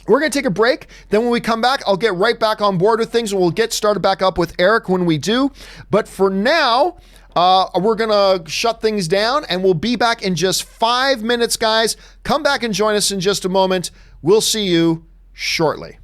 We're going to take a break. Then when we come back, I'll get right back on board with things and we'll get started back up with Eric when we do. But for now, we're going to shut things down and we'll be back in just 5 minutes, guys. Come back and join us in just a moment. We'll see you shortly.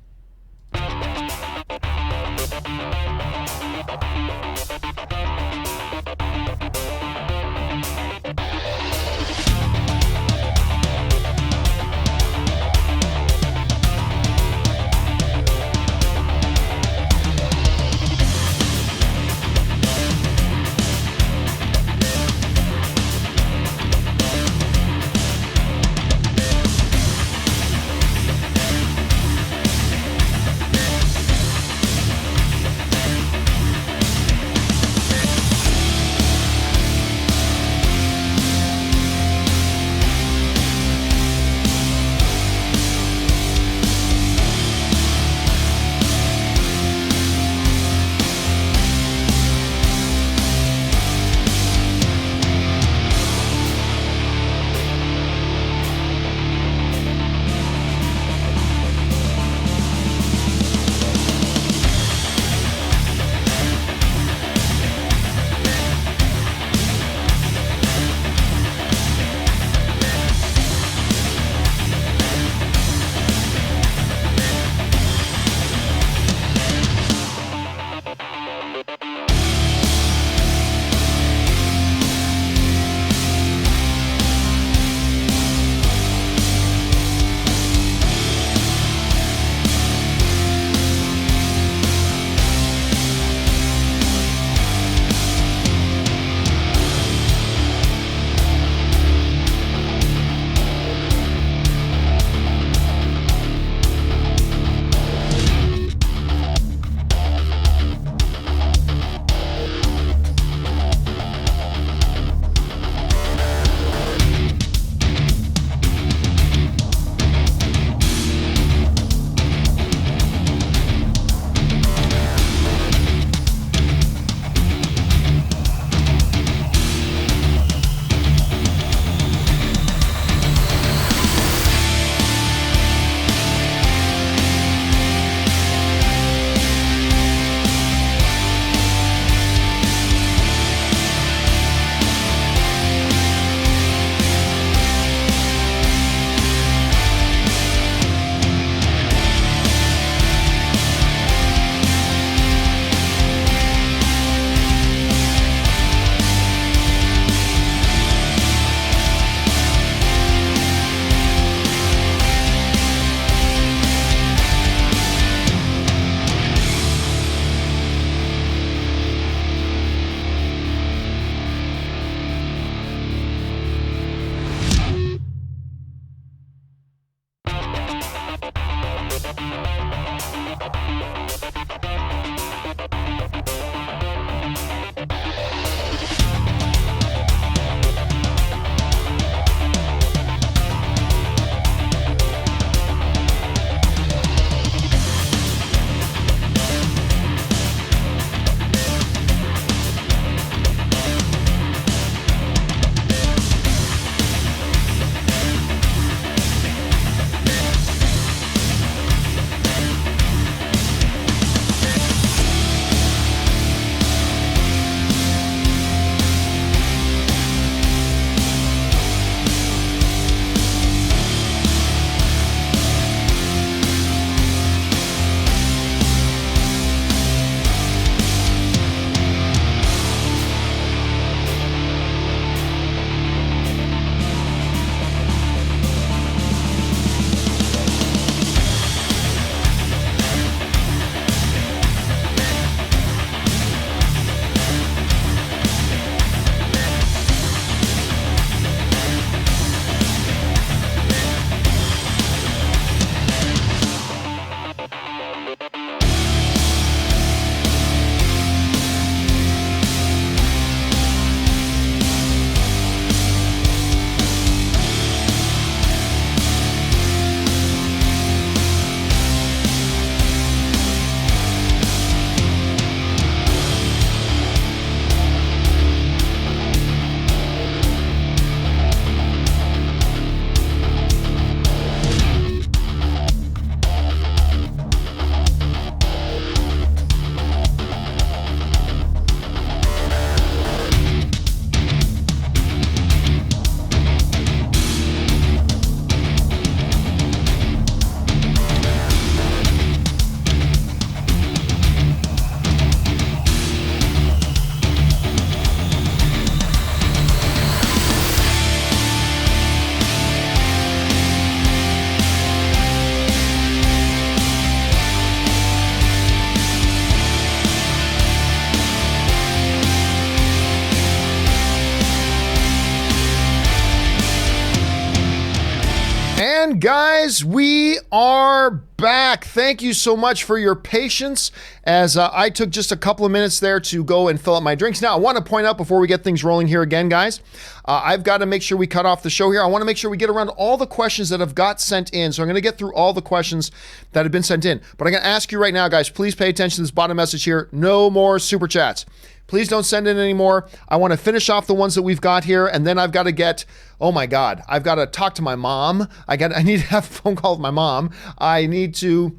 guys, we are back. Thank you so much for your patience as I took just a couple of minutes there to go and fill up my drinks. Now, I want to point out before we get things rolling here again, guys, I've got to make sure we cut off the show here. I want to make sure we get around all the questions that have got sent in. So I'm going to get through all the questions that have been sent in. But I'm going to ask you right now, guys, please pay attention to this bottom message here. No more super chats. Please don't send in anymore. I want to finish off the ones that we've got here, and then I've got to get, oh my God, I've got to talk to my mom. I need to have a phone call with my mom. I need to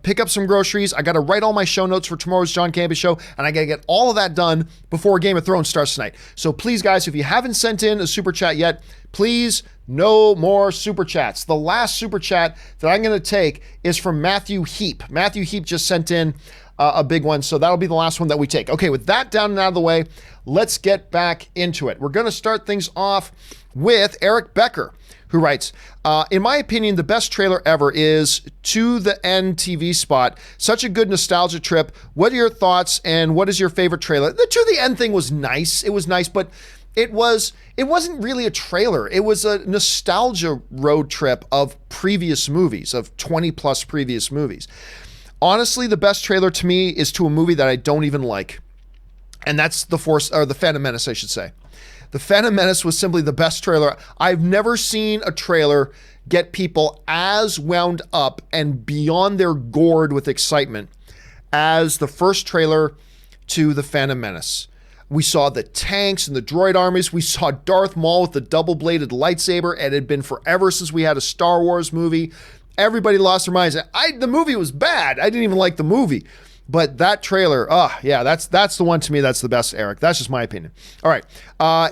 pick up some groceries. I got to write all my show notes for tomorrow's John Campea Show, and I got to get all of that done before Game of Thrones starts tonight. So please, guys, if you haven't sent in a super chat yet, please, no more super chats. The last super chat that I'm going to take is from Matthew Heap. Matthew Heap just sent in a big one, so that'll be the last one that we take. Okay, with that down and out of the way, let's get back into it. We're going to start things off with Eric Becker, who writes, in my opinion, the best trailer ever is To the End TV spot. Such a good nostalgia trip. What are your thoughts, and what is your favorite trailer? The To the End thing was nice. It was nice, but it wasn't really a trailer. It was a nostalgia road trip of previous movies, of 20 plus previous movies. Honestly, the best trailer to me is to a movie that I don't even like. And that's The Phantom Menace, I should say. The Phantom Menace was simply the best trailer. I've never seen a trailer get people as wound up and beyond their gourd with excitement as the first trailer to The Phantom Menace. We saw the tanks and the droid armies. We saw Darth Maul with the double-bladed lightsaber. It had been forever since we had a Star Wars movie. Everybody lost their minds. The movie was bad. I didn't even like the movie. But that trailer, yeah, that's the one to me that's the best, Eric. That's just my opinion. All right.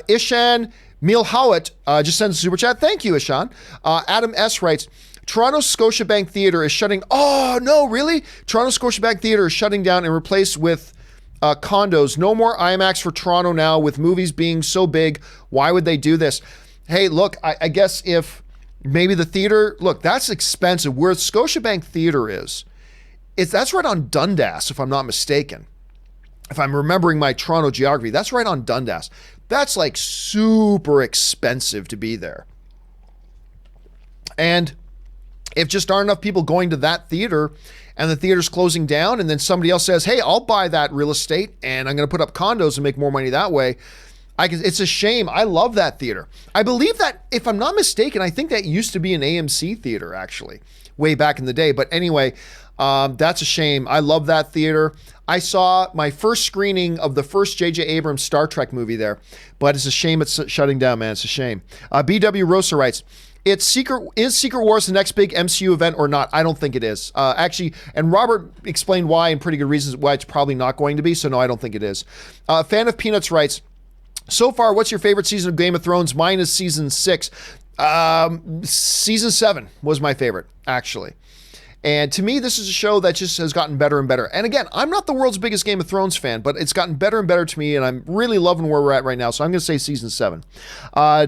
Ishan Milhawat just sends a super chat. Thank you, Ishan. Adam S. writes, Toronto Scotiabank Theatre is shutting... Oh, no, really? Toronto Scotiabank Theatre is shutting down and replaced with condos. No more IMAX for Toronto now with movies being so big. Why would they do this? Hey, look, I guess if... Maybe the theater, look, that's expensive. Where Scotiabank Theater that's right on Dundas, if I'm not mistaken. If I'm remembering my Toronto geography, that's right on Dundas. That's like super expensive to be there. And if just aren't enough people going to that theater and the theater's closing down and then somebody else says, hey, I'll buy that real estate and I'm going to put up condos and make more money that way. It's a shame. I love that theater. I believe that, if I'm not mistaken, I think that used to be an AMC theater, actually, way back in the day. But anyway, that's a shame. I love that theater. I saw my first screening of the first J.J. Abrams Star Trek movie there, but it's a shame it's shutting down, man. It's a shame. B.W. Rosa writes, is Secret Wars the next big MCU event or not? I don't think it is. Actually, and Robert explained why and pretty good reasons why it's probably not going to be, so no, I don't think it is. Fan of Peanuts writes, so far, what's your favorite season of Game of Thrones? Mine is season 6. Season 7 was my favorite, actually. And to me, this is a show that just has gotten better and better. And again, I'm not the world's biggest Game of Thrones fan, but it's gotten better and better to me, and I'm really loving where we're at right now. So I'm going to say season 7.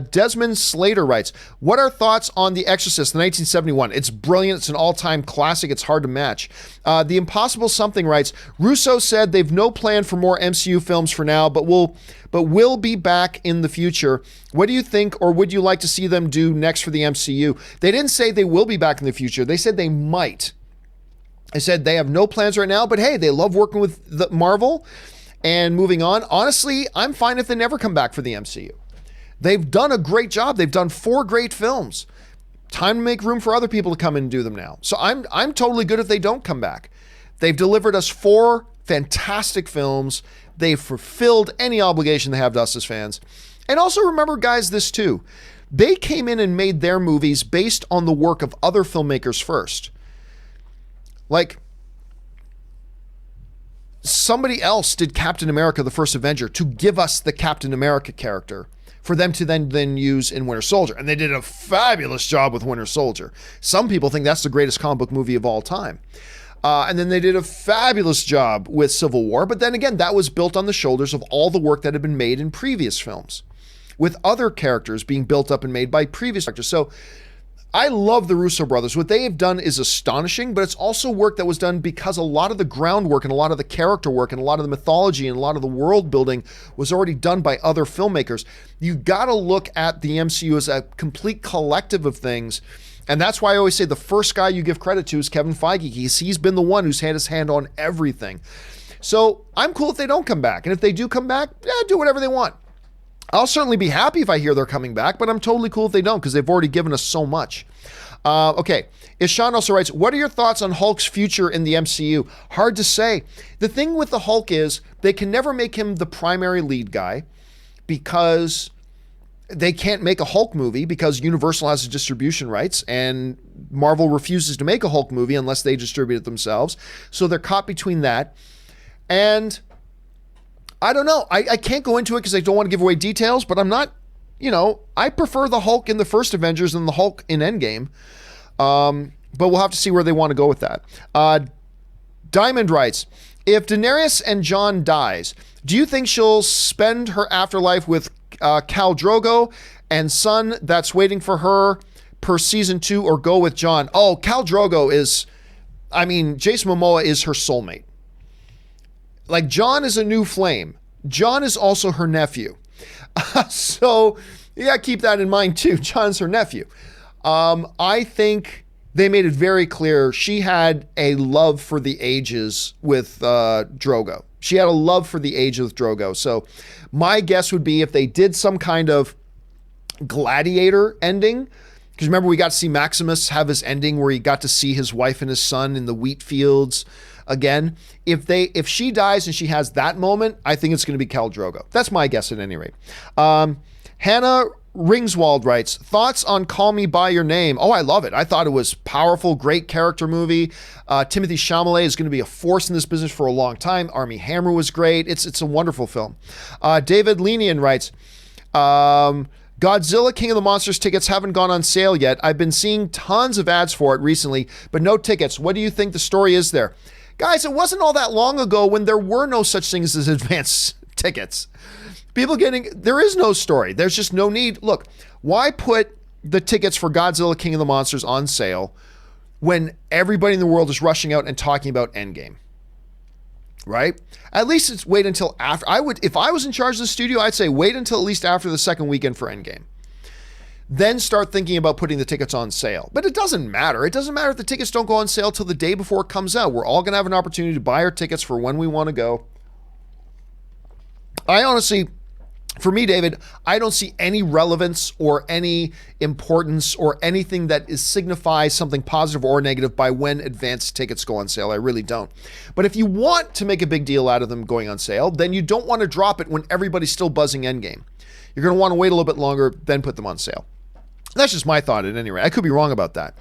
Desmond Slater writes, what are thoughts on The Exorcist, the 1971? It's brilliant. It's an all-time classic. It's hard to match. The Impossible Something writes, Russo said they've no plan for more MCU films for now, but will be back in the future. What do you think, or would you like to see them do next for the MCU? They didn't say they will be back in the future. They said they might. They said they have no plans right now, but hey, they love working with the Marvel and moving on. Honestly, I'm fine if they never come back for the MCU. They've done a great job. They've done 4 great films. Time to make room for other people to come in and do them now. So I'm totally good if they don't come back. They've delivered us 4 fantastic films. They've fulfilled any obligation they have to us as fans. And also remember, guys, this too. They came in and made their movies based on the work of other filmmakers first. Like, somebody else did Captain America, the First Avenger, to give us the Captain America character for them to then use in Winter Soldier. And they did a fabulous job with Winter Soldier. Some people think that's the greatest comic book movie of all time. And then they did a fabulous job with Civil War. But then again, that was built on the shoulders of all the work that had been made in previous films, with other characters being built up and made by previous directors. So I love the Russo brothers. What they have done is astonishing, but it's also work that was done because a lot of the groundwork and a lot of the character work and a lot of the mythology and a lot of the world building was already done by other filmmakers. You got to look at the MCU as a complete collective of things And that's why I always say the first guy you give credit to is Kevin Feige. He's been the one who's had his hand on everything. So I'm cool if they don't come back. And if they do come back, yeah, do whatever they want. I'll certainly be happy if I hear they're coming back, but I'm totally cool if they don't because they've already given us so much. Okay, Ishan also writes, what are your thoughts on Hulk's future in the MCU? Hard to say. The thing with the Hulk is they can never make him the primary lead guy because they can't make a Hulk movie because Universal has the distribution rights and Marvel refuses to make a Hulk movie unless they distribute it themselves. So they're caught between that. And I don't know. I can't go into it because I don't want to give away details, but I'm not, I prefer the Hulk in the first Avengers than the Hulk in Endgame. But we'll have to see where they want to go with that. Diamond writes, if Daenerys and Jon dies, do you think she'll spend her afterlife with Khal Drogo and son that's waiting for her per season 2 or go with Jon? Oh, Khal Drogo Jason Momoa is her soulmate. Like, Jon is a new flame. Jon is also her nephew. So, yeah, keep that in mind too. Jon's her nephew. I think they made it very clear she had a love for the ages with Drogo. She had a love for the age with Drogo. So my guess would be if they did some kind of gladiator ending, because remember we got to see Maximus have his ending where he got to see his wife and his son in the wheat fields again. If she dies and she has that moment, I think it's going to be Khal Drogo. That's my guess at any rate. Hannah Ringswald writes, thoughts on Call Me By Your Name? Oh, I love it. I thought it was powerful, great character movie. Timothée Chalamet is going to be a force in this business for a long time. Armie Hammer was great. It's a wonderful film. David Lenian writes, Godzilla King of the Monsters tickets haven't gone on sale yet. I've been seeing tons of ads for it recently, but no tickets. What do you think the story is there? Guys, it wasn't all that long ago when there were no such things as advance tickets. There is no story. There's just no need. Look, why put the tickets for Godzilla King of the Monsters on sale when everybody in the world is rushing out and talking about Endgame? Right? At least it's wait until after. If I was in charge of the studio, I'd say wait until at least after the second weekend for Endgame. Then start thinking about putting the tickets on sale. But it doesn't matter. It doesn't matter if the tickets don't go on sale till the day before it comes out. We're all going to have an opportunity to buy our tickets for when we want to go. For me, David, I don't see any relevance or any importance or anything that signifies something positive or negative by when advanced tickets go on sale. I really don't. But if you want to make a big deal out of them going on sale, then you don't want to drop it when everybody's still buzzing Endgame. You're going to want to wait a little bit longer, then put them on sale. That's just my thought at any rate. I could be wrong about that.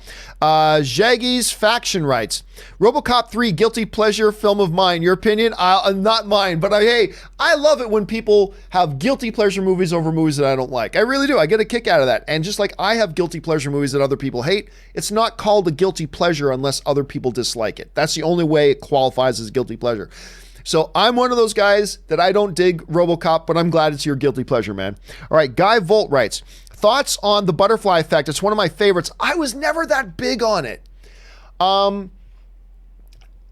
Jaggy's Faction writes, RoboCop 3 guilty pleasure film of mine. Your opinion? Not mine, but I love it when people have guilty pleasure movies over movies that I don't like. I really do. I get a kick out of that. And just like I have guilty pleasure movies that other people hate, it's not called a guilty pleasure unless other people dislike it. That's the only way it qualifies as guilty pleasure. So I'm one of those guys that I don't dig RoboCop, but I'm glad it's your guilty pleasure, man. All right, Guy Volt writes, thoughts on The Butterfly Effect? It's one of my favorites. I was never that big on it.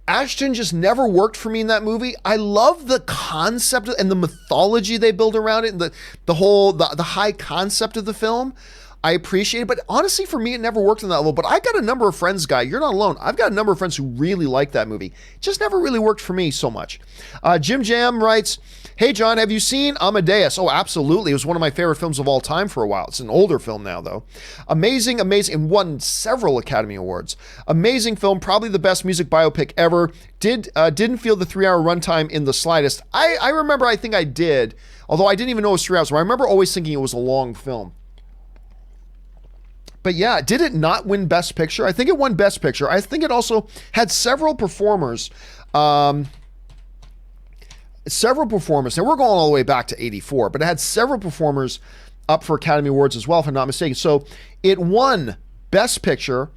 Ashton just never worked for me in that movie. I love the concept and the mythology they build around it, and the high concept of the film. I appreciate it, but honestly, for me, it never worked on that level. But I got a number of friends, Guy. You're not alone. I've got a number of friends who really like that movie. It just never really worked for me so much. Jim Jam writes, hey, John, have you seen Amadeus? Oh, absolutely. It was one of my favorite films of all time for a while. It's an older film now, though. Amazing, and won several Academy Awards. Amazing film, probably the best music biopic ever. Didn't feel the 3-hour runtime in the slightest. I remember, I think I did, although I didn't even know it was 3 hours. I remember always thinking it was a long film. But yeah, did it not win Best Picture? I think it won Best Picture. I think it also had several performers. Now we're going all the way back to 84, but it had several performers up for Academy Awards as well, if I'm not mistaken. So it won Best Picture,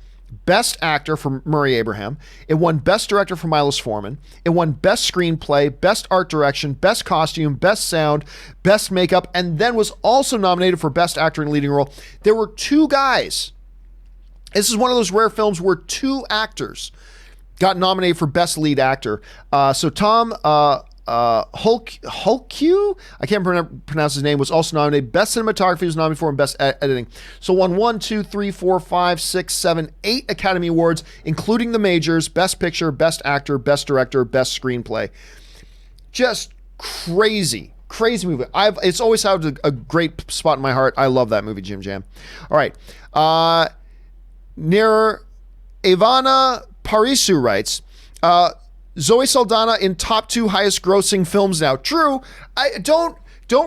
Best Actor for Murray Abraham. It won Best Director for Milos Forman. It won Best Screenplay, Best Art Direction, Best Costume, Best Sound, Best Makeup, and then was also nominated for Best Actor in Leading Role. There were two guys. This is one of those rare films where two actors got nominated for Best Lead Actor. So Tom Hulk, I can't pronounce his name, was also nominated. Best cinematography, was nominated for, and best editing. So won 1, 2, 3, 4, 5, 6, 7, 8 Academy Awards, including the majors: Best Picture, Best Actor, Best Director, Best Screenplay. Just crazy movie. It's always had a great spot in my heart. I love that movie, Jim Jam. All right. Near Ivana Parisu writes, Zoe Saldana in top 2 highest grossing films now. True. I don't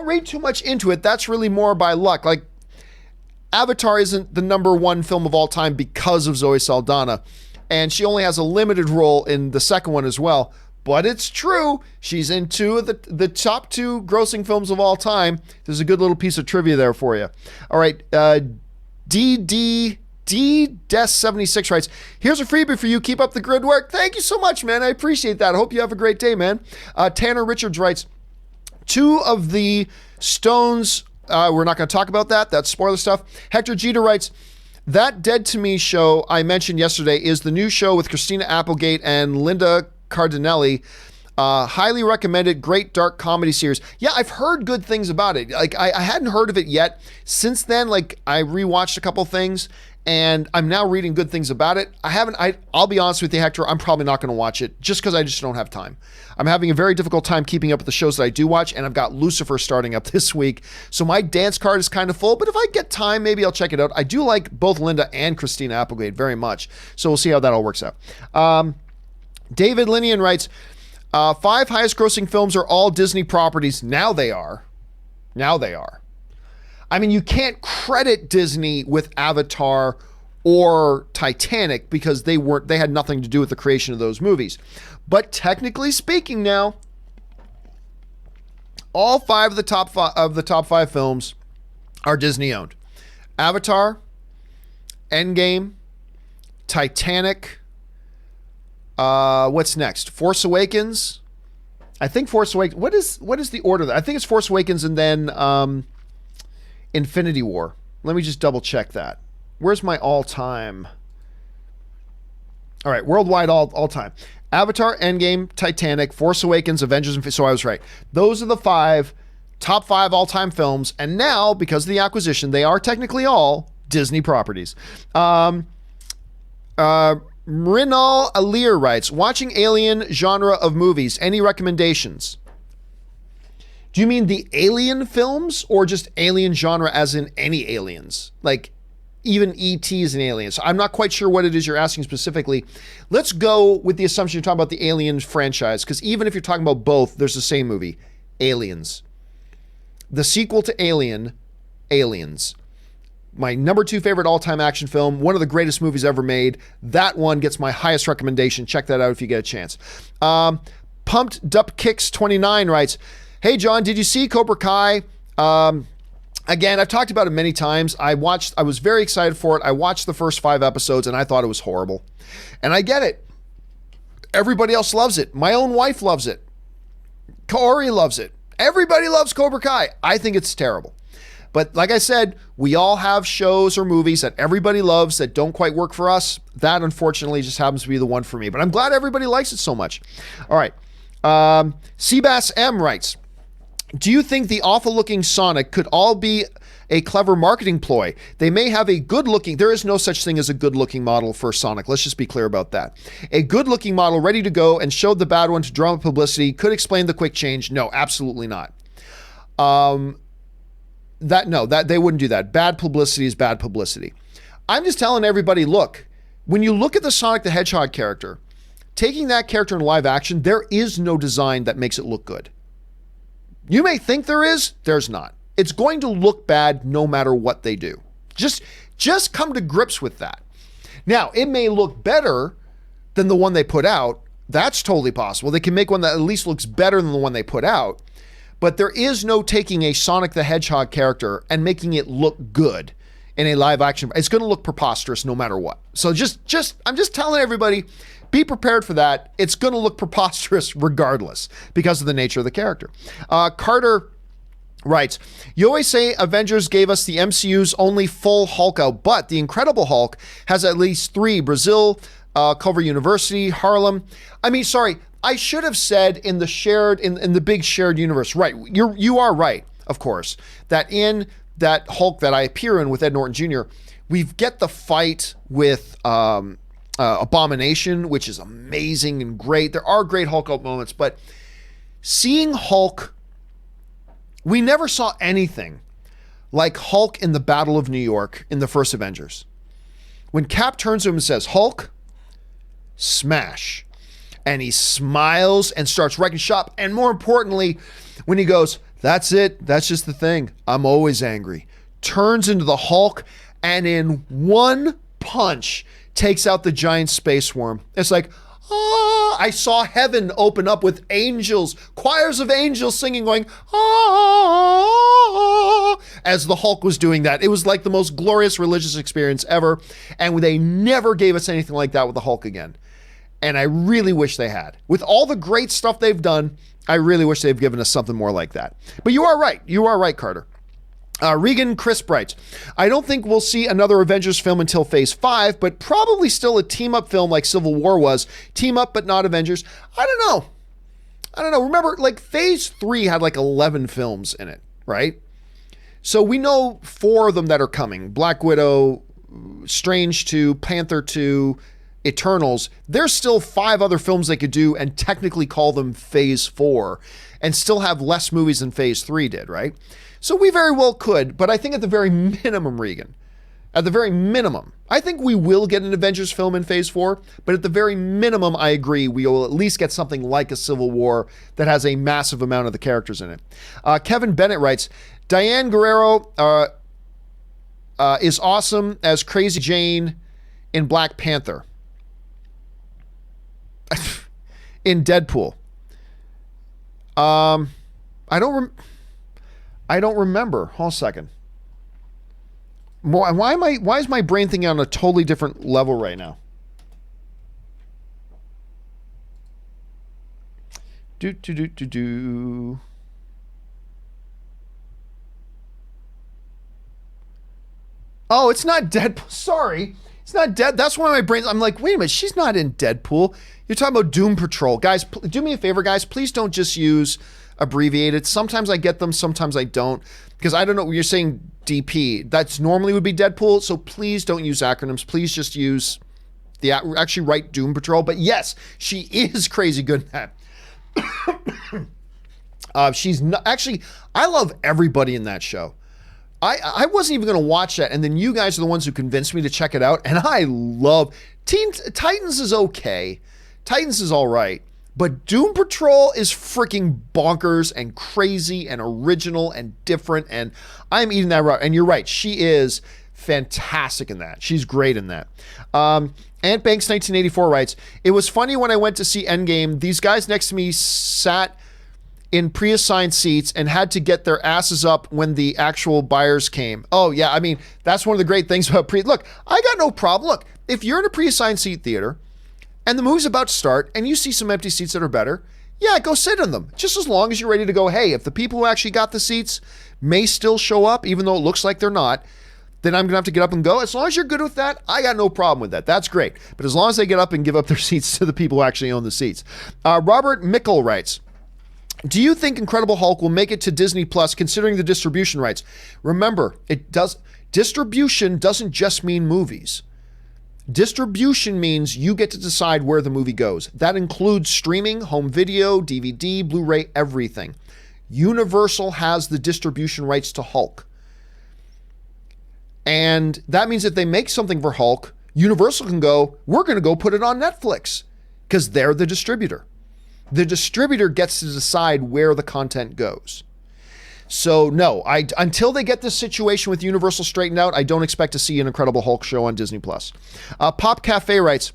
read too much into it. That's really more by luck. Like, Avatar isn't the number 1 film of all time because of Zoe Saldana, and she only has a limited role in the second one as well. But it's true. She's in 2 of the top 2 grossing films of all time. There's a good little piece of trivia there for you. All right. D-Des76 writes, here's a freebie for you. Keep up the good work. Thank you so much, man. I appreciate that. I hope you have a great day, man. Tanner Richards writes, 2 of the Stones, we're not going to talk about that. That's spoiler stuff. Hector Jeter writes, that Dead to Me show I mentioned yesterday is the new show with Christina Applegate and Linda Cardinelli. Highly recommended, great dark comedy series. Yeah, I've heard good things about it. Like, I hadn't heard of it yet. Since then, like, I rewatched a couple things, and I'm now reading good things about it. I'll be honest with you, Hector, I'm probably not going to watch it just because I just don't have time. I'm having a very difficult time keeping up with the shows that I do watch, and I've got Lucifer starting up this week. So my dance card is kind of full, but if I get time, maybe I'll check it out. I do like both Linda and Christina Applegate very much. So we'll see how that all works out. David Linian writes, 5 highest grossing films are all Disney properties. Now they are. I mean, you can't credit Disney with Avatar or Titanic because they had nothing to do with the creation of those movies. But technically speaking now, all 5 of the top 5 films are Disney owned. Avatar, Endgame, Titanic, what's next? Force Awakens. I think Force Awakens. What is the order? I think it's Force Awakens and then Infinity War. Let me just double check that. Where's my all-time? All right, worldwide all-time. Avatar, Endgame, Titanic, Force Awakens, Avengers, so I was right. Those are the top 5 all-time films, and now, because of the acquisition, they are technically all Disney properties. Mrinal Alir writes, watching Alien genre of movies, any recommendations? Do you mean the Alien films or just Alien genre as in any aliens? Like even E.T. is an alien. So I'm not quite sure what it is you're asking specifically. Let's go with the assumption you're talking about the Alien franchise, because even if you're talking about both, there's the same movie, Aliens. The sequel to Alien, Aliens. My number 2 favorite all-time action film, one of the greatest movies ever made. That one gets my highest recommendation. Check that out if you get a chance. Pumped Dup Kicks 29 writes, hey, John, did you see Cobra Kai? Again, I've talked about it many times. I was very excited for it. I watched the first 5 episodes and I thought it was horrible. And I get it. Everybody else loves it. My own wife loves it. Corey loves it. Everybody loves Cobra Kai. I think it's terrible. But like I said, we all have shows or movies that everybody loves that don't quite work for us. That, unfortunately, just happens to be the one for me. But I'm glad everybody likes it so much. All right. Seabass M writes, do you think the awful-looking Sonic could all be a clever marketing ploy? They may have a good-looking... There is no such thing as a good-looking model for Sonic. Let's just be clear about that. A good-looking model ready to go and showed the bad one to drama publicity could explain the quick change. No, absolutely not. That they wouldn't do that. Bad publicity is bad publicity. I'm just telling everybody, look, when you look at the Sonic the Hedgehog character, taking that character in live action, there is no design that makes it look good. You may think there is, there's not. It's going to look bad no matter what they do. Just come to grips with that. Now, it may look better than the one they put out. That's totally possible. They can make one that at least looks better than the one they put out. But there is no taking a Sonic the Hedgehog character and making it look good in a live action. It's going to look preposterous no matter what. So I'm just telling everybody, be prepared for that. It's going to look preposterous regardless because of the nature of the character. Carter writes, you always say Avengers gave us the MCU's only full Hulk out, but the Incredible Hulk has at least 3: Brazil, Culver University, Harlem. I mean, sorry, I should have said in the shared, in the big shared universe, right? You are right, of course, that in that Hulk that I appear in with Ed Norton Jr., we get the fight with Abomination, which is amazing and great. There are great Hulk out moments, but seeing Hulk, we never saw anything like Hulk in the Battle of New York in the first Avengers. When Cap turns to him and says, Hulk, smash. And he smiles and starts wrecking shop. And more importantly, when he goes, that's it. That's just the thing. I'm always angry. Turns into the Hulk and in one punch takes out the giant space worm. It's like, ah, I saw heaven open up with angels, choirs of angels singing, going, ah, as the Hulk was doing that. It was like the most glorious religious experience ever. And they never gave us anything like that with the Hulk again. And I really wish they had. With all the great stuff they've done, I really wish they've given us something more like that. But you are right. You are right, Carter. Regan Crisp writes, I don't think we'll see another Avengers film until Phase 5, but probably still a team-up film like Civil War was. Team up, but not Avengers. I don't know. Remember, like, Phase 3 had like 11 films in it, right? So we know 4 of them that are coming. Black Widow, Strange 2, Panther 2, Eternals. There's still 5 other films they could do and technically call them Phase 4 and still have less movies than Phase 3 did, right? So we very well could, but I think at the very minimum, Regan, at the very minimum, I think we will get an Avengers film in Phase 4, but at the very minimum, I agree, we will at least get something like a Civil War that has a massive amount of the characters in it. Kevin Bennett writes, Diane Guerrero is awesome as Crazy Jane in Black Panther. In Deadpool. I don't remember. Hold on a second. Why is my brain thinking on a totally different level right now? Oh, it's not Deadpool. Sorry. It's not Dead. That's why my brain's, I'm like, wait a minute, she's not in Deadpool. You're talking about Doom Patrol. Guys, do me a favor, guys. Please don't just use abbreviated. Sometimes I get them, sometimes I don't. Because I don't know, you're saying DP. That's normally would be Deadpool, so please don't use acronyms. Please just use actually write Doom Patrol. But yes, she is crazy good at that. She's not, actually, I love everybody in that show. I wasn't even going to watch that, and then you guys are the ones who convinced me to check it out, and I love Titans is okay. Titans is all right, but Doom Patrol is freaking bonkers and crazy and original and different, and I'm eating that right. And you're right, she is fantastic in that. She's great in that. Ant Banks 1984 writes, it was funny when I went to see Endgame, these guys next to me sat in pre-assigned seats and had to get their asses up when the actual buyers came. Oh yeah, I mean, that's one of the great things about look, I got no problem. Look, if you're in a pre-assigned seat theater and the movie's about to start and you see some empty seats that are better, yeah, go sit in them. Just as long as you're ready to go, hey, if the people who actually got the seats may still show up, even though it looks like they're not, then I'm gonna have to get up and go. As long as you're good with that, I got no problem with that. That's great. But as long as they get up and give up their seats to the people who actually own the seats. Robert Mickle writes, do you think Incredible Hulk will make it to Disney Plus considering the distribution rights? Remember, distribution doesn't just mean movies. Distribution means you get to decide where the movie goes. That includes streaming, home video, DVD, Blu-ray, everything. Universal has the distribution rights to Hulk. And that means if they make something for Hulk, Universal can go, we're going to go put it on Netflix because they're the distributor. The distributor gets to decide where the content goes. So no, until they get this situation with Universal straightened out, I don't expect to see an Incredible Hulk show on Disney+. Pop Cafe writes,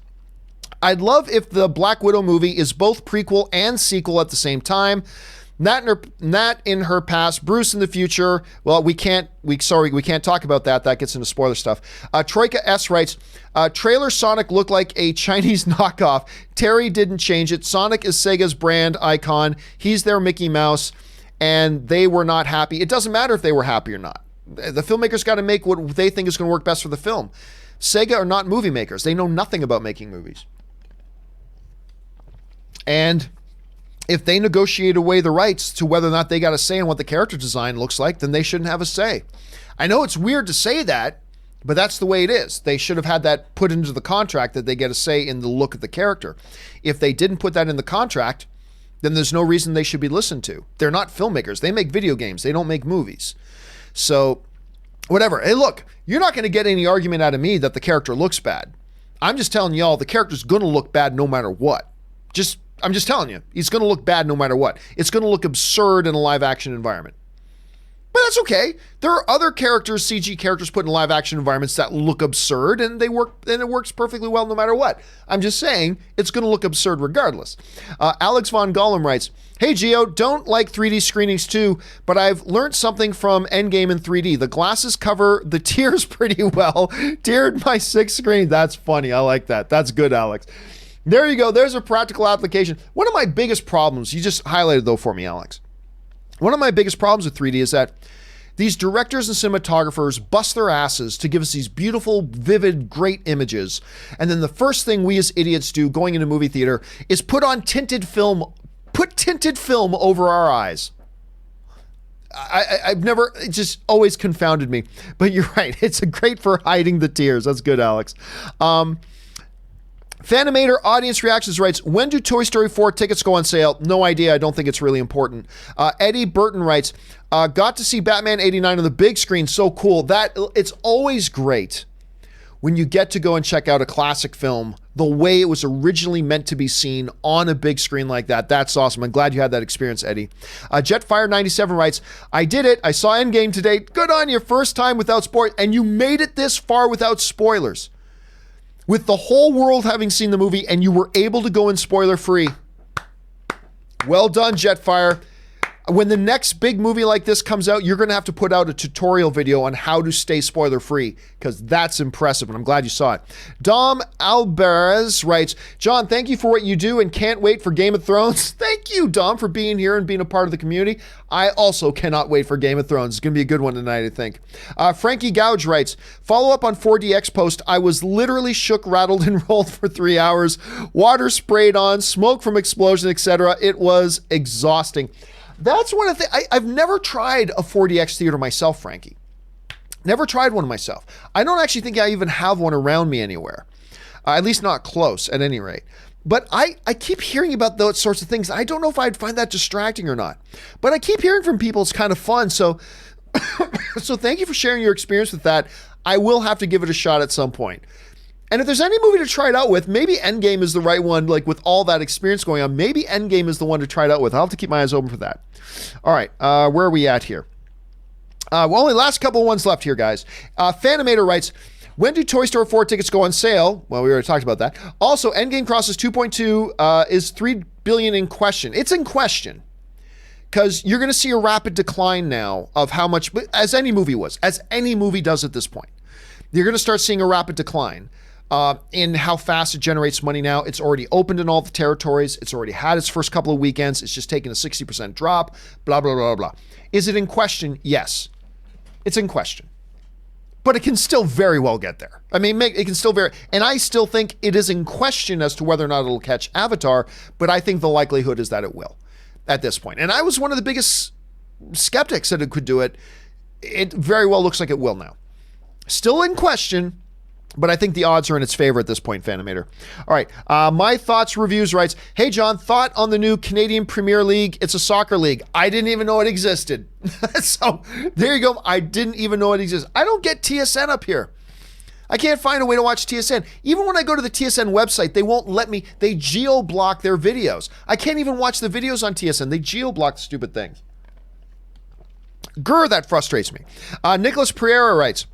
I'd love if the Black Widow movie is both prequel and sequel at the same time. Nat in her past, Bruce in the future. Well, we can't talk about that. That gets into spoiler stuff. Troika S writes, trailer Sonic looked like a Chinese knockoff. Terry didn't change it. Sonic is Sega's brand icon. He's their Mickey Mouse, and they were not happy. It doesn't matter if they were happy or not. The filmmakers got to make what they think is going to work best for the film. Sega are not movie makers. They know nothing about making movies. And if they negotiate away the rights to whether or not they got a say in what the character design looks like, then they shouldn't have a say. I know it's weird to say that, but that's the way it is. They should have had that put into the contract that they get a say in the look of the character. If they didn't put that in the contract, then there's no reason they should be listened to. They're not filmmakers. They make video games. They don't make movies. So whatever. Hey, look, you're not going to get any argument out of me that the character looks bad. I'm just telling y'all the character's going to look bad no matter what. I'm just telling you, he's going to look bad no matter what. It's going to look absurd in a live action environment. But that's okay. There are other characters, CG characters put in live action environments that look absurd and they work, and it works perfectly well no matter what. I'm just saying it's going to look absurd regardless. Alex Von Gollum writes, "Hey Gio, don't like 3D screenings too, but I've learned something from Endgame in 3D. The glasses cover the tears pretty well. Teared my 6th screen." That's funny. I like that. That's good, Alex. There you go. There's a practical application. One of my biggest problems, you just highlighted though for me, Alex. One of my biggest problems with 3D is that these directors and cinematographers bust their asses to give us these beautiful, vivid, great images. And then the first thing we as idiots do going into a movie theater is put tinted film over our eyes. I've never, it just always confounded me. But you're right. It's great for hiding the tears. That's good, Alex. Fanimator Audience Reactions writes, "When do Toy Story 4 tickets go on sale? No idea. I don't think it's really important." Eddie Burton writes, "Got to see Batman 89 on the big screen. So cool. It's always great when you get to go and check out a classic film the way it was originally meant to be seen on a big screen like that. That's awesome. I'm glad you had that experience, Eddie." Jetfire97 writes, "I did it. I saw Endgame today. Good on you. First time without spoilers. And you made it this far without spoilers. With the whole world having seen the movie and you were able to go in spoiler free. Well done, Jetfire. When the next big movie like this comes out, you're going to have to put out a tutorial video on how to stay spoiler free, because that's impressive, and I'm glad you saw it. Dom Alvarez writes, "John, thank you for what you do and can't wait for Game of Thrones." Thank you, Dom, for being here and being a part of the community. I also cannot wait for Game of Thrones. It's going to be a good one tonight, I think. Frankie Gouge writes, "Follow up on 4DX post. I was literally shook, rattled, and rolled for 3 hours. Water sprayed on, smoke from explosion, etc. It was exhausting." That's one of the things. I've never tried a 4DX theater myself, Frankie. Never tried one myself. I don't actually think I even have one around me anywhere. At least not close, at any rate. But I keep hearing about those sorts of things. I don't know if I'd find that distracting or not. But I keep hearing from people it's kind of fun. So, so thank you for sharing your experience with that. I will have to give it a shot at some point. And if there's any movie to try it out with, maybe Endgame is the right one, like with all that experience going on. Maybe Endgame is the one to try it out with. I'll have to keep my eyes open for that. All right, where are we at here? Well, only last couple of ones left here, guys. Fanimator writes, "When do Toy Story 4 tickets go on sale?" Well, we already talked about that. Also, Endgame crosses 2.2, is $3 billion in question. It's in question, because you're going to see a rapid decline now of how much, as any movie does at this point. You're going to start seeing a rapid decline in how fast it generates money now. It's already opened in all the territories. It's already had its first couple of weekends. It's just taken a 60% drop, blah, blah, blah, blah. Is it in question? Yes. It's in question. But it can still very well get there. I mean, it can still and I still think it is in question as to whether or not it'll catch Avatar, but I think the likelihood is that it will at this point. And I was one of the biggest skeptics that it could do it. It very well looks like it will now. Still in question, but I think the odds are in its favor at this point, Fanimator. All right, My Thoughts Reviews writes, "Hey John, thought on the new Canadian Premier League. It's a soccer league. I didn't even know it existed." So there you go. I didn't even know it exists. I don't get TSN up here. I can't find a way to watch TSN. Even when I go to the TSN website, they won't let me. They geo-block their videos. I can't even watch the videos on TSN. They geo-block the stupid things. Grr, that frustrates me. Nicholas Pereira writes,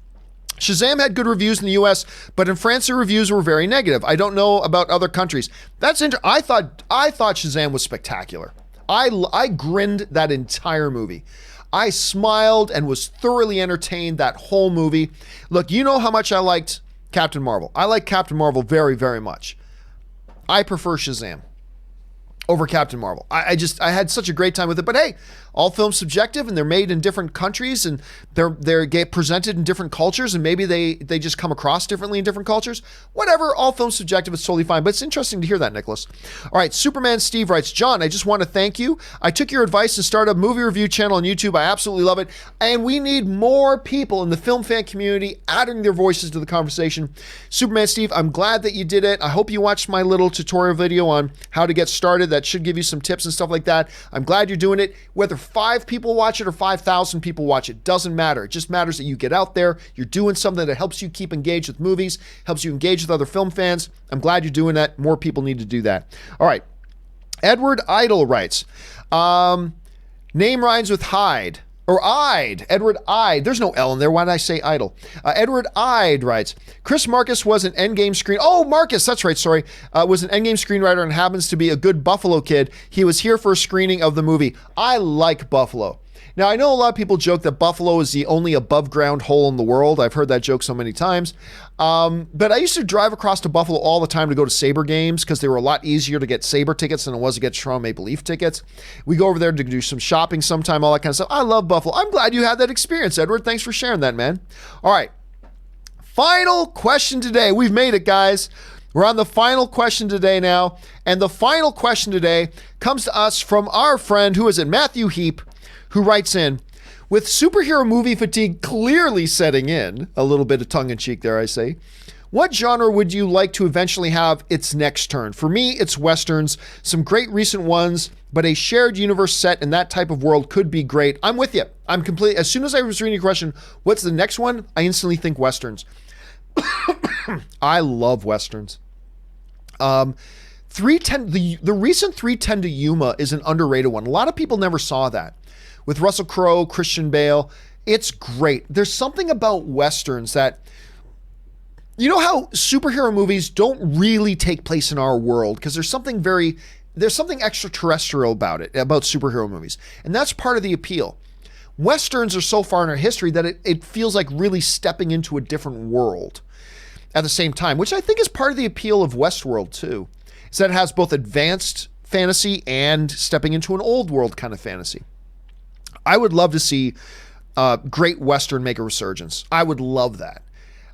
"Shazam had good reviews in the US, but in France the reviews were very negative. I don't know about other countries." That's interesting. I thought Shazam was spectacular. I grinned that entire movie. I smiled and was thoroughly entertained that whole movie. Look, you know how much I liked Captain Marvel. I like Captain Marvel very, very much. I prefer Shazam. over Captain Marvel. I had such a great time with it. But hey, all films subjective, and they're made in different countries, and they're get presented in different cultures, and maybe they just come across differently in different cultures. Whatever, all films subjective, it's totally fine. But it's interesting to hear that, Nicholas. All right, Superman Steve writes, John, I just want to thank you. I took your advice and started a movie review channel on YouTube. I absolutely love it. And we need more people in the film fan community adding their voices to the conversation. Superman Steve, I'm glad that you did it. I hope you watched my little tutorial video on how to get started. That should give you some tips and stuff like that. I'm glad you're doing it. Whether 5 people watch it or 5,000 people watch it, doesn't matter. It just matters that you get out there, you're doing something that helps you keep engaged with movies, helps you engage with other film fans. I'm glad you're doing that. More people need to do that. All right. Edward Idle writes, name rhymes with Hyde. Or Ide. Edward Ide. There's no L in there. Why did I say idle? Edward Ide writes, Chris Marcus was an Endgame screen. Oh, Marcus, that's right, sorry. Was an Endgame screenwriter and happens to be a good Buffalo kid. He was here for a screening of the movie. I like Buffalo. Now, I know a lot of people joke that Buffalo is the only above ground hole in the world. I've heard that joke so many times. But I used to drive across to Buffalo all the time to go to Sabre games because they were a lot easier to get Sabre tickets than it was to get Toronto Maple Leaf tickets. We go over there to do some shopping sometime, all that kind of stuff. I love Buffalo. I'm glad you had that experience, Edward. Thanks for sharing that, man. All right. Final question today. We've made it, guys. We're on the final question today now. And the final question today comes to us from our friend, who is it? Matthew Heap, who writes in, with superhero movie fatigue clearly setting in, a little bit of tongue-in-cheek there, I say, what genre would you like to eventually have its next turn? For me, it's Westerns, some great recent ones, but a shared universe set in that type of world could be great. I'm with you. I'm completely, as soon as I was reading your question, what's the next one? I instantly think Westerns. I love Westerns. 310, the recent 310 to Yuma is an underrated one. A lot of people never saw that. With Russell Crowe, Christian Bale, it's great. There's something about Westerns that, you know how superhero movies don't really take place in our world because there's something extraterrestrial about it, about superhero movies. And that's part of the appeal. Westerns are so far in our history that it feels like really stepping into a different world at the same time, which I think is part of the appeal of Westworld too, is that it has both advanced fantasy and stepping into an old world kind of fantasy. I would love to see great Western make a resurgence. I would love that.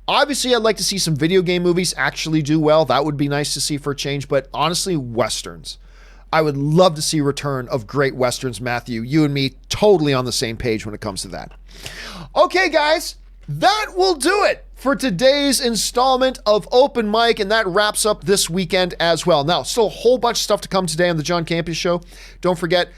Obviously, I'd like to see some video game movies actually do well. That would be nice to see for a change. But honestly, Westerns. I would love to see a return of great Westerns, Matthew. You and me totally on the same page when it comes to that. Okay, guys, that will do it for today's installment of Open Mic, and that wraps up this weekend as well. Now, still a whole bunch of stuff to come today on the John Campea Show. Don't forget,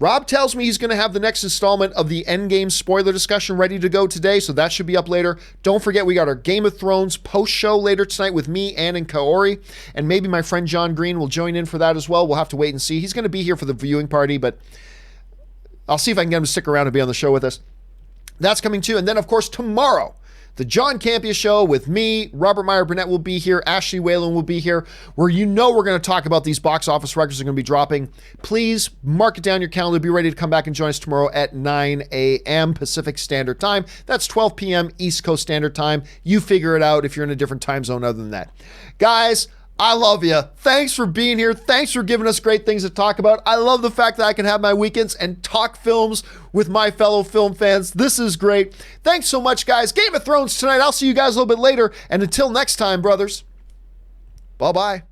Rob tells me he's going to have the next installment of the Endgame spoiler discussion ready to go today, so that should be up later. Don't forget, we got our Game of Thrones post-show later tonight with me, Ann, and Kaori, and maybe my friend John Green will join in for that as well. We'll have to wait and see. He's going to be here for the viewing party, but I'll see if I can get him to stick around and be on the show with us. That's coming too. And then, of course, tomorrow, the John Campea Show with me, Robert Meyer Burnett will be here, Ashley Whalen will be here, where you know we're going to talk about these box office records that are going to be dropping. Please mark it down your calendar. Be ready to come back and join us tomorrow at 9 a.m. Pacific Standard Time. That's 12 p.m. East Coast Standard Time. You figure it out if you're in a different time zone other than that. Guys, I love you. Thanks for being here. Thanks for giving us great things to talk about. I love the fact that I can have my weekends and talk films with my fellow film fans. This is great. Thanks so much, guys. Game of Thrones tonight. I'll see you guys a little bit later. And until next time, brothers, bye-bye.